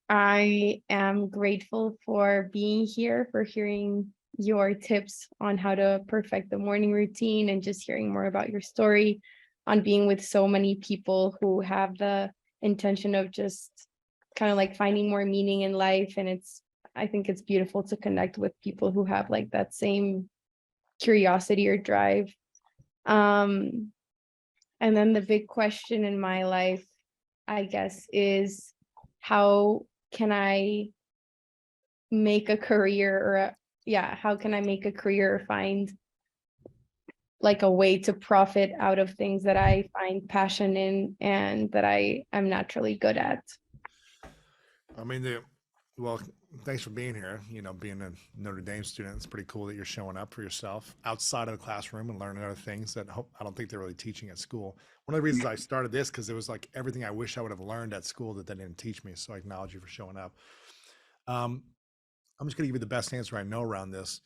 I am grateful for being here, for hearing your tips on how to perfect the morning routine, and just hearing more about your story on being with so many people who have the intention of just kind of like finding more meaning in life. And I think it's beautiful to connect with people who have like that same curiosity or drive. And then the big question in my life, I guess, is how can I make a career how can I make a career or find like a way to profit out of things that I find passion in and that I am naturally good at? I mean, well, thanks for being here. Being a Notre Dame student, it's pretty cool that you're showing up for yourself outside of the classroom and learning other things that I don't think they're really teaching at school. One of the reasons I started this, because it was like everything I wish I would have learned at school that they didn't teach me. So I acknowledge you for showing up. I'm just going to give you the best answer I know around this,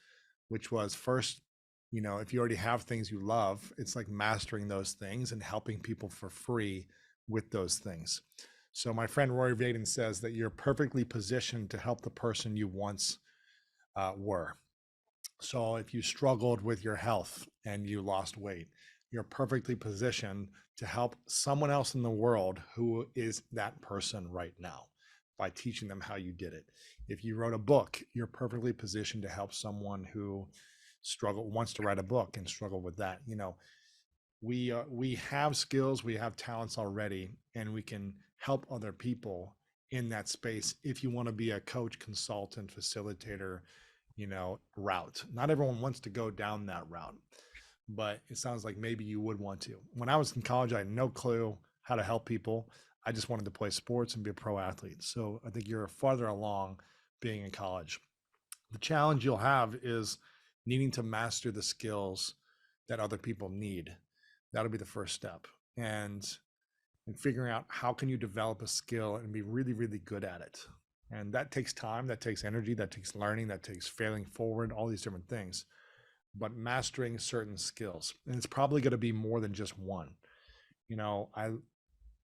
which was first, if you already have things you love, it's like mastering those things and helping people for free with those things. So my friend Rory Vaden says that you're perfectly positioned to help the person you once were. So if you struggled with your health and you lost weight, you're perfectly positioned to help someone else in the world who is that person right now by teaching them how you did it. If you wrote a book, you're perfectly positioned to help someone who wants to write a book and struggle with that. We have skills, we have talents already, and we can help other people in that space. If you want to be a coach, consultant, facilitator, route, not everyone wants to go down that route, but it sounds like maybe you would want to. When I was in college, I had no clue how to help people. I just wanted to play sports and be a pro athlete. So I think you're farther along being in college. The challenge you'll have is needing to master the skills that other people need. That'll be the first step. And figuring out how can you develop a skill and be really, really good at it. And that takes time, that takes energy, that takes learning, that takes failing forward, all these different things. But mastering certain skills, and it's probably going to be more than just one.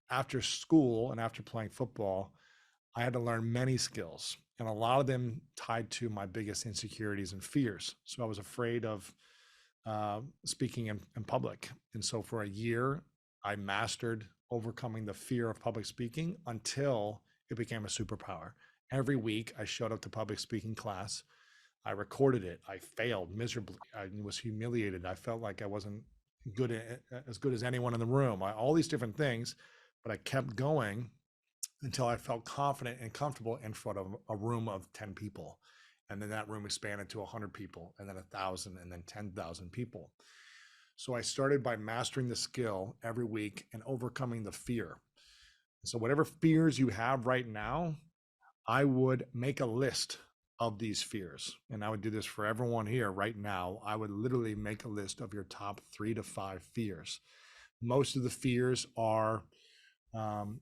After school and after playing football, I had to learn many skills, and a lot of them tied to my biggest insecurities and fears. So I was afraid of speaking in public. And so for a year, I mastered overcoming the fear of public speaking until it became a superpower. Every week I showed up to public speaking class. I recorded it. I failed miserably. I was humiliated. I felt like I wasn't as good as anyone in the room. All these different things, but I kept going until I felt confident and comfortable in front of a room of 10 people. And then that room expanded to 100 people, and then 1,000, and then 10,000 people. So I started by mastering the skill every week and overcoming the fear. So whatever fears you have right now, I would make a list of these fears. And I would do this for everyone here right now. I would literally make a list of your top 3 to 5 fears. Most of the fears are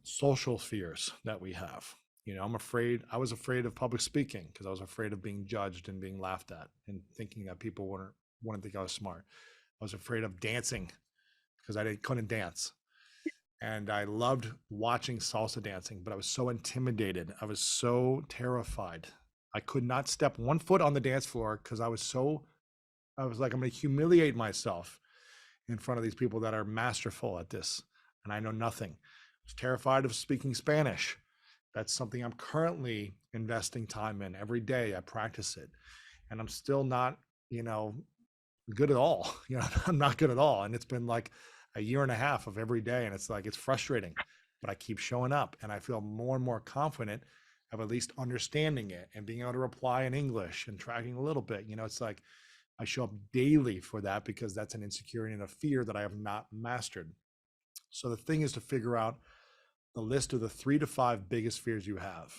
social fears that we have. I was afraid of public speaking because I was afraid of being judged and being laughed at and thinking that people wouldn't think I was smart. I was afraid of dancing because couldn't dance. And I loved watching salsa dancing, but I was so intimidated. I was so terrified. I could not step one foot on the dance floor because I was like, I'm going to humiliate myself in front of these people that are masterful at this. And I know nothing. I was terrified of speaking Spanish. That's something I'm currently investing time in. Every day I practice it. And I'm still not, good at all. I'm not good at all. And it's been like a year and a half of every day. And it's like, it's frustrating, but I keep showing up and I feel more and more confident of at least understanding it and being able to reply in English and tracking a little bit. It's like I show up daily for that because that's an insecurity and a fear that I have not mastered. So the thing is to figure out the list of the 3 to 5 biggest fears you have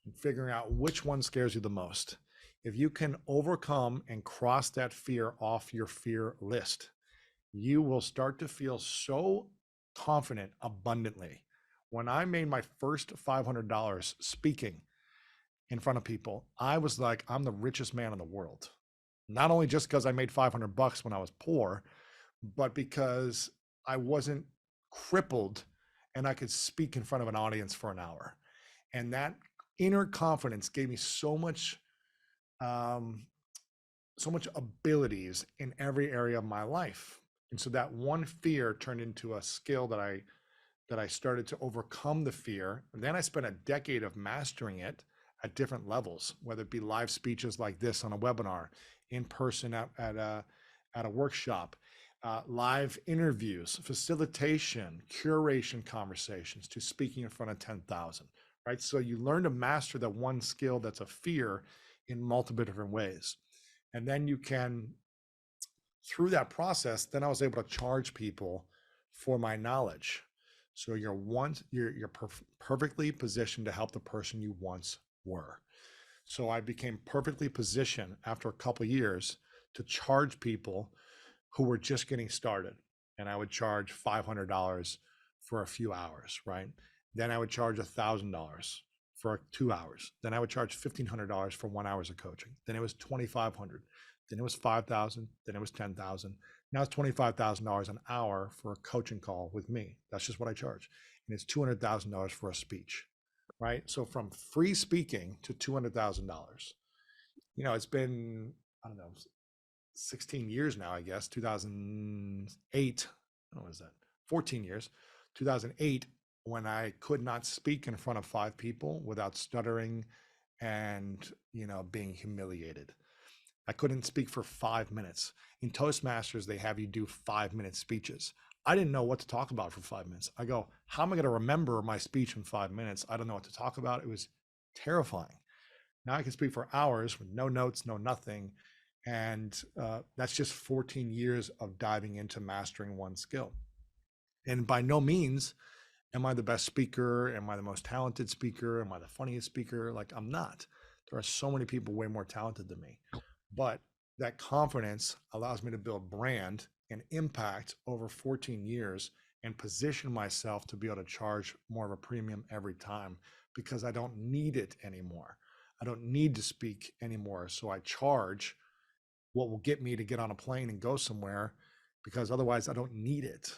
and figuring out which one scares you the most. If you can overcome and cross that fear off your fear list, you will start to feel so confident abundantly. When I made my first $500 speaking in front of people, I was like, I'm the richest man in the world. Not only just because I made $500 when I was poor, but because I wasn't crippled and I could speak in front of an audience for an hour. And that inner confidence gave me so much abilities in every area of my life. And so that one fear turned into a skill that I started to overcome the fear. And then I spent a decade of mastering it at different levels, whether it be live speeches like this on a webinar, in person at a workshop, live interviews, facilitation, curation conversations, to speaking in front of 10,000, right? So you learn to master that one skill that's a fear in multiple different ways. And then you can, through that process, then I was able to charge people for my knowledge. So you're perfectly positioned to help the person you once were. So I became perfectly positioned after a couple of years to charge people who were just getting started. And I would charge $500 for a few hours, right? Then I would charge $1,000 for 2 hours. Then I would charge $1,500 for 1 hour of coaching. Then it was $2,500. Then it was $5,000. Then it was $10,000. Now it's $25,000 an hour for a coaching call with me. That's just what I charge. And it's $200,000 for a speech, right? So from free speaking to $200,000, it's been, 16 years now, I guess. 2008, what was that? 14 years. 2008, when I could not speak in front of 5 people without stuttering and, being humiliated. I couldn't speak for 5 minutes. In Toastmasters, they have you do 5-minute speeches. I didn't know what to talk about for 5 minutes. I go, how am I going to remember my speech in 5 minutes? I don't know what to talk about. It was terrifying. Now I can speak for hours with no notes, no nothing. And that's just 14 years of diving into mastering one skill. And by no means am I the best speaker. Am I the most talented speaker? Am I the funniest speaker? Like, I'm not. There are so many people way more talented than me. But that confidence allows me to build brand and impact over 14 years and position myself to be able to charge more of a premium every time because I don't need it anymore. I don't need to speak anymore. So I charge what will get me to get on a plane and go somewhere because otherwise I don't need it.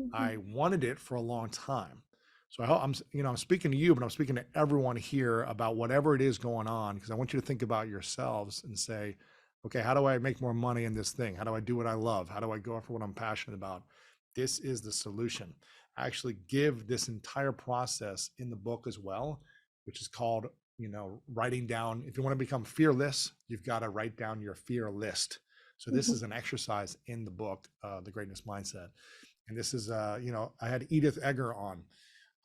Mm-hmm. I wanted it for a long time. So I'm speaking to you, but I'm speaking to everyone here about whatever it is going on, because I want you to think about yourselves and say, okay, how do I make more money in this thing? How do I do what I love? How do I go after what I'm passionate about? This is the solution. I actually give this entire process in the book as well, which is called, writing down. If you want to become fearless, you've got to write down your fear list. So this is an exercise in the book, The Greatness Mindset. And this is, I had Edith Eger on,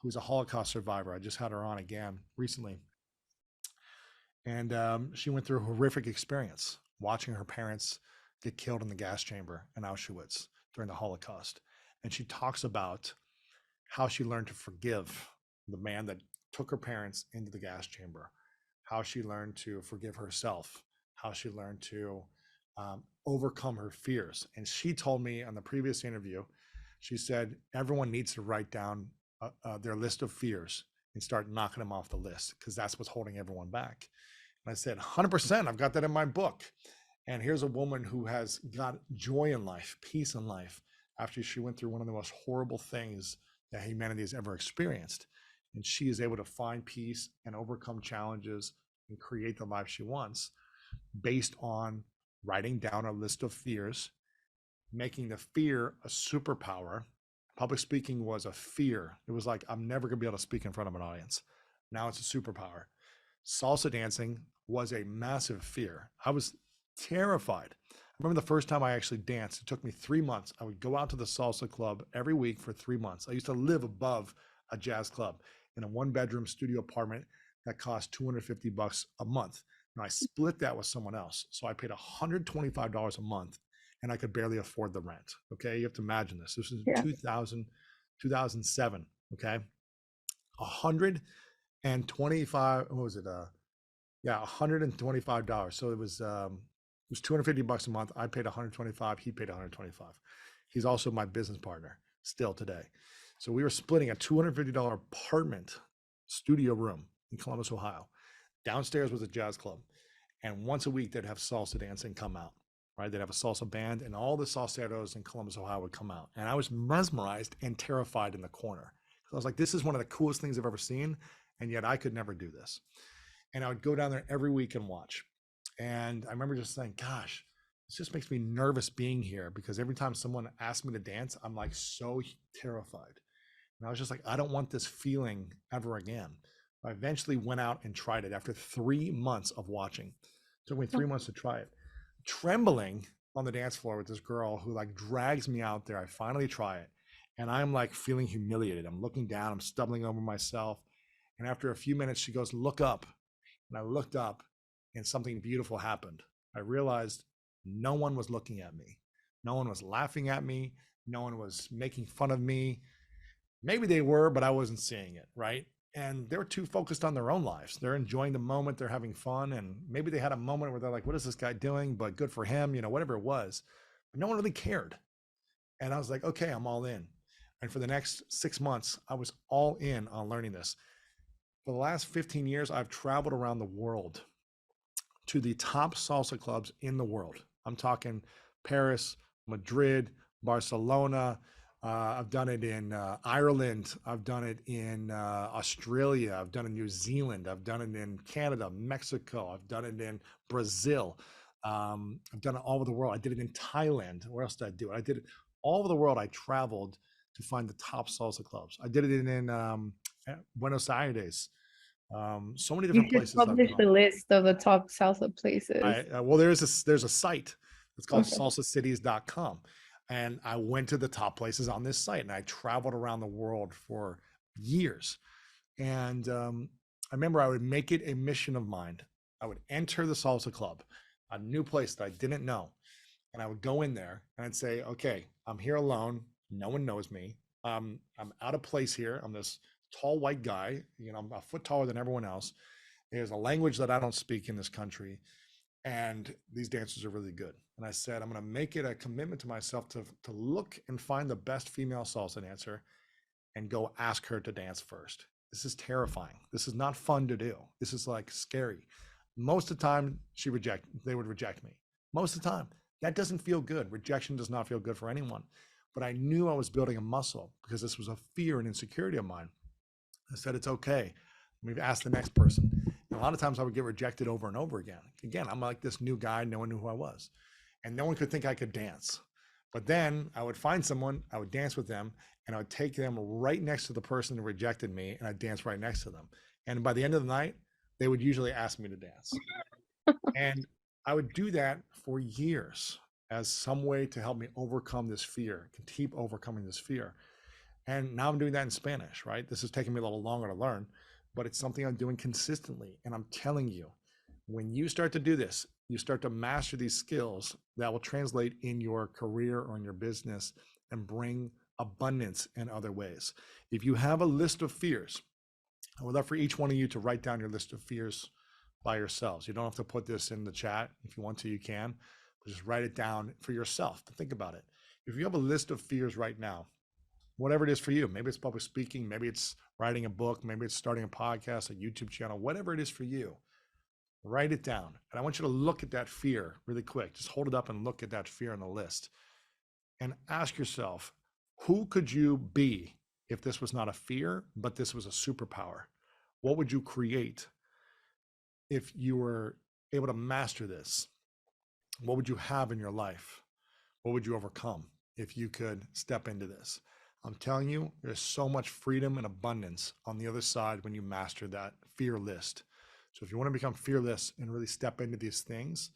who's a Holocaust survivor. I just had her on again recently. And she went through a horrific experience watching her parents get killed in the gas chamber in Auschwitz. during the Holocaust. And she talks about how she learned to forgive the man that took her parents into the gas chamber, how she learned to forgive herself, how she learned to overcome her fears. And she told me on the previous interview, she said, everyone needs to write down their list of fears and start knocking them off the list, because that's what's holding everyone back. And I said, 100%, I've got that in my book. And here's a woman who has got joy in life, peace in life, after she went through one of the most horrible things that humanity has ever experienced. And she is able to find peace and overcome challenges and create the life she wants based on writing down a list of fears, making the fear a superpower. Public speaking was a fear. It was like, I'm never going to be able to speak in front of an audience. Now it's a superpower. Salsa dancing was a massive fear. I was terrified. I remember the first time I actually danced, it took me 3 months. I would go out to the salsa club every week for 3 months. I used to live above a jazz club in a 1-bedroom studio apartment that cost $250 a month. And I split that with someone else. So I paid $125 a month and I could barely afford the rent. Okay. You have to imagine this. This is 2007. Okay. 125, what was it? $125. So it was $250 a month. I paid 125. He paid 125. He's also my business partner still today. So we were splitting a $250 apartment studio room in Columbus, Ohio. Downstairs was a jazz club. And once a week they'd have salsa dancing come out, right? They'd have a salsa band and all the salseros in Columbus, Ohio would come out. And I was mesmerized and terrified in the corner. I was like, this is one of the coolest things I've ever seen. And yet I could never do this. And I would go down there every week and watch. And I remember just saying, gosh, this just makes me nervous being here, because every time someone asks me to dance, I'm like so terrified. And I was just like, I don't want this feeling ever again. I eventually went out and tried it after 3 months of watching. It took me 3 months to try it. Trembling on the dance floor with this girl who like drags me out there. I finally try it. And I'm like feeling humiliated. I'm looking down, I'm stumbling over myself. And after a few minutes, she goes, look up. And I looked up and something beautiful happened. I realized no one was looking at me. No one was laughing at me. No one was making fun of me. Maybe they were, but I wasn't seeing it, right? And they were too focused on their own lives. They're enjoying the moment. They're having fun. And maybe they had a moment where they're like, what is this guy doing? But good for him, whatever it was. But no one really cared. And I was like, okay, I'm all in. And for the next 6 months, I was all in on learning this. For the last 15 years, I've traveled around the world to the top salsa clubs in the world. I'm talking Paris, Madrid, Barcelona. I've done it in Ireland. I've done it in Australia. I've done it in New Zealand. I've done it in Canada, Mexico. I've done it in Brazil. I've done it all over the world. I did it in Thailand. Where else did I do it? I did it all over the world. I traveled to find the top salsa clubs. I did it in Buenos Aires. So many different places. Publish the list of the top salsa places. Well, there's a site. It's called salsacities.com. And I went to the top places on this site, and I traveled around the world for years. And I remember I would make it a mission of mine. I would enter the salsa club, a new place that I didn't know. And I would go in there and I'd say, okay, I'm here alone. No one knows me. I'm out of place here. I'm this tall white guy. I'm a foot taller than everyone else. There's a language that I don't speak in this country. And these dancers are really good. And I said, I'm going to make it a commitment to myself to look and find the best female salsa dancer and go ask her to dance first. This is terrifying. This is not fun to do. This is like scary. Most of the time they would reject me. Most of the time. That doesn't feel good. Rejection does not feel good for anyone. But I knew I was building a muscle because this was a fear and insecurity of mine. I said, it's okay. Let me ask the next person. And a lot of times I would get rejected over and over again. Again, I'm like this new guy. No one knew who I was. And no one could think I could dance. But then I would find someone, I would dance with them, and I would take them right next to the person who rejected me, and I'd dance right next to them. And by the end of the night, they would usually ask me to dance. And I would do that for years as some way to help me overcome this fear, keep overcoming this fear. And now I'm doing that in Spanish, right? This is taking me a little longer to learn, but it's something I'm doing consistently. And I'm telling you, When you start to do this, you start to master these skills that will translate in your career or in your business and bring abundance in other ways. If you have a list of fears, I would love for each one of you to write down your list of fears by yourselves. You don't have to put this in the chat. If you want to, you can, but just write it down for yourself to think about it. If you have a list of fears right now, whatever it is for you, maybe it's public speaking, maybe it's writing a book, maybe it's starting a podcast, a YouTube channel, whatever it is for you, write it down. And I want you to look at that fear really quick. Just hold it up and look at that fear on the list and ask yourself, who could you be if this was not a fear, but this was a superpower? What would you create if you were able to master this? What would you have in your life? What would you overcome if you could step into this? I'm telling you, there's so much freedom and abundance on the other side when you master that fear list. So if you want to become fearless and really step into these things,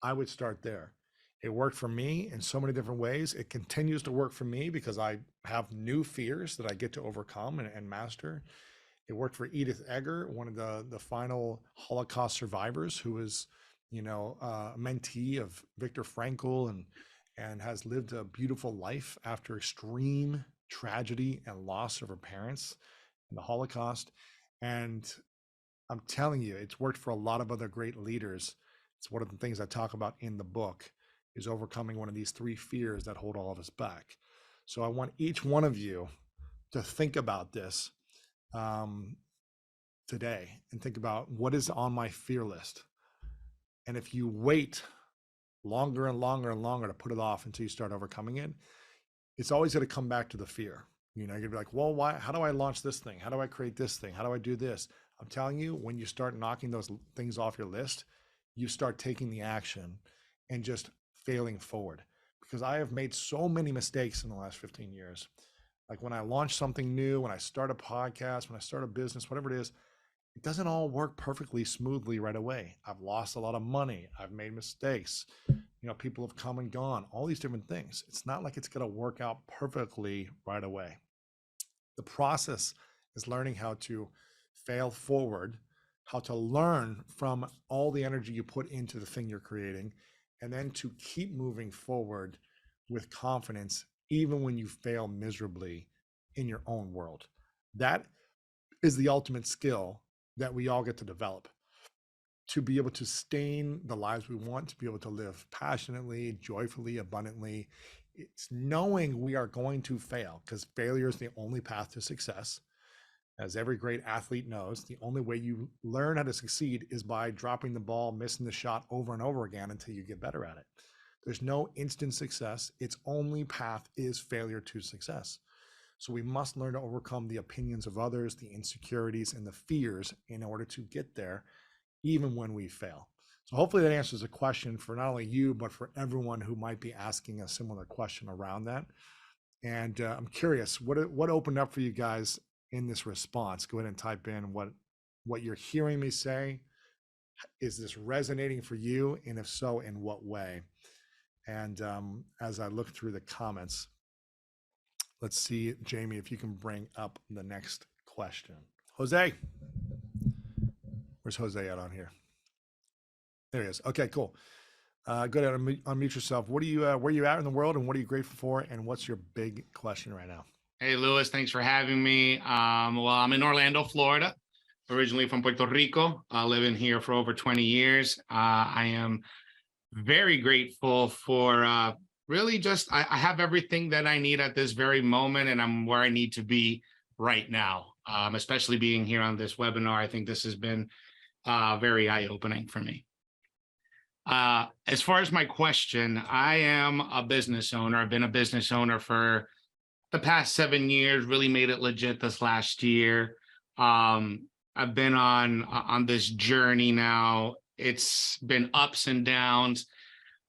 I would start there. It worked for me in so many different ways. It continues to work for me because I have new fears that I get to overcome and master. It worked for Edith Eger, one of the final Holocaust survivors, who was, a mentee of Viktor Frankl and has lived a beautiful life after extreme tragedy and loss of her parents in the Holocaust. And I'm telling you, it's worked for a lot of other great leaders. It's one of the things I talk about in the book, is overcoming one of these 3 fears that hold all of us back. So I want each one of you to think about this today and think about what is on my fear list. And if you wait longer and longer and longer to put it off until you start overcoming it, it's always going to come back to the fear. You're going to be like, well, why? How do I launch this thing? How do I create this thing? How do I do this? I'm telling you, when you start knocking those things off your list, you start taking the action and just failing forward. Because I have made so many mistakes in the last 15 years. Like when I launch something new, when I start a podcast, when I start a business, whatever it is, it doesn't all work perfectly smoothly right away. I've lost a lot of money. I've made mistakes. People have come and gone, all these different things. It's not like it's going to work out perfectly right away. The process is learning how to fail forward, how to learn from all the energy you put into the thing you're creating, and then to keep moving forward with confidence, even when you fail miserably in your own world. That is the ultimate skill that we all get to develop, to be able to sustain the lives we want, to be able to live passionately, joyfully, abundantly. It's knowing we are going to fail, because failure is the only path to success. As every great athlete knows, the only way you learn how to succeed is by dropping the ball, missing the shot over and over again until you get better at it. There's no instant success. Its only path is failure to success. So we must learn to overcome the opinions of others, the insecurities, and the fears in order to get there, even when we fail. So hopefully that answers a question for not only you, but for everyone who might be asking a similar question around that. And I'm curious, what opened up for you guys in this response? Go ahead and type in what you're hearing me say. Is this resonating for you? And if so, in what way? And as I look through the comments, let's see, Jamie, if you can bring up the next question. Jose. Where's Jose at on here? There he is. Okay, cool. Go ahead and unmute yourself. Where are you at in the world, and what are you grateful for? And what's your big question right now? Hey, Louis, thanks for having me. Well, I'm in Orlando, Florida, originally from Puerto Rico, living here for over 20 years. I am very grateful for really just, I have everything that I need at this very moment, and I'm where I need to be right now, especially being here on this webinar. I think this has been very eye-opening for me. As far as my question, I am a business owner. I've been a business owner for the past 7 years, really made it legit this last year. I've been on this journey now. It's been ups and downs,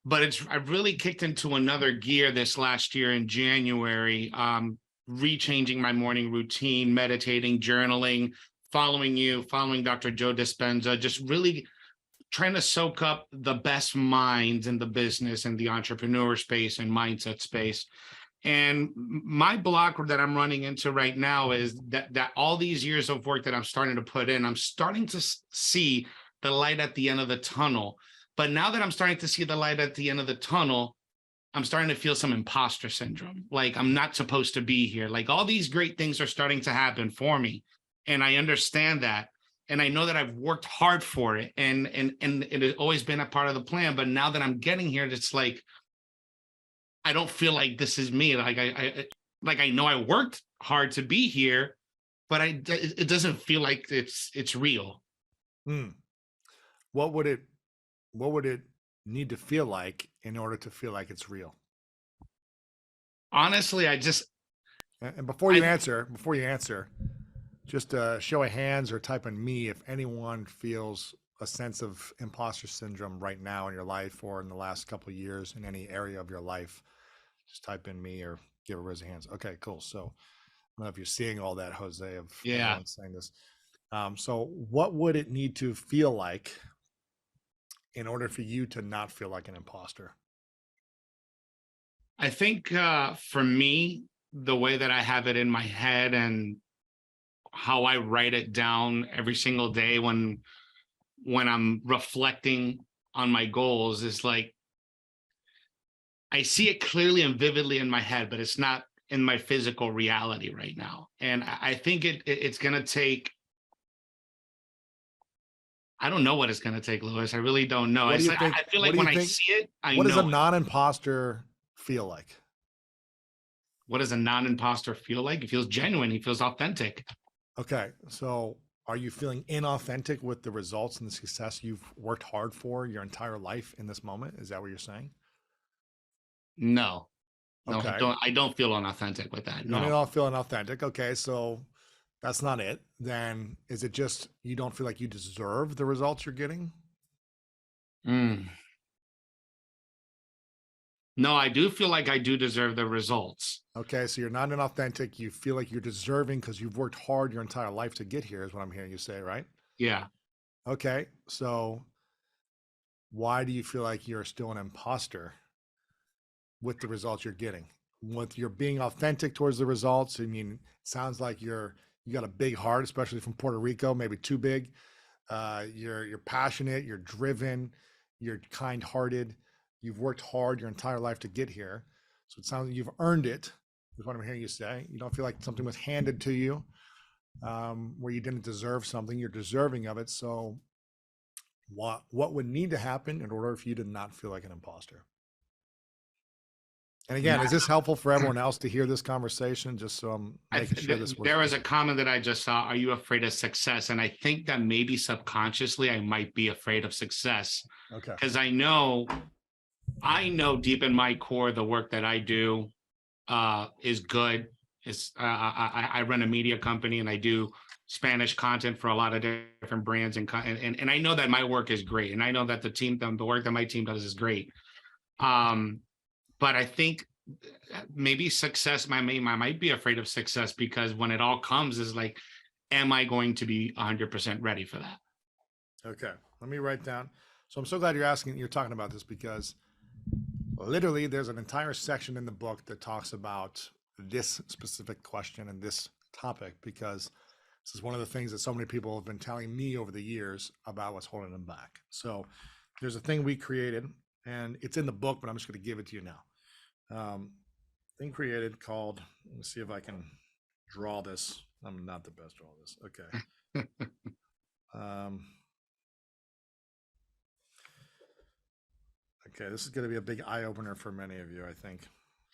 but I've really kicked into another gear this last year in January, rechanging my morning routine, meditating, journaling, following Dr. Joe Dispenza, just really trying to soak up the best minds in the business and the entrepreneur space and mindset space. And my block that I'm running into right now is that all these years of work that I'm starting to put in, I'm starting to see the light at the end of the tunnel. But now that I'm starting to see the light at the end of the tunnel, I'm starting to feel some imposter syndrome. Like I'm not supposed to be here. Like all these great things are starting to happen for me. And I understand that. And I know that I've worked hard for it. And it has always been a part of the plan. But now that I'm getting here, it's like, I don't feel like this is me. Like I know I worked hard to be here, but it doesn't feel like it's real. What would it need to feel like in order to feel like it's real? Honestly, And before you answer, just show of hands or type in me if anyone feels a sense of imposter syndrome right now in your life or in the last couple of years in any area of your life. Just type in me or give a raise of hands. Okay, cool. So I don't know if you're seeing all that, Jose, of everyone saying this. So what would it need to feel like in order for you to not feel like an imposter? I think for me, the way that I have it in my head and how I write it down every single day when I'm reflecting on my goals is like, I see it clearly and vividly in my head, but it's not in my physical reality right now. And I think it's going to take, I don't know what it's going to take, Louis. I really don't know. What do you think- I feel what like do you when I think- see it, I What know does a it. non-imposter feel like? What does a non-imposter feel like? It feels genuine. He feels authentic. Okay, so are you feeling inauthentic with the results and the success you've worked hard for your entire life in this moment? Is that what you're saying? No, Okay. I don't feel unauthentic with that. You don't No. all feel inauthentic. Okay, so that's not it. Then is it just you don't feel like you deserve the results you're getting? No, I do feel like I do deserve the results. Okay, so you're not inauthentic. You feel like you're deserving because you've worked hard your entire life to get here, is what I'm hearing you say, right? Yeah. Okay, so why do you feel like you're still an imposter with the results you're getting? With you're being authentic towards the results, I mean, it sounds like you got a big heart, especially from Puerto Rico, maybe too big. You're passionate, you're driven, you're kind-hearted. You've worked hard your entire life to get here. So it sounds like you've earned it, is what I'm hearing you say. You don't feel like something was handed to you where you didn't deserve something. You're deserving of it. So what would need to happen in order for you to not feel like an imposter? And again, is this helpful for everyone else to hear this conversation? Just so I'm making sure this There was a comment that I just saw. Are you afraid of success? And I think that maybe subconsciously I might be afraid of success Okay. because I know deep in my core the work that I do is good. I run a media company and I do Spanish content for a lot of different brands and I know that my work is great and I know that the work that my team does is great. But I think maybe success, I might be afraid of success because when it all comes is like, am I going to be 100% ready for that? Okay. Let me write down. So I'm so glad you're talking about this because literally there's an entire section in the book that talks about this specific question and this topic because this is one of the things that so many people have been telling me over the years about what's holding them back. So there's a thing we created and it's in the book, but I'm just going to give it to you now. Thing created called, let me see if I can draw this. I'm not the best at all this. Okay. Okay, this is going to be a big eye opener for many of you, I think.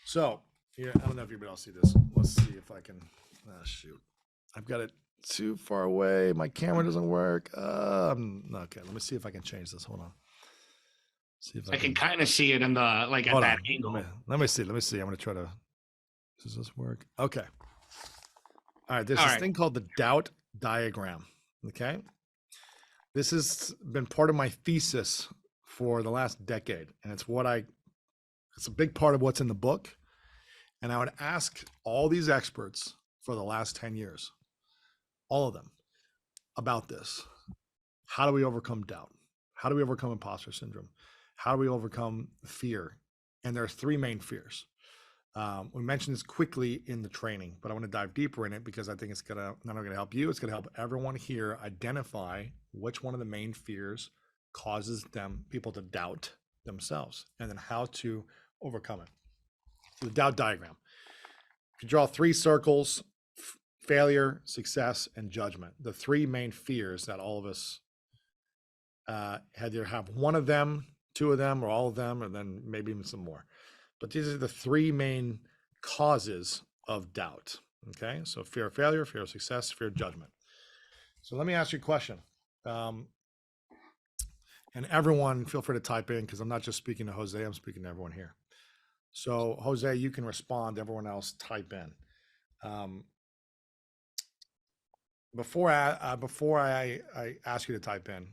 So, yeah, I don't know if anybody else see this. Let's see if I can. Shoot, I've got it too far away. My camera doesn't work. Okay, let me see if I can change this. Hold on. See if I can kind of see it in the at that angle. Let me see. I'm going to try to. Does this work? Okay. All right. There's All this right. thing called the doubt diagram. Okay. This has been part of my thesis for the last decade, and it's a big part of what's in the book. And I would ask all these experts for the last 10 years, all of them, about this. How do we overcome doubt? How do we overcome imposter syndrome? How do we overcome fear? And there are three main fears. We mentioned this quickly in the training, but I want to dive deeper in it because I think it's not only going to help you, it's going to help everyone here identify which one of the main fears causes people to doubt themselves, and then how to overcome it. So the doubt diagram. If you draw 3 circles, failure, success, and judgment, the 3 main fears that all of us had to have one of them, 2 of them, or all of them, and then maybe even some more. But these are the 3 main causes of doubt. Okay, so fear of failure, fear of success, fear of judgment. So let me ask you a question. And everyone, feel free to type in, because I'm not just speaking to Jose, I'm speaking to everyone here. So Jose, you can respond, everyone else type in. Before I ask you to type in,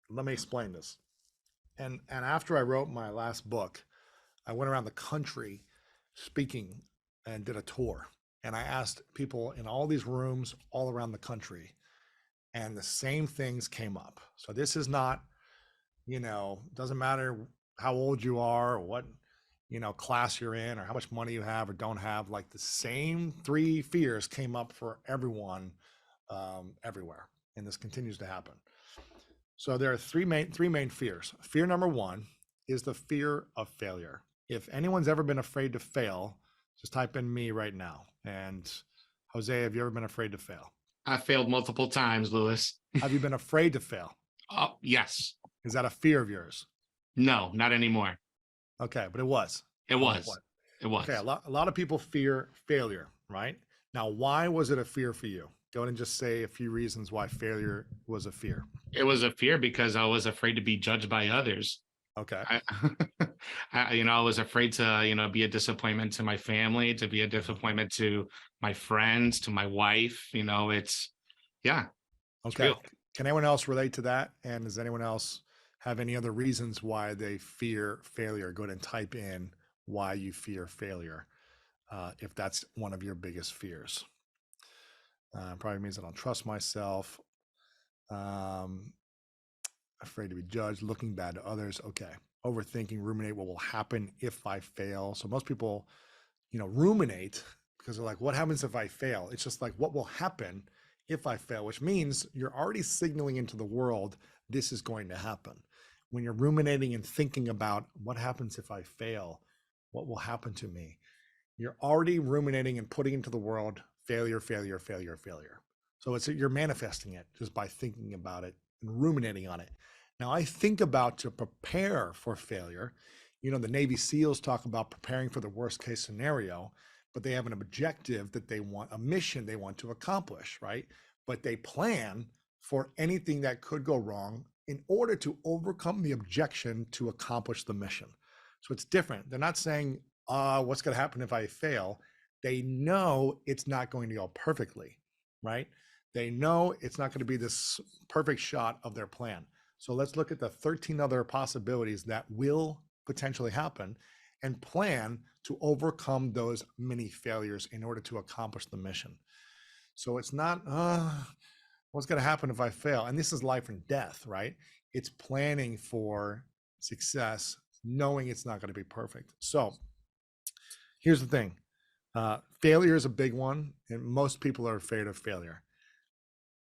let me explain this. And after I wrote my last book, I went around the country speaking and did a tour. And I asked people in all these rooms all around the country, and the same things came up. So this is not, doesn't matter how old you are or what, class you're in or how much money you have or don't have, like the same 3 fears came up for everyone everywhere. And this continues to happen. So there are three main fears. Fear number 1 is the fear of failure. If anyone's ever been afraid to fail, just type in me right now. And Jose, have you ever been afraid to fail? I failed multiple times, Louis. Have you been afraid to fail? Oh, yes. Is that a fear of yours? No, not anymore. Okay, but it was. It was. It was. Okay, a lot of people fear failure, right? Now, why was it a fear for you? Go ahead and just say a few reasons why failure was a fear. It was a fear because I was afraid to be judged by others. Okay. I was afraid to, be a disappointment to my family, to be a disappointment to my friends, to my wife. It's, yeah. Okay. Real. Can anyone else relate to that? And does anyone else have any other reasons why they fear failure? Go ahead and type in why you fear failure, if that's one of your biggest fears. Probably means I don't trust myself. Afraid to be judged, looking bad to others. Okay. Overthinking, ruminate what will happen if I fail. So most people, ruminate because they're like, what happens if I fail? It's just like, what will happen if I fail? Which means you're already signaling into the world, this is going to happen. When you're ruminating and thinking about what happens if I fail, what will happen to me? You're already ruminating and putting into the world failure, failure, failure, failure. So you're manifesting it just by thinking about it and ruminating on it. Now, I think about to prepare for failure. The Navy SEALs talk about preparing for the worst case scenario, but they have an objective that they want, a mission they want to accomplish, right? But they plan for anything that could go wrong in order to overcome the objection to accomplish the mission. So it's different. They're not saying, what's going to happen if I fail? They know it's not going to go perfectly, right? They know it's not going to be this perfect shot of their plan. So let's look at the 13 other possibilities that will potentially happen and plan to overcome those many failures in order to accomplish the mission. So it's not, what's going to happen if I fail? And this is life and death, right? It's planning for success, knowing it's not going to be perfect. So here's the thing. Failure is a big one, and most people are afraid of failure.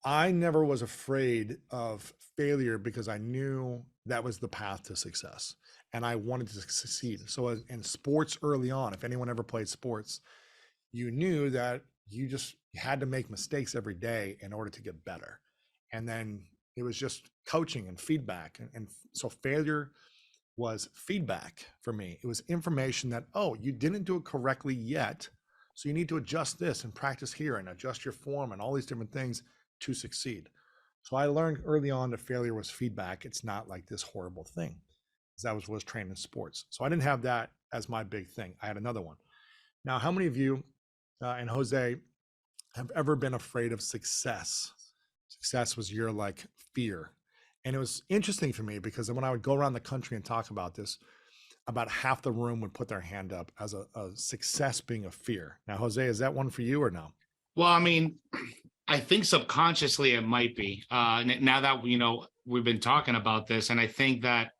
I never was afraid of failure because I knew that was the path to success and I wanted to succeed. So in sports early on, if anyone ever played sports, you knew that you had to make mistakes every day in order to get better. And then it was just coaching and feedback. And so failure was feedback for me. It was information that, oh, you didn't do it correctly yet. So you need to adjust this and practice here and adjust your form and all these different things to succeed. So I learned early on that failure was feedback. It's not like this horrible thing, because I was trained in sports. So I didn't have that as my big thing. I had another one. Now, how many of you and Jose have ever been afraid of success? Success was your fear. And it was interesting for me because when I would go around the country and talk about this, about half the room would put their hand up as a success being a fear. Now, Jose, is that one for you or no? Well, I think subconsciously it might be. Now that we've been talking about this, and I think that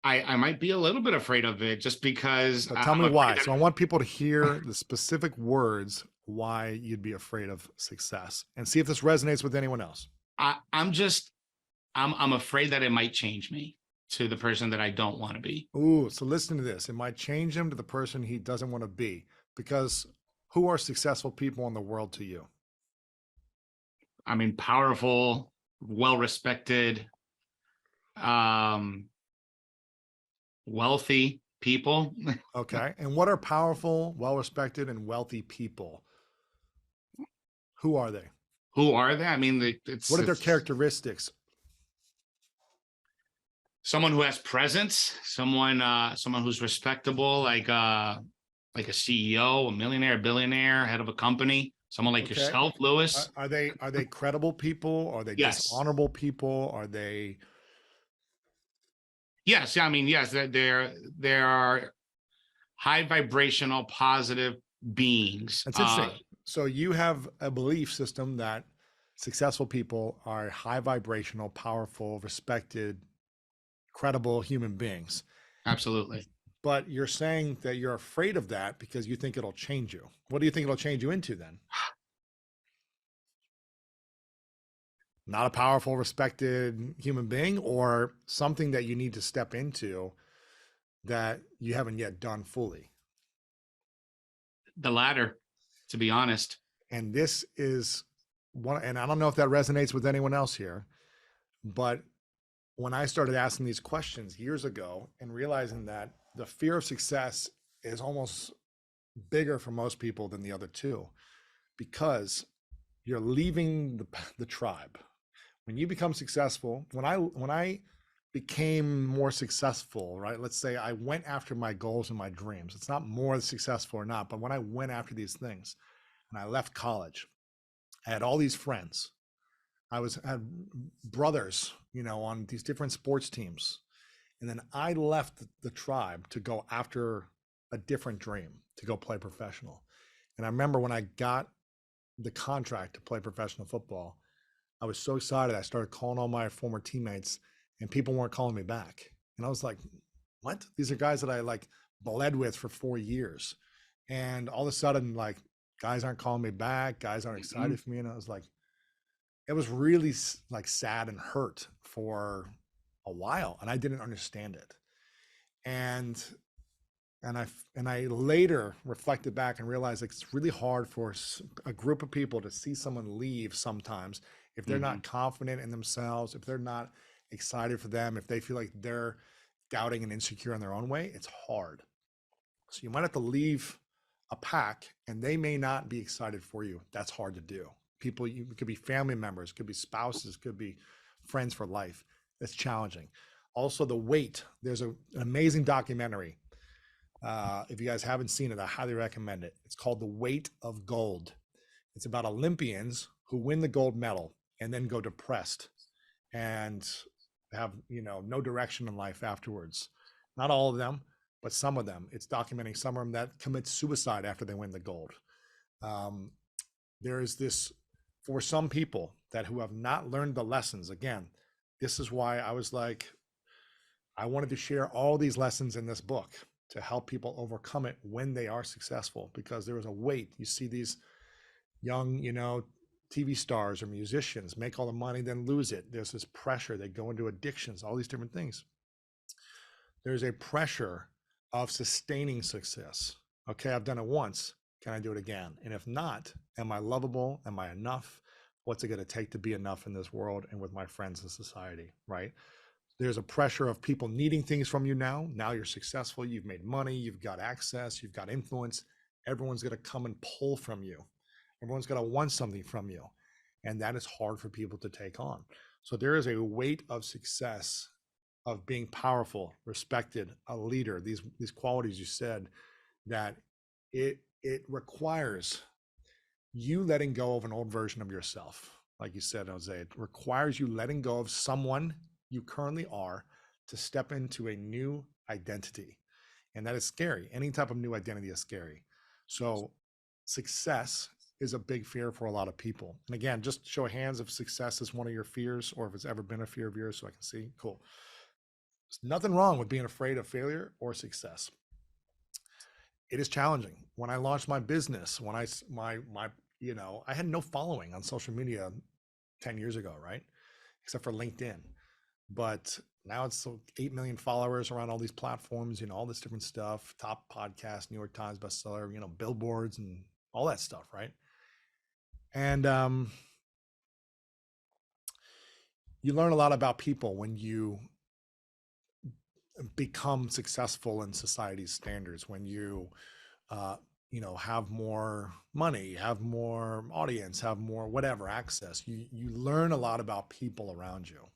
I might be a little bit afraid of it just because. So tell me why. So I want people to hear the specific words why you'd be afraid of success, and see if this resonates with anyone else. I'm afraid that it might change me to the person that I don't want to be. Ooh, so listen to this. It might change him to the person he doesn't want to be, because who are successful people in the world to you? I mean, powerful, well-respected, wealthy people. Okay. And what are powerful, well-respected, and wealthy people? Who are they? Who are they? I mean, What are their it's characteristics? someone who has presence, someone who's respectable, like a CEO, a millionaire, a billionaire, head of a company, someone like Okay. yourself, Lewis. Are they credible people? Are they Yes. dishonorable people? Are they Yes, I mean, yes, there are high vibrational, positive beings. That's interesting. So you have a belief system that successful people are high vibrational, powerful, respected, credible human beings. Absolutely. But you're saying that you're afraid of that because you think it'll change you. What do you think it'll change you into then? Not a powerful, respected human being, or something that you need to step into that you haven't yet done fully? The latter, to be honest. And this is one, and I don't know if that resonates with anyone else here, but when I started asking these questions years ago and realizing that the fear of success is almost bigger for most people than the other two, because you're leaving the tribe. When you become successful, when I became more successful, right? Let's say I went after my goals and my dreams. It's not more successful or not, but when I went after these things and I left college, I had all these friends. had brothers, on these different sports teams. And then I left the tribe to go after a different dream, to go play professional. And I remember when I got the contract to play professional football, I was so excited. I started calling all my former teammates and people weren't calling me back. And I was like, what? These are guys that I bled with for 4 years. And all of a sudden, guys aren't calling me back. Guys aren't excited for me. And I was like, it was really sad and hurt for a while. And I didn't understand it. And I later reflected back and realized it's really hard for a group of people to see someone leave sometimes if they're not confident in themselves, if they're not excited for them, if they feel like they're doubting and insecure in their own way. It's hard. So you might have to leave a pack and they may not be excited for you. That's hard to do. People, it could be family members, could be spouses, could be friends for life. That's challenging. Also the weight. There's an amazing documentary. If you guys haven't seen it, I highly recommend it. It's called The Weight of Gold. It's about Olympians who win the gold medal and then go depressed and have, no direction in life afterwards. Not all of them, but some of them. It's documenting some of them that commit suicide after they win the gold. There is this, for some people who have not learned the lessons, again, this is why I was like, I wanted to share all these lessons in this book to help people overcome it when they are successful, because there is a weight. You see these young, TV stars or musicians make all the money, then lose it. There's this pressure. They go into addictions, all these different things. There's a pressure of sustaining success. Okay, I've done it once. Can I do it again? And if not, am I lovable? Am I enough? What's it going to take to be enough in this world and with my friends in society, right? There's a pressure of people needing things from you now. Now you're successful. You've made money. You've got access. You've got influence. Everyone's going to come and pull from you. Everyone's going to want something from you. And that is hard for people to take on. So there is a weight of success, of being powerful, respected, a leader, these qualities you said, that it requires you letting go of an old version of yourself. Like you said, Jose, it requires you letting go of someone you currently are to step into a new identity. And that is scary. Any type of new identity is scary. So success is a big fear for a lot of people. And again, just show of hands if success is one of your fears, or if it's ever been a fear of yours, so I can see. Cool. There's nothing wrong with being afraid of failure or success. It is challenging. When I launched my business, when I had no following on social media 10 years ago, right? except for LinkedIn. But now it's 8 million followers around all these platforms, you know, all this different stuff, top podcast, New York Times bestseller, you know, billboards and all that stuff, right? And you learn a lot about people when you become successful in society's standards, when you you know, have more money, have more audience, have more whatever access. You learn a lot about people around you,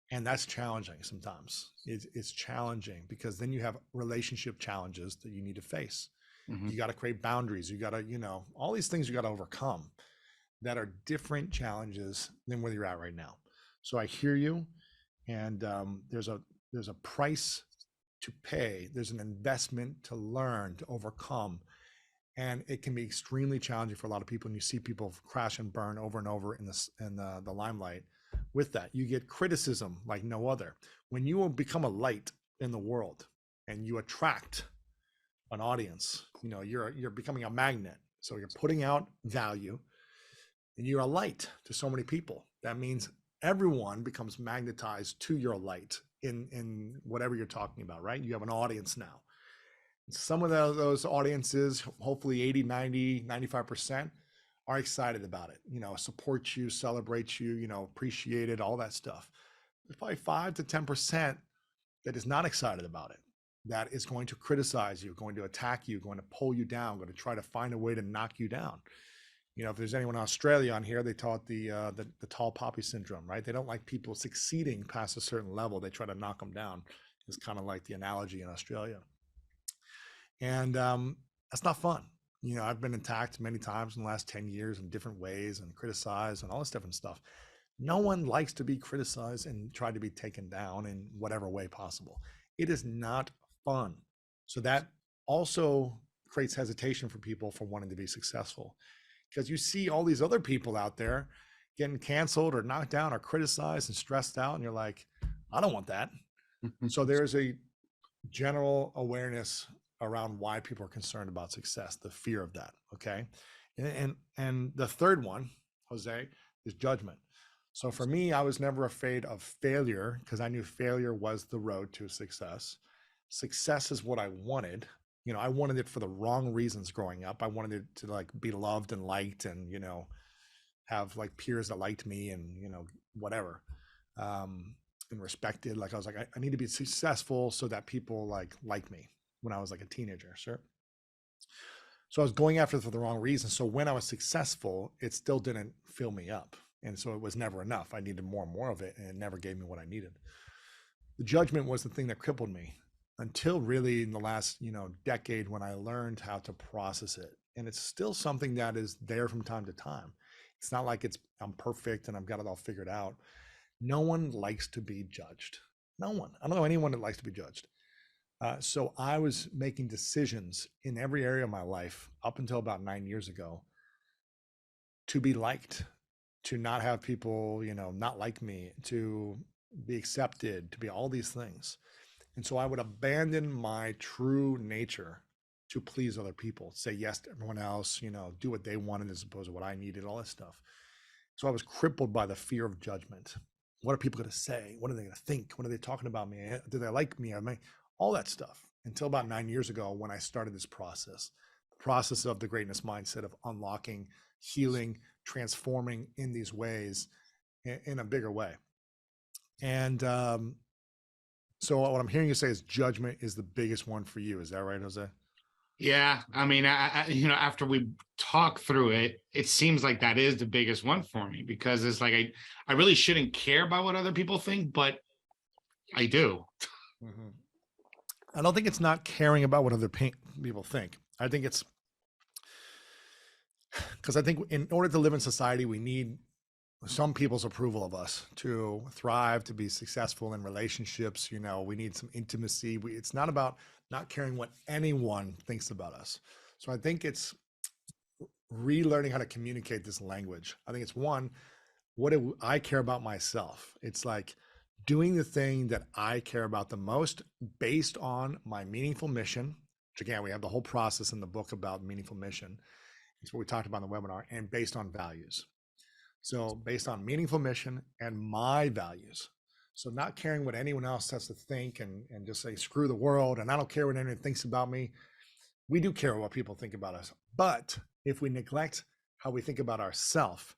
and that's challenging sometimes. It's challenging because then you have relationship challenges that you need to face. Mhm. You got to create boundaries. You got to, you know, all these things you got to overcome that are different challenges than where you're at right now. So I hear you, and there's a price to pay. There's an investment to learn, to overcome, and it can be extremely challenging for a lot of people. And you see people crash and burn over and over in the limelight. With that, you get criticism like no other. When you will become a light in the world and you attract an audience, you know, you're becoming a magnet. So you're putting out value, and you're a light to so many people. That means everyone becomes magnetized to your light in whatever you're talking about, right? You have an audience now. Some of those audiences, hopefully 80, 90, 95%, are excited about it, you know, support you, celebrate you, you know, appreciate it, all that stuff. There's probably 5 to 10% that is not excited about it, that is going to criticize you, going to attack you, going to pull you down, going to try to find a way to knock you down. You know, if there's anyone in Australia on here, they taught the tall poppy syndrome, right? They don't like people succeeding past a certain level. They try to knock them down. It's kind of like the analogy in Australia. And that's not fun. You know, I've been attacked many times in the last 10 years in different ways and criticized and all this different stuff. No one likes to be criticized and tried to be taken down in whatever way possible. It is not fun. So that also creates hesitation for people for wanting to be successful, because you see all these other people out there getting canceled or knocked down or criticized and stressed out. And you're like, I don't want that. So there's a general awareness around why people are concerned about success, the fear of that. Okay. And the third one, Jose, is judgment. So for me, I was never afraid of failure because I knew failure was the road to success. Success is what I wanted. You know, I wanted it for the wrong reasons growing up. I wanted it to like be loved and liked and, you know, have like peers that liked me and, you know, whatever, and respected. Like I was like, I need to be successful so that people like me when I was like a teenager. Sure. So I was going after it for the wrong reason. So when I was successful, it still didn't fill me up. And so it was never enough. I needed more and more of it, and it never gave me what I needed. The judgment was the thing that crippled me until really in the last, you know, decade when I learned how to process it. And it's still something that is there from time to time. It's not like I'm perfect and I've got it all figured out. No one likes to be judged. No one. I don't know anyone that likes to be judged. So I was making decisions in every area of my life up until about 9 years ago to be liked, to not have people, you know, not like me, to be accepted, to be all these things. And so I would abandon my true nature to please other people, say yes to everyone else, you know, do what they wanted as opposed to what I needed, all this stuff. So I was crippled by the fear of judgment. What are people going to say? What are they going to think? What are they talking about me? Do they like me? All that stuff until about 9 years ago when I started this process, the process of the greatness mindset of unlocking, healing, transforming in these ways in a bigger way. And so what I'm hearing you say is judgment is the biggest one for you. Is that right, Jose? Yeah, I mean, I you know, after we talk through it, it seems like that is the biggest one for me, because it's like I really shouldn't care about what other people think, but I do. Mm-hmm. I don't think it's not caring about what other people think. I think it's because I think in order to live in society, we need some people's approval of us to thrive, to be successful in relationships. You know, we need some intimacy. It's not about not caring what anyone thinks about us. So I think it's relearning how to communicate this language. I think it's one, what do I care about myself? It's like doing the thing that I care about the most based on my meaningful mission, which again, we have the whole process in the book about meaningful mission. It's what we talked about in the webinar, and based on values. So based on meaningful mission and my values. So not caring what anyone else has to think and just say, screw the world, and I don't care what anyone thinks about me. We do care what people think about us. But if we neglect how we think about ourselves,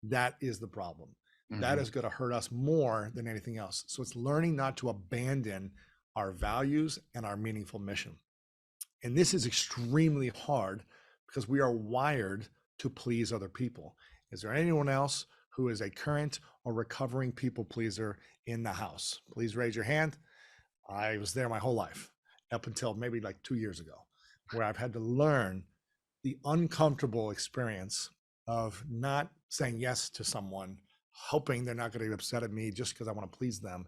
that is the problem. That is going to hurt us more than anything else. So it's learning not to abandon our values and our meaningful mission. And this is extremely hard because we are wired to please other people. Is there anyone else who is a current or recovering people pleaser in the house? Please raise your hand. I was there my whole life up until maybe like 2 years ago, where I've had to learn the uncomfortable experience of not saying yes to someone, hoping they're not going to get upset at me just because I want to please them.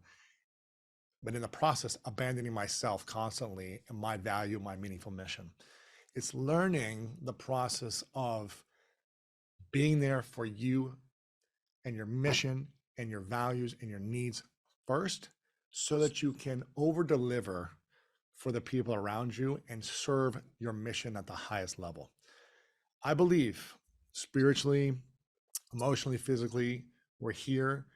But in the process, abandoning myself constantly and my value, my meaningful mission. It's learning the process of being there for you and your mission and your values and your needs first, so that you can over deliver for the people around you and serve your mission at the highest level. I believe spiritually, emotionally, physically, we're here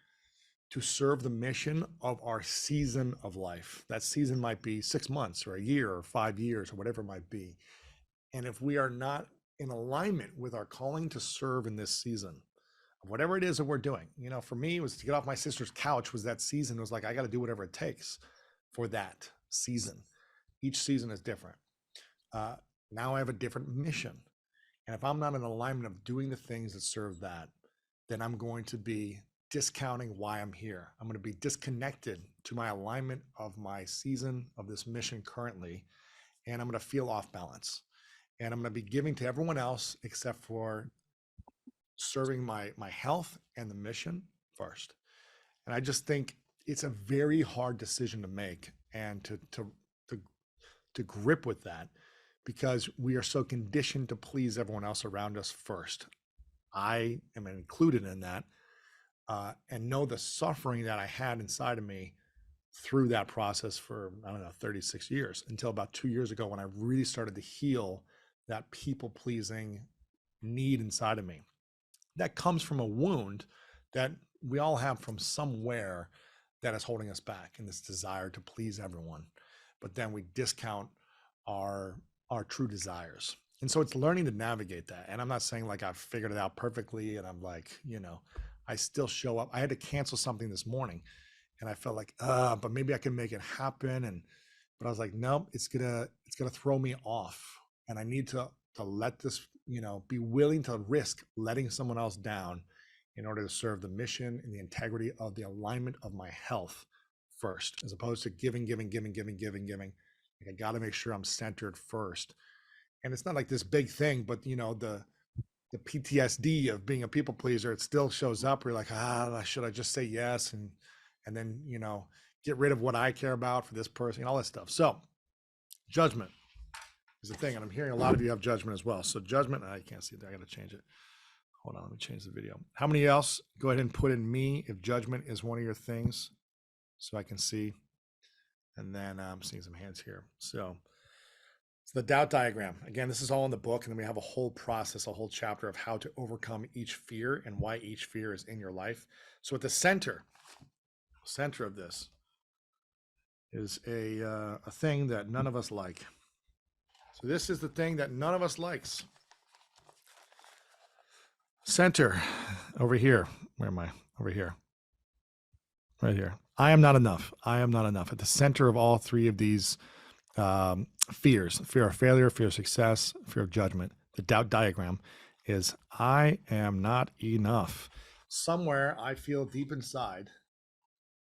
to serve the mission of our season of life. That season might be 6 months or a year or 5 years or whatever it might be. And if we are not in alignment with our calling to serve in this season, whatever it is that we're doing, you know, for me, it was to get off my sister's couch was that season. It was like, I got to do whatever it takes for that season. Each season is different. Now I have a different mission. And if I'm not in alignment of doing the things that serve that, then I'm going to be discounting why I'm here. I'm going to be disconnected to my alignment of my season of this mission currently. And I'm going to feel off balance. And I'm going to be giving to everyone else except for serving my health and the mission first. And I just think it's a very hard decision to make and to grip with that, because we are so conditioned to please everyone else around us first. I am included in that, and know the suffering that I had inside of me through that process for, 36 years, until about 2 years ago when I really started to heal that people pleasing need inside of me. That comes from a wound that we all have from somewhere that is holding us back in this desire to please everyone. But then we discount our true desires. And so it's learning to navigate that. And I'm not saying like I've figured it out perfectly and I'm like, I still show up. I had to cancel something this morning and I felt like, but maybe I can make it happen. But I was like, nope, it's gonna throw me off. And I need to let this, be willing to risk letting someone else down in order to serve the mission and the integrity of the alignment of my health first, as opposed to giving. Like I got to make sure I'm centered first. And it's not like this big thing, but the PTSD of being a people pleaser, it still shows up. We're like, should I just say yes? And then, get rid of what I care about for this person, all that stuff. So judgment is the thing. And I'm hearing a lot of you have judgment as well. So judgment, I can't see that. I got to change it. Hold on, let me change the video. How many else? Go ahead and put in me if judgment is one of your things so I can see. And then I'm seeing some hands here. So it's the doubt diagram. Again, this is all in the book. And then we have a whole process, a whole chapter of how to overcome each fear and why each fear is in your life. So at the center of this is a thing that none of us like. So this is the thing that none of us likes. Center over here. Where am I? Over here. Right here. I am not enough. I am not enough. At the center of all three of these fears, fear of failure, fear of success, fear of judgment, the doubt diagram is I am not enough. Somewhere I feel deep inside,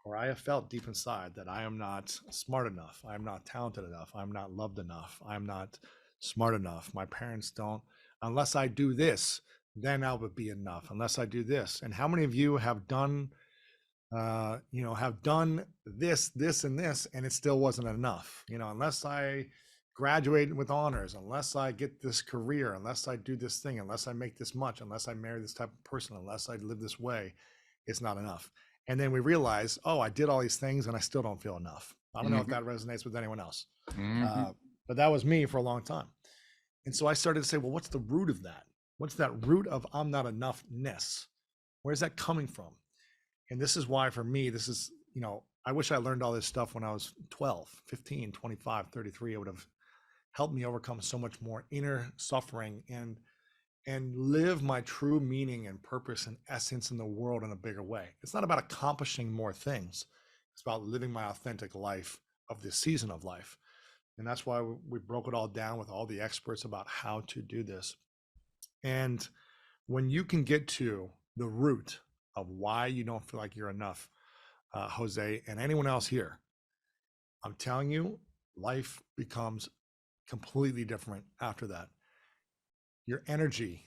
or I have felt deep inside, that I am not smart enough. I am not talented enough. I'm not loved enough. I'm not smart enough. My parents don't, unless I do this, then I would be enough. Unless I do this. And how many of you have done this, and this, and it still wasn't enough? Unless I graduate with honors, unless I get this career, unless I do this thing, unless I make this much, unless I marry this type of person, unless I live this way, it's not enough. And then we realize, I did all these things and I still don't feel enough. I don't know if that resonates with anyone else, but that was me for a long time. And so I started to say, well, what's the root of that? What's that root of I'm not enoughness? Where's that coming from? And this is why, for me, this is, I wish I learned all this stuff when I was 12, 15, 25, 33. It would have helped me overcome so much more inner suffering and live my true meaning and purpose and essence in the world in a bigger way. It's not about accomplishing more things. It's about living my authentic life of this season of life. And that's why we broke it all down with all the experts about how to do this. And when you can get to the root of why you don't feel like you're enough, Jose, and anyone else here, I'm telling you, life becomes completely different after that. Your energy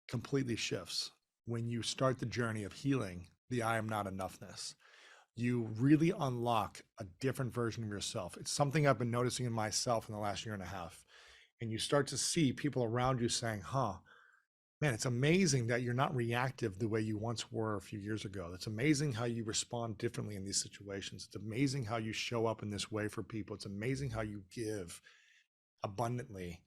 completely shifts when you start the journey of healing the I am not enoughness. You really unlock a different version of yourself. It's something I've been noticing in myself in the last year and a half. And you start to see people around you saying, man, it's amazing that you're not reactive the way you once were a few years ago. It's amazing how you respond differently in these situations. It's amazing how you show up in this way for people. It's amazing how you give abundantly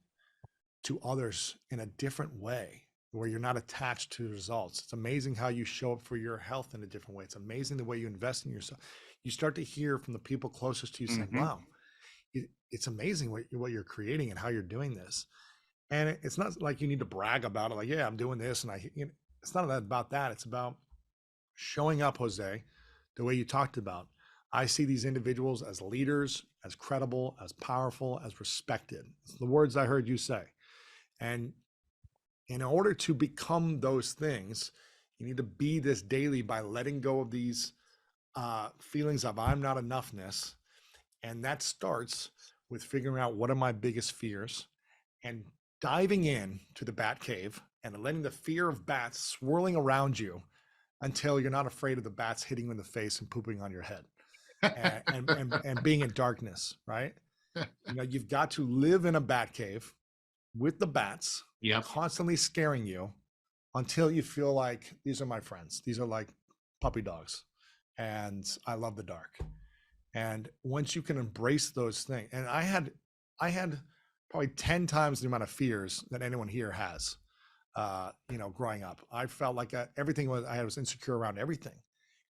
to others in a different way where you're not attached to results. It's amazing how you show up for your health in a different way. It's amazing the way you invest in yourself. You start to hear from the people closest to you saying, wow, it's amazing what you're creating and how you're doing this. And it's not like you need to brag about it. Like, yeah, I'm doing this. And it's not about that. It's about showing up, Jose, the way you talked about. I see these individuals as leaders, as credible, as powerful, as respected. It's the words I heard you say. And in order to become those things, you need to be this daily by letting go of these feelings of I'm not enoughness. And that starts with figuring out what are my biggest fears and diving in to the bat cave and letting the fear of bats swirling around you until you're not afraid of the bats hitting you in the face and pooping on your head and being in darkness, right? You've got to live in a bat cave with the bats, constantly scaring you until you feel like these are my friends. These are like puppy dogs and I love the dark. And once you can embrace those things, and I had probably 10 times the amount of fears that anyone here has, growing up. I felt like everything I was insecure around everything.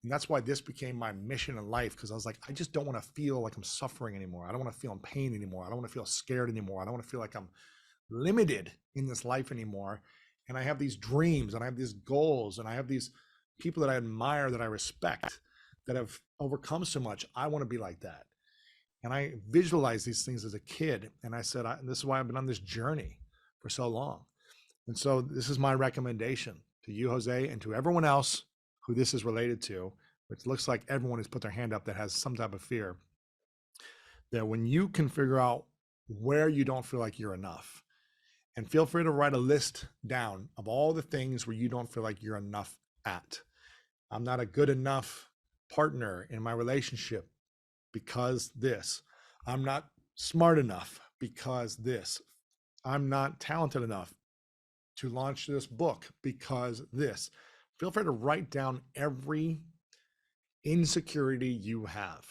And that's why this became my mission in life, because I was like, I just don't want to feel like I'm suffering anymore. I don't want to feel in pain anymore. I don't want to feel scared anymore. I don't want to feel like I'm limited in this life anymore. And I have these dreams and I have these goals and I have these people that I admire, that I respect, that have overcome so much. I want to be like that. And I visualized these things as a kid. And I said, this is why I've been on this journey for so long. And so this is my recommendation to you, Jose, and to everyone else who this is related to, which looks like everyone has put their hand up that has some type of fear, that when you can figure out where you don't feel like you're enough, and feel free to write a list down of all the things where you don't feel like you're enough at. I'm not a good enough partner in my relationship because this. I'm not smart enough because this. I'm not talented enough to launch this book because this. Feel free to write down every insecurity you have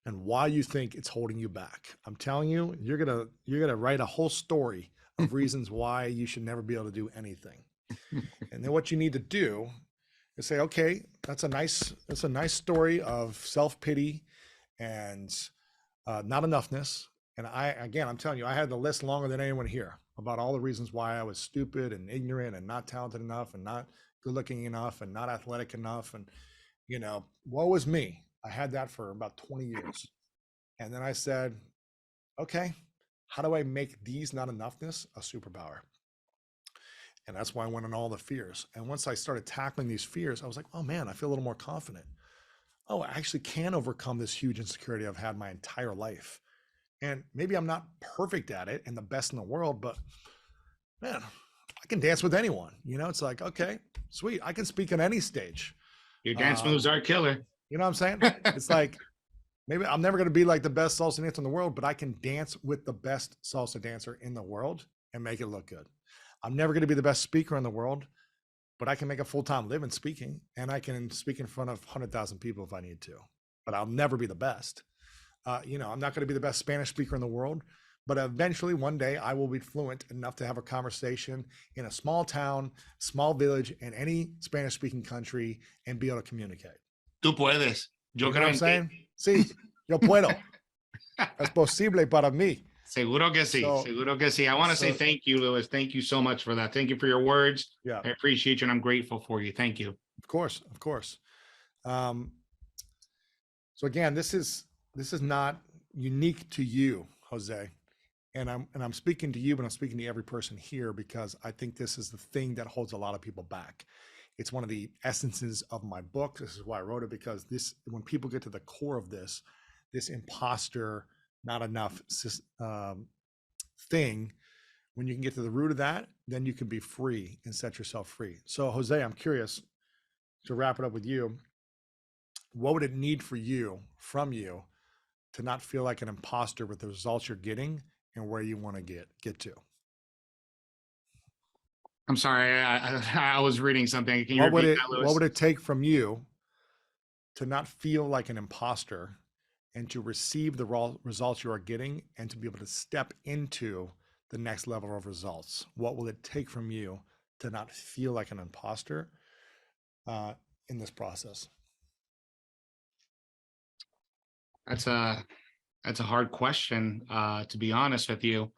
and why you think it's holding you back. I'm telling you, you're gonna write a whole story of reasons why you should never be able to do anything. And then what you need to do is say, okay, that's a nice story of self-pity and not enoughness. And I'm telling you, I had the list longer than anyone here about all the reasons why I was stupid and ignorant and not talented enough and not good looking enough and not athletic enough. And, woe is me. I had that for about 20 years. And then I said, okay, how do I make these not enoughness a superpower? And that's why I went on all the fears. And once I started tackling these fears, I was like, oh man, I feel a little more confident. Oh, I actually can overcome this huge insecurity I've had my entire life. And maybe I'm not perfect at it and the best in the world, but man, I can dance with anyone. It's like, okay, sweet. I can speak on any stage. Your dance moves are killer. You know what I'm saying? It's like, maybe I'm never going to be like the best salsa dancer in the world, but I can dance with the best salsa dancer in the world and make it look good. I'm never going to be the best speaker in the world, but I can make a full-time living speaking, and I can speak in front of 100,000 people if I need to, but I'll never be the best. I'm not going to be the best Spanish speaker in the world, but eventually one day I will be fluent enough to have a conversation in a small town, small village, in any Spanish speaking country and be able to communicate. Tú puedes. Yo You know creo what I'm en ti. saying? Sí, yo puedo. Es posible para mí. Seguro que sí. So- Seguro que sí. I want to say so- thank you, Louis. Thank you so much for that. Thank you for your words. Yeah, I appreciate you and I'm grateful for you. Thank you. of course, of course. So again, this is not unique to you, Jose. And I'm speaking to you, but I'm speaking to every person here because I think this is the thing that holds a lot of people back. It's one of the essences of my book. This is why I wrote it, because when people get to the core of this imposter, not enough thing, when you can get to the root of that, then you can be free and set yourself free. So Jose, I'm curious to wrap it up with you. What would it need from you to not feel like an imposter with the results you're getting and where you want to get to? I'm sorry. I was reading something. Can you What would repeat it that, Louis? what would it take from you to not feel like an imposter and to receive the results you are getting and to be able to step into the next level of results? What will it take from you to not feel like an imposter in this process? That's a hard question, to be honest with you.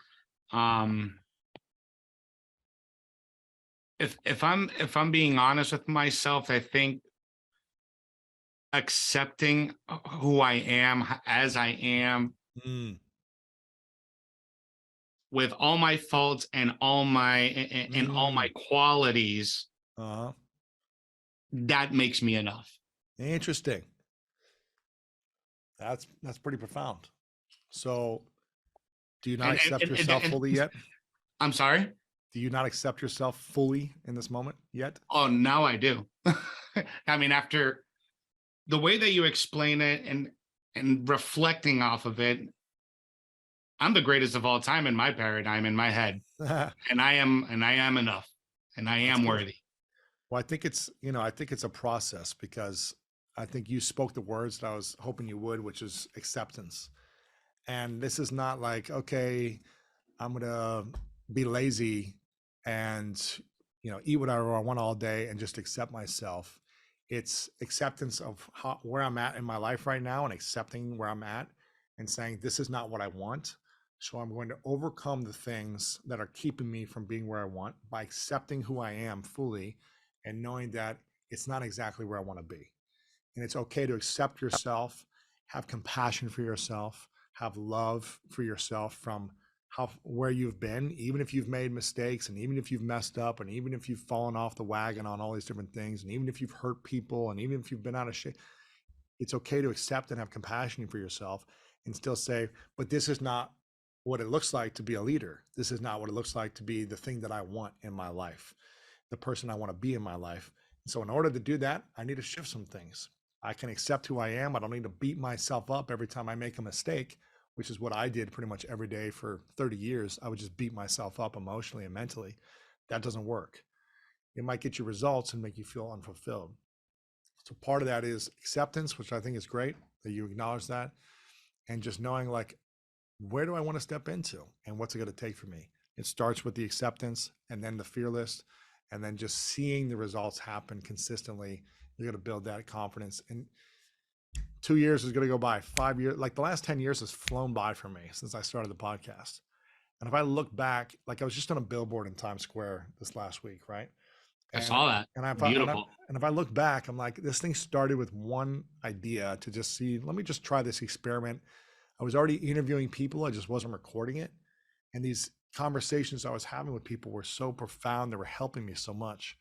If I'm being honest with myself, I think accepting who I am as I am, with all my faults and all my qualities, Uh-huh. that makes me enough. Interesting. That's pretty profound. So do you not accept yourself fully yet? I'm sorry? Do you not accept yourself fully in this moment yet? Oh, now I do. I mean, after the way that you explain it and reflecting off of it, I'm the greatest of all time in my paradigm, in my head. And I am enough, and I am good. worthy. Well, I think it's a process, because I think you spoke the words that I was hoping you would, which is acceptance. And this is not like, okay, I'm going to be lazy and, eat whatever I want all day and just accept myself. It's acceptance of where I'm at in my life right now, and accepting where I'm at and saying, this is not what I want. So I'm going to overcome the things that are keeping me from being where I want by accepting who I am fully and knowing that it's not exactly where I want to be. And it's okay to accept yourself, have compassion for yourself, have love for yourself from where you've been, even if you've made mistakes, and even if you've messed up, and even if you've fallen off the wagon on all these different things, and even if you've hurt people, and even if you've been out of shape. It's okay to accept and have compassion for yourself and still say, but this is not what it looks like to be a leader. This is not what it looks like to be the thing that I want in my life, the person I want to be in my life. And so in order to do that, I need to shift some things. I can accept who I am. I don't need to beat myself up every time I make a mistake, which is what I did pretty much every day for 30 years. I would just beat myself up emotionally and mentally. That doesn't work. It might get you results and make you feel unfulfilled. So part of that is acceptance, which I think is great that you acknowledge that, and just knowing, like, where do I want to step into and what's it going to take for me? It starts with the acceptance, and then the fearless, and then just seeing the results happen consistently. You're going to build that confidence. And 2 years is going to go by. 5 years, like the last 10 years has flown by for me since I started the podcast. And if I look back, like I was just on a billboard in Times Square this last week, right? I saw that. Beautiful. And if I look back, I'm like, this thing started with one idea to just see, let me just try this experiment. I was already interviewing people. I just wasn't recording it. And these conversations I was having with people were so profound. They were helping me so much.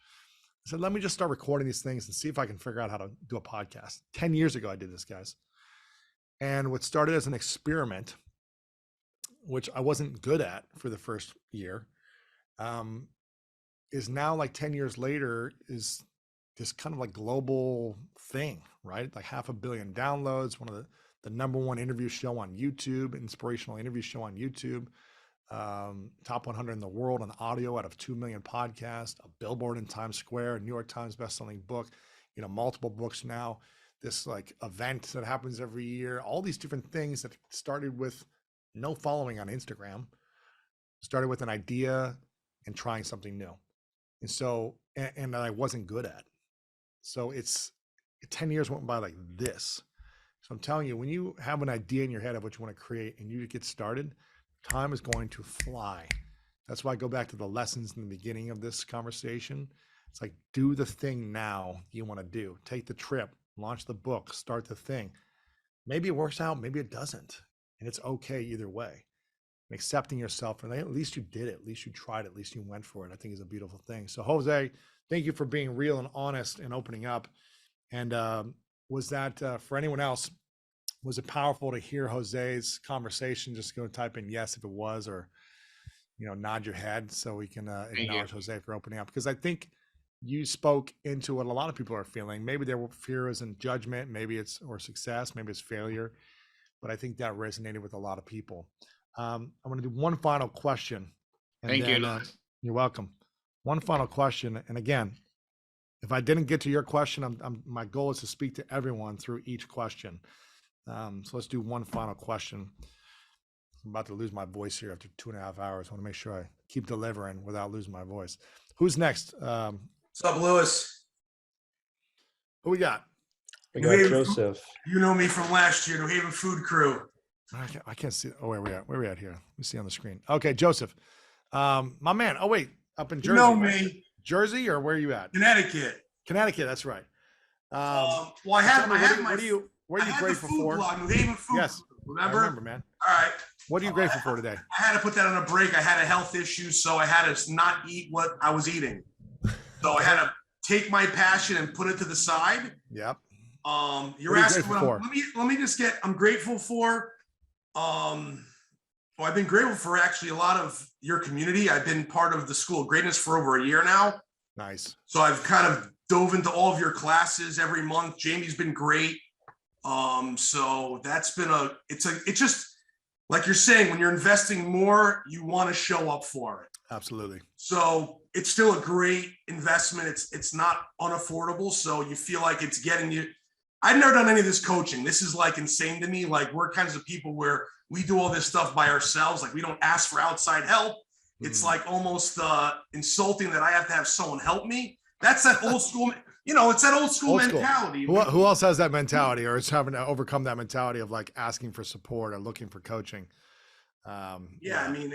I said, let me just start recording these things and see if I can figure out how to do a podcast. 10 years ago, I did this, guys. And what started as an experiment, which I wasn't good at for the first year, is now, like 10 years later, is this kind of like global thing, right? Like 500 million downloads, one of the number one interview show on YouTube, inspirational interview show on YouTube, top 100 in the world on audio out of 2 million podcasts, a billboard in Times Square, a New York Times bestselling book, multiple books now, this like event that happens every year, all these different things that started with no following on Instagram. Started with an idea and trying something new. And so, and I wasn't good at. So 10 years went by like this. So I'm telling you, when you have an idea in your head of what you want to create and you get started, time is going to fly. That's why I go back to the lessons in the beginning of this conversation. It's like, do the thing now you want to do. Take the trip, launch the book, start the thing. Maybe it works out, maybe it doesn't. And it's okay either way. And accepting yourself, and at least you did it, at least you tried it, at least you went for it, I think is a beautiful thing. So Jose, thank you for being real and honest and opening up. And was that, for anyone else, was it powerful to hear Jose's conversation? Just go type in yes if it was, or, nod your head so we can acknowledge Jose for opening up. Because I think you spoke into what a lot of people are feeling. Maybe their fear isn't judgment, maybe it's, or success, maybe it's failure. But I think that resonated with a lot of people. I'm going to do one final question. Thank you, Louis. You're welcome. One final question. And again, if I didn't get to your question, my goal is to speak to everyone through each question. So let's do one final question. I'm about to lose my voice here after 2.5 hours. I want to make sure I keep delivering without losing my voice. Who's next? What's up, Lewis? Who we got? We got Joseph. You know me from last year, New Haven Food Crew. I can't see. Oh, where are we at here? Let me see on the screen. Okay, Joseph, my man. Oh wait, up in Jersey. You know right? me. Jersey, or where are you at? Connecticut. Connecticut. That's right. Well, I have What my. are you grateful for? Blog, New Haven Food Yes, Crew, remember? I remember, man. All right. What are you grateful for today? I had to put that on a break. I had a health issue, so I had to not eat what I was eating. So I had to take my passion and put it to the side. Yep. You're asking what let me just get. I'm grateful for. Well, I've been grateful for actually a lot of your community. I've been part of the School of Greatness for over a year now. Nice. So I've kind of dove into all of your classes every month. Jamie's been great. So that's been it's just like you're saying, when you're investing more, you want to show up for it. Absolutely. So it's still a great investment. It's not unaffordable. So you feel like it's getting you. I've never done any of this coaching. This is like insane to me. Like, we're kinds of people where we do all this stuff by ourselves. Like, we don't ask for outside help. It's like almost insulting that I have to have someone help me. That's that old school, it's that old school mentality. Who else has that mentality, or is having to overcome that mentality of like asking for support or looking for coaching? Yeah, I mean,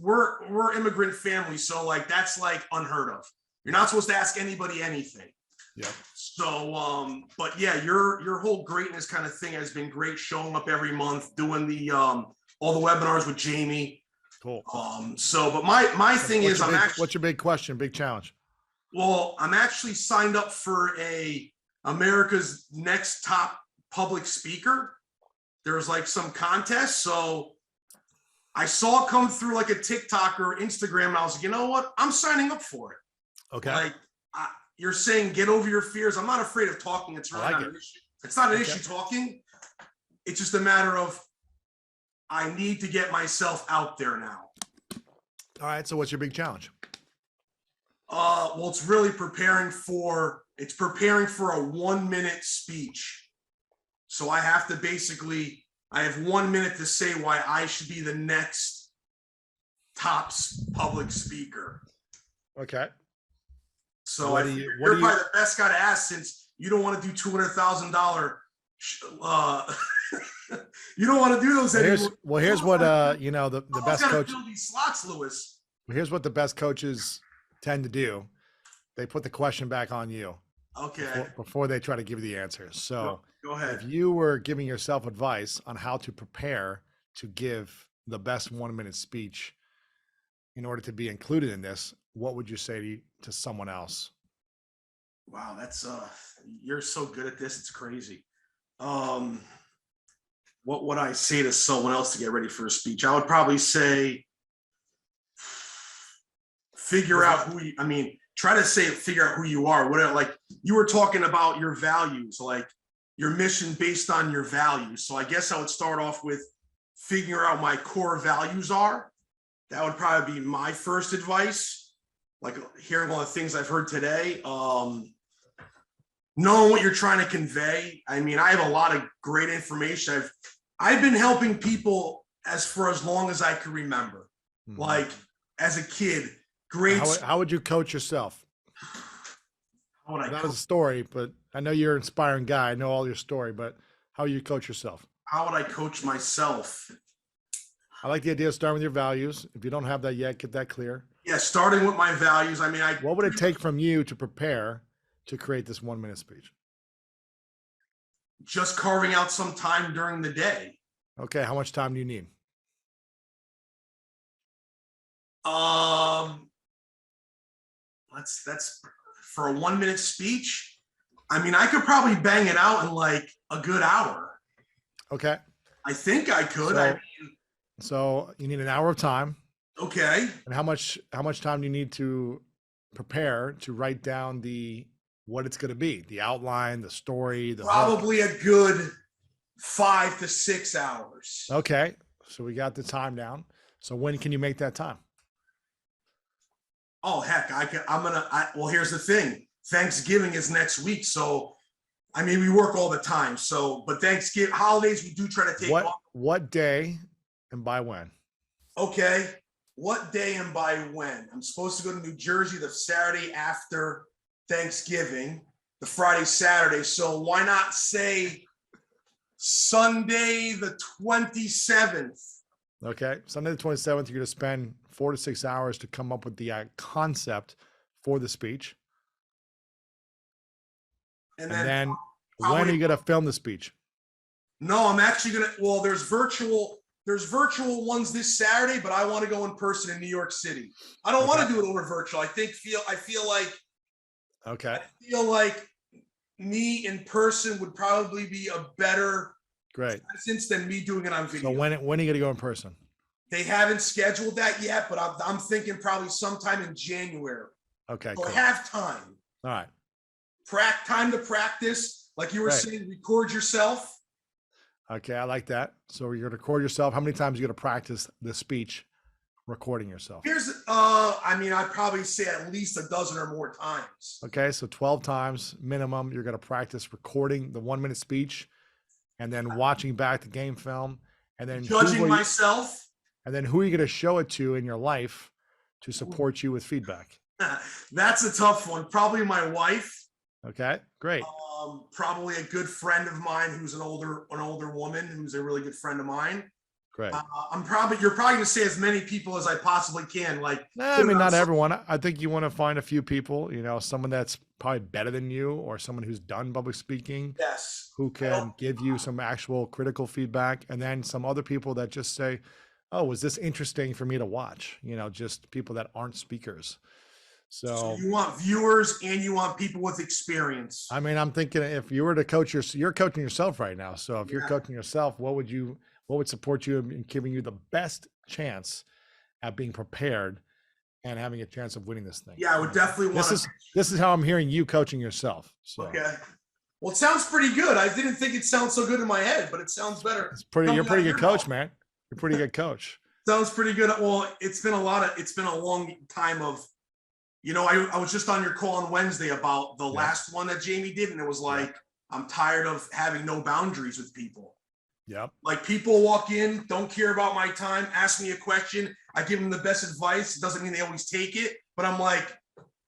we're immigrant family. So like, that's like unheard of. You're not supposed to ask anybody anything. Yeah. So, but yeah, your whole greatness kind of thing has been great. Showing up every month, doing the all the webinars with Jamie. Cool. But my thing is, what's your big question, big challenge? Well, I'm actually signed up for America's Next Top Public Speaker. There's like some contest, so I saw it come through like a TikTok or Instagram, and I was like, you know what? I'm signing up for it. Okay. Like, you're saying, get over your fears. I'm not afraid of talking. It's really not an issue. It's not an issue talking. It's just a matter of, I need to get myself out there now. All right. So what's your big challenge? Well, it's really preparing for a 1-minute speech. So I have to I have 1 minute to say why I should be the next top public speaker. Okay. So you're probably the best guy to ask, since you don't want to do $200,000. You don't want to do those anymore. Here's what the best coach. Fill these slots, Lewis. Here's what the best coaches tend to do. They put the question back on you. Okay. Before they try to give you the answer. So go ahead. If you were giving yourself advice on how to prepare to give the best 1-minute speech in order to be included in this, what would you say to someone else? Wow, that's you're so good at this. It's crazy. What would I say to someone else to get ready for a speech? I would probably say, figure out figure out who you are. Whatever, like you were talking about your values, like your mission based on your values. So I guess I would start off with figuring out my core values are. That would probably be my first advice. Like hearing all the things I've heard today, knowing what you're trying to convey. I mean, I have a lot of great information. I've been helping people as for as long as I can remember. Mhm. Like as a kid, great. How would you coach yourself? How would I Not coach? as a story, but I know you're an inspiring guy. I know all your story, but how you coach yourself? How would I coach myself? I like the idea of starting with your values. If you don't have that yet, get that clear. Yeah, starting with my values. I mean, What would it take from you to prepare to create this 1-minute speech? just carving out some time during the day. Okay, how much time do you need? That's for a 1-minute speech. I mean, I could probably bang it out in like a good hour. Okay, I think I could. so you need an hour of time. Okay. And how much time do you need to prepare to write down what it's going to be, the outline, the story, the hook? Probably a good 5 to 6 hours. Okay, so we got the time down. So when can you make that time? Oh heck, well, here's the thing. Thanksgiving is next week, so I mean we work all the time. So, but Thanksgiving holidays we do try to take off. What day and by when? Okay, what day and by when? I'm supposed to go to New Jersey the Saturday after Thanksgiving, the Friday, Saturday. So why not say Sunday the 27th? Okay, Sunday the 27th, you're going to spend 4 to 6 hours to come up with the concept for the speech. And And then, then when are you going to film the speech? no, I'm actually gonna. Well, there's virtual ones this Saturday, but I want to go in person in New York City. I don't want to do it over virtual. I feel Okay, like me in person would probably be a better great. presence than me doing it on So video. when are you going to go in person? They haven't scheduled that yet, but I'm thinking probably sometime in January. Okay, So cool. I have time. All right. Time to practice, like you were Right. saying. Record yourself. Okay, I like that. So you're going to record yourself. How many times are you going to practice the speech recording yourself? I mean, I'd probably say at least a dozen or more times. Okay, so 12 times minimum, you're going to practice recording the 1-minute speech and then watching back the game film and then Judging myself. and then who are you going to show it to in your life to support you with feedback? That's a tough one. Probably my wife. Okay, great. Probably a good friend of mine who's an older woman who's a really good friend of mine. Great. You're probably going to say as many people as I possibly can. Like, Nah, I mean, not everyone. I think you want to find a few people, someone that's probably better than you or someone who's done public speaking, yes. who can give you some actual critical feedback, and then some other people that just say, oh, was this interesting for me to watch? Just people that aren't speakers. So you want viewers and you want people with experience. I mean, I'm thinking if you were to coach you're coaching yourself right now. So if you're coaching yourself, what would support you in giving you the best chance at being prepared and having a chance of winning this thing? Yeah, I would definitely want This is how I'm hearing you coaching yourself. So okay. Well, it sounds pretty good. I didn't think it sounded so good in my head, but it sounds better. you're a pretty good coach, man. You're a pretty good coach. Sounds pretty good. Well, it's been a long time of, I was just on your call on Wednesday about the last one that Jamie did. And it was like, I'm tired of having no boundaries with people. Yep. Like people walk in, don't care about my time, ask me a question. I give them the best advice. It doesn't mean they always take it, but I'm like,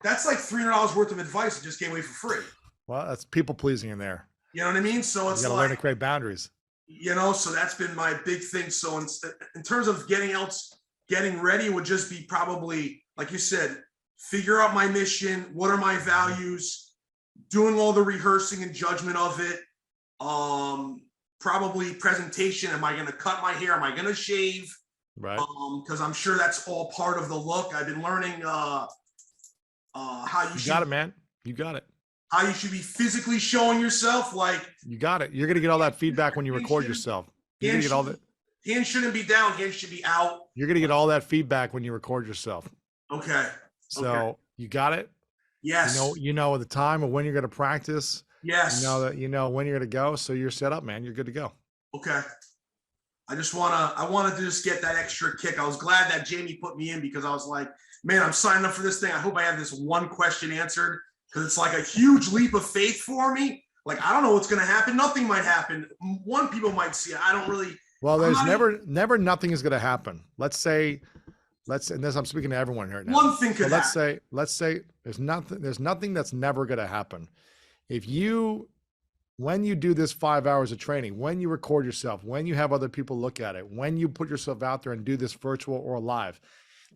that's like $300 worth of advice I just gave away for free. Well, that's people pleasing in there. You know what I mean? So it's You got to learn to create boundaries. so that's been my big thing. So in terms of getting ready would just be probably, like you said, figure out my mission. What are my values? Doing all the rehearsing and judgment of it. Probably presentation. Am I going to cut my hair? Am I going to shave? Right. Because I'm sure that's all part of the look. I've been learning how You got it, man. You got it. how you should be physically showing yourself. Like You got it. You're going to get all that feedback when you record yourself. You're going to get all that. hands shouldn't be down, hands should be out. You're going to get all that feedback when you record yourself. Okay. So you got it. Yes. You know the time of when you're going to practice. Yes. You know when you're going to go. So you're set up, man. You're good to go. Okay. I wanted to just get that extra kick. I was glad that Jamie put me in because I was like, man, I'm signing up for this thing. I hope I have this one question answered because it's like a huge leap of faith for me. Like, I don't know what's going to happen. Nothing might happen. People might see it. I don't really Well, I'm there's not never nothing is going to happen. And this I'm speaking to everyone here now. one thing So could happen. let's say there's nothing that's never going to happen. When you do this 5 hours of training, when you record yourself, when you have other people look at it, when you put yourself out there and do this virtual or live,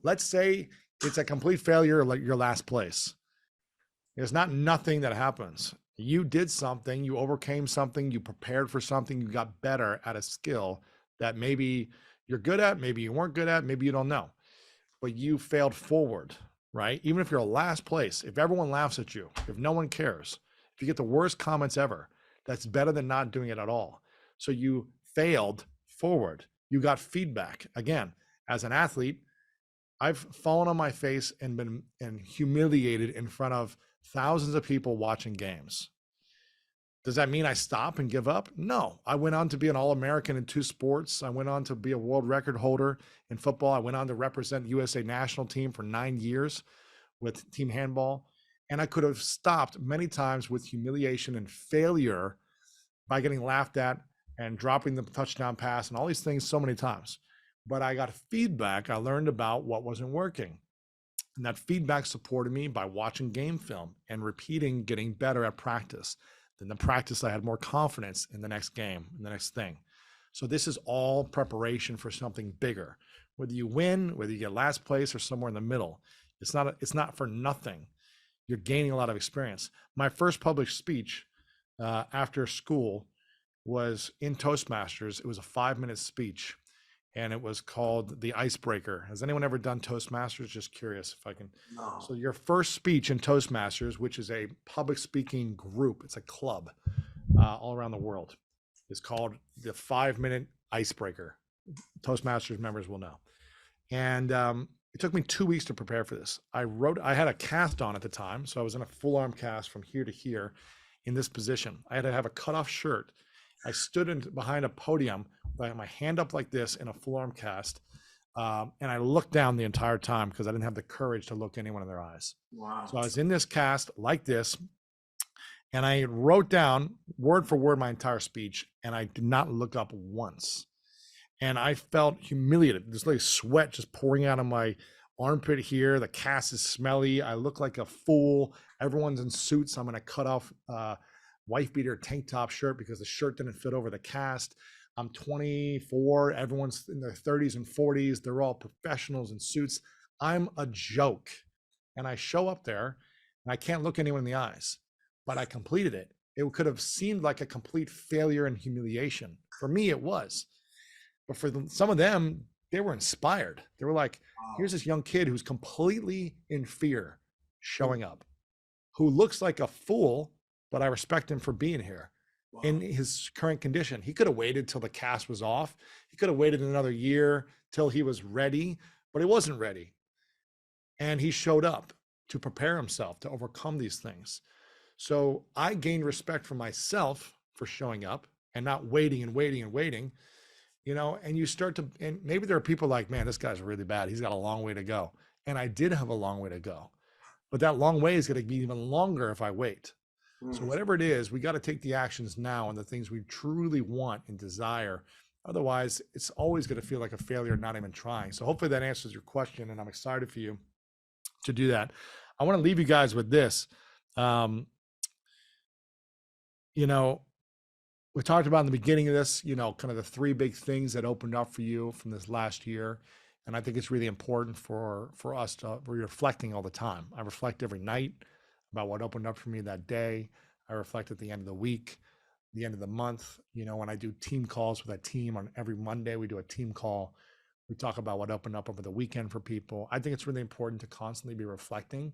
let's say it's a complete failure, like your last place. There's nothing that happens. You did something, you overcame something, you prepared for something, you got better at a skill that maybe you're good at, maybe you weren't good at, maybe you don't know, but you failed forward, right? Even if you're last place, if everyone laughs at you, if no one cares, if you get the worst comments ever, that's better than not doing it at all. So you failed forward. You got feedback. Again, as an athlete, I've fallen on my face and been humiliated in front of thousands of people watching games. Does that mean I stop and give up? No. I went on to be an All-American in 2 sports. I went on to be a world record holder in football. I went on to represent the USA national team for 9 years with team handball. And I could have stopped many times with humiliation and failure by getting laughed at and dropping the touchdown pass and all these things so many times. But I got feedback. I learned about what wasn't working. And that feedback supported me by watching game film and repeating, getting better at practice. Then the practice, I had more confidence in the next game, in the next thing. So this is all preparation for something bigger. Whether you win, whether you get last place or somewhere in the middle, it's not for nothing. You're gaining a lot of experience. My first public speech after school was in Toastmasters. It was a 5-minute speech, and it was called The Icebreaker. Has anyone ever done Toastmasters? Just curious if I can. No. So your first speech in Toastmasters, which is a public speaking group, it's a club all around the world, is called the 5-minute Icebreaker. Toastmasters members will know. And it took me 2 weeks to prepare for this. I had a cast on at the time, so I was in a full arm cast from here to here in this position. I had to have a cutoff shirt. I stood behind a podium with my hand up like this in a full arm cast. And I looked down the entire time because I didn't have the courage to look anyone in their eyes. Wow. So I was in this cast like this, and I wrote down word for word my entire speech, and I did not look up once. And I felt humiliated. There's like sweat just pouring out of my armpit here. The cast is smelly. I look like a fool. Everyone's in suits. I'm in a cut off wife beater tank top shirt because the shirt didn't fit over the cast. I'm 24. Everyone's in their 30s and 40s. They're all professionals in suits. I'm a joke. And I show up there and I can't look anyone in the eyes, but I completed it. It could have seemed like a complete failure and humiliation. For me, it was. But for some of them, they were inspired. They were like, here's this young kid who's completely in fear showing up, who looks like a fool, but I respect him for being here in his current condition. He could have waited till the cast was off. He could have waited another year till he was ready, but he wasn't ready. And he showed up to prepare himself to overcome these things. So I gained respect for myself for showing up and not waiting and waiting and waiting, and you start to, and maybe there are people like, man, this guy's really bad. He's got a long way to go. And I did have a long way to go, but that long way is going to be even longer if I wait. So whatever it is, we got to take the actions now and the things we truly want and desire. Otherwise, it's always going to feel like a failure not even trying. So hopefully that answers your question, and I'm excited for you to do that. I want to leave you guys with this. We talked about in the beginning of this, kind of the 3 big things that opened up for you from this last year. And I think it's really important for us to be reflecting all the time. I reflect every night about what opened up for me that day. I reflect at the end of the week, the end of the month. When I do team calls with a team on every Monday, we do a team call. We talk about what opened up over the weekend for people. I think it's really important to constantly be reflecting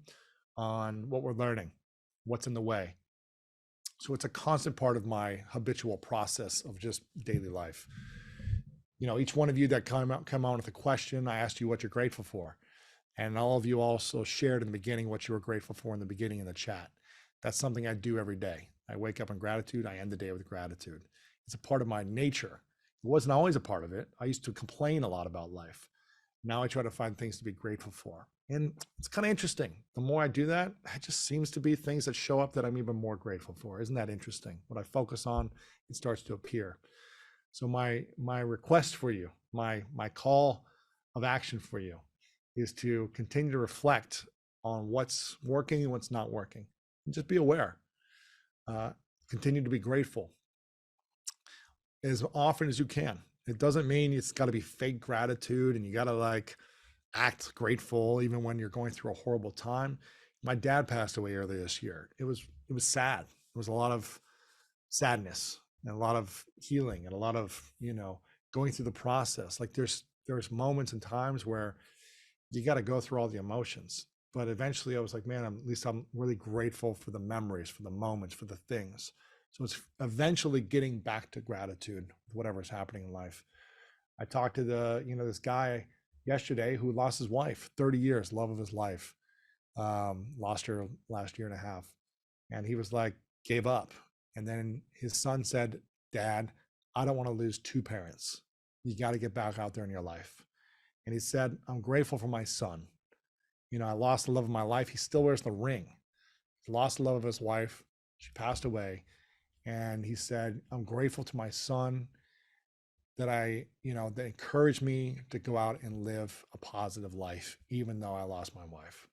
on what we're learning, what's in the way. So it's a constant part of my habitual process of just daily life. Each one of you that come on with a question, I asked you what you're grateful for. And all of you also shared in the beginning what you were grateful for in the beginning in the chat. That's something I do every day. I wake up in gratitude. I end the day with gratitude. It's a part of my nature. It wasn't always a part of it. I used to complain a lot about life. Now I try to find things to be grateful for. And it's kind of interesting. The more I do that, it just seems to be things that show up that I'm even more grateful for. Isn't that interesting? What I focus on, it starts to appear. So my request for you, my call of action for you is to continue to reflect on what's working and what's not working. And just be aware. Continue to be grateful as often as you can. It doesn't mean it's got to be fake gratitude and you got to like act grateful even when you're going through a horrible time. My dad passed away earlier this year. It was sad. There was a lot of sadness and a lot of healing and a lot of, going through the process. Like there's moments and times where you got to go through all the emotions. But eventually I was like, man, at least I'm really grateful for the memories, for the moments, for the things. So it's eventually getting back to gratitude, whatever's happening in life. I talked to this guy yesterday who lost his wife, 30 years, love of his life. Lost her last year and a half. And he was like, gave up. And then his son said, Dad, I don't want to lose two parents. You got to get back out there in your life. And he said, I'm grateful for my son. I lost the love of my life. He still wears the ring. He lost the love of his wife. She passed away. And he said, I'm grateful to my son that that encouraged me to go out and live a positive life, even though I lost my wife.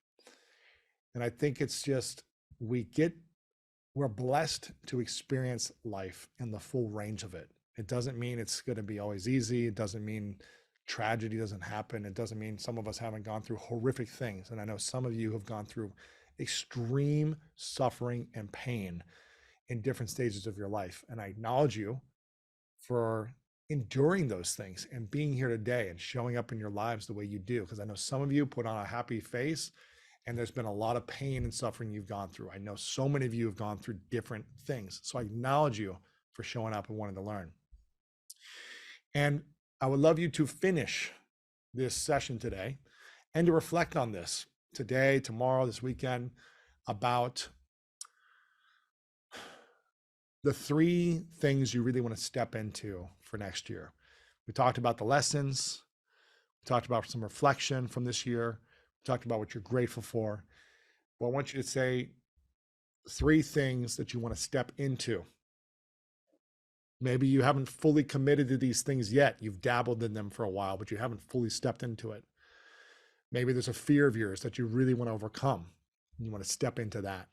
And I think it's just, we're blessed to experience life in the full range of it. It doesn't mean it's going to be always easy. It doesn't mean tragedy doesn't happen. It doesn't mean some of us haven't gone through horrific things. And I know some of you have gone through extreme suffering and pain in different stages of your life. And I acknowledge you for enduring those things and being here today and showing up in your lives the way you do. Because I know some of you put on a happy face and there's been a lot of pain and suffering you've gone through. I know so many of you have gone through different things. So I acknowledge you for showing up and wanting to learn. And I would love you to finish this session today and to reflect on this today, tomorrow, this weekend, about the 3 things you really want to step into for next year. We talked about the lessons. We talked about some reflection from this year. We talked about what you're grateful for. But I want you to say 3 things that you want to step into. Maybe you haven't fully committed to these things yet. You've dabbled in them for a while, but you haven't fully stepped into it. Maybe there's a fear of yours that you really want to overcome. You want to step into that.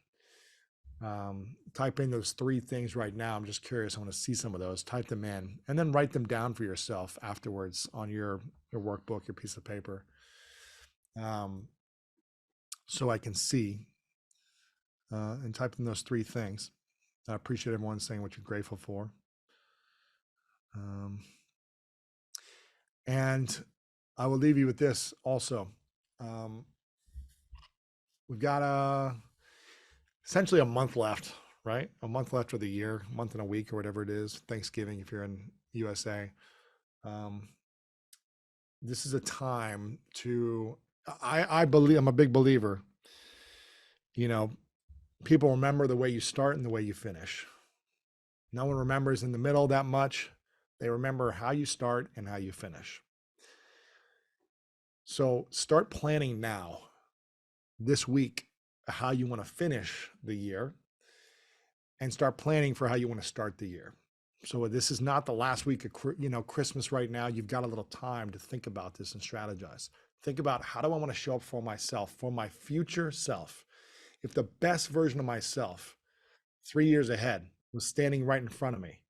Type in those 3 things right now. I'm just curious. I want to see some of those. Type them in and then write them down for yourself afterwards on your workbook, your piece of paper. So I can see and type in those 3 things. I appreciate everyone saying what you're grateful for. And I will leave you with this also. We've got essentially a month left, right? A month left of the year, a month and a week or whatever it is, Thanksgiving if you're in USA. This is a time to, I believe, I'm a big believer, people remember the way you start and the way you finish. No one remembers in the middle that much. They remember how you start and how you finish. So start planning now, this week, how you want to finish the year and start planning for how you want to start the year. So this is not the last week of, Christmas right now. You've got a little time to think about this and strategize. Think about, how do I want to show up for myself, for my future self? If the best version of myself 3 years ahead was standing right in front of me,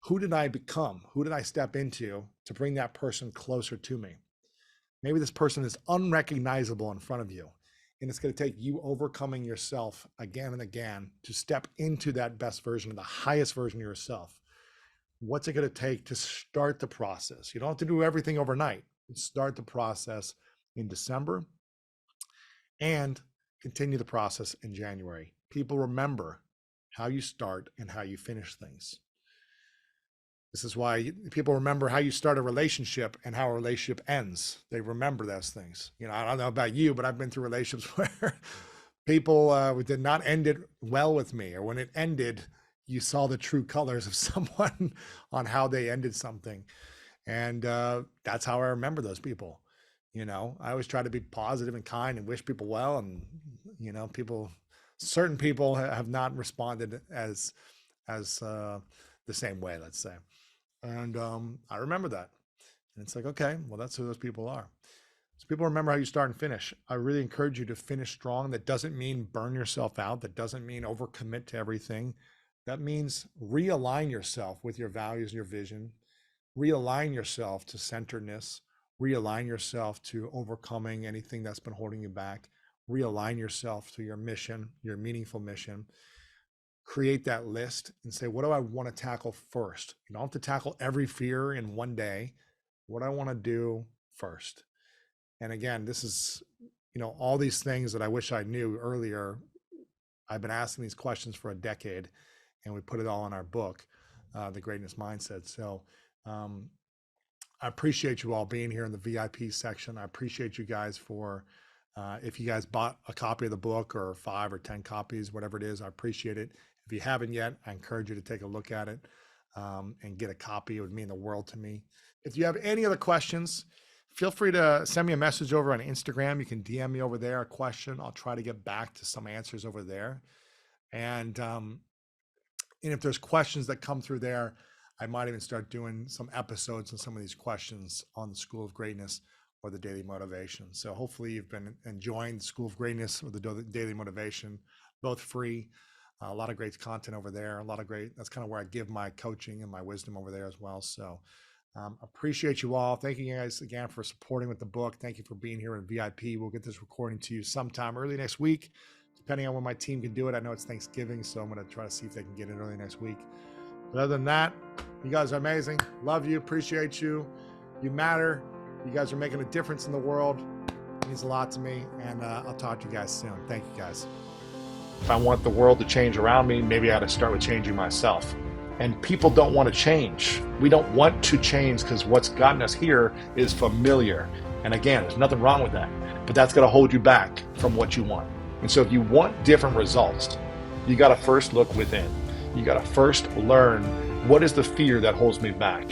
who did I become? Who did I step into to bring that person closer to me? Maybe this person is unrecognizable in front of you, and it's going to take you overcoming yourself again and again to step into that best version, the highest version of yourself. What's it going to take to start the process? You don't have to do everything overnight. Start the process in December and continue the process in January. People remember how you start and how you finish things. This is why people remember how you start a relationship and how a relationship ends. They remember those things. I don't know about you, but I've been through relationships where people did not end it well with me, or when it ended, you saw the true colors of someone on how they ended something. And that's how I remember those people. I always try to be positive and kind and wish people well. And, certain people have not responded as the same way, let's say. And I remember that. And it's like, okay, well, that's who those people are. So people remember how you start and finish. I really encourage you to finish strong. That doesn't mean burn yourself out. That doesn't mean overcommit to everything. That means realign yourself with your values and your vision. Realign yourself to centeredness. Realign yourself to overcoming anything that's been holding you back. Realign yourself to your mission, your meaningful mission. Create that list and say, what do I want to tackle first? You don't have to tackle every fear in one day. What I want to do first. And again, this is, all these things that I wish I knew earlier. I've been asking these questions for a decade, and we put it all in our book, The Greatness Mindset. So I appreciate you all being here in the VIP section. I appreciate you guys for, if you guys bought a copy of the book or 5 or 10 copies, whatever it is, I appreciate it. If you haven't yet, I encourage you to take a look at it and get a copy. It would mean the world to me. If you have any other questions, feel free to send me a message over on Instagram. You can DM me over there a question. I'll try to get back to some answers over there. And if there's questions that come through there, I might even start doing some episodes on some of these questions on the School of Greatness or the Daily Motivation. So hopefully you've been enjoying the School of Greatness or the Daily Motivation, both free. A lot of great content over there. That's kind of where I give my coaching and my wisdom over there as well. So appreciate you all. Thank you guys again for supporting with the book. Thank you for being here in VIP. We'll get this recording to you sometime early next week, depending on when my team can do it. I know it's Thanksgiving, so I'm going to try to see if they can get it early next week. But other than that, you guys are amazing. Love you. Appreciate you. You matter. You guys are making a difference in the world. It means a lot to me. And I'll talk to you guys soon. Thank you guys. If I want the world to change around me, maybe I got to start with changing myself. And people don't want to change. We don't want to change because what's gotten us here is familiar. And again, there's nothing wrong with that. But that's going to hold you back from what you want. And so if you want different results, you got to first look within. You got to first learn, what is the fear that holds me back?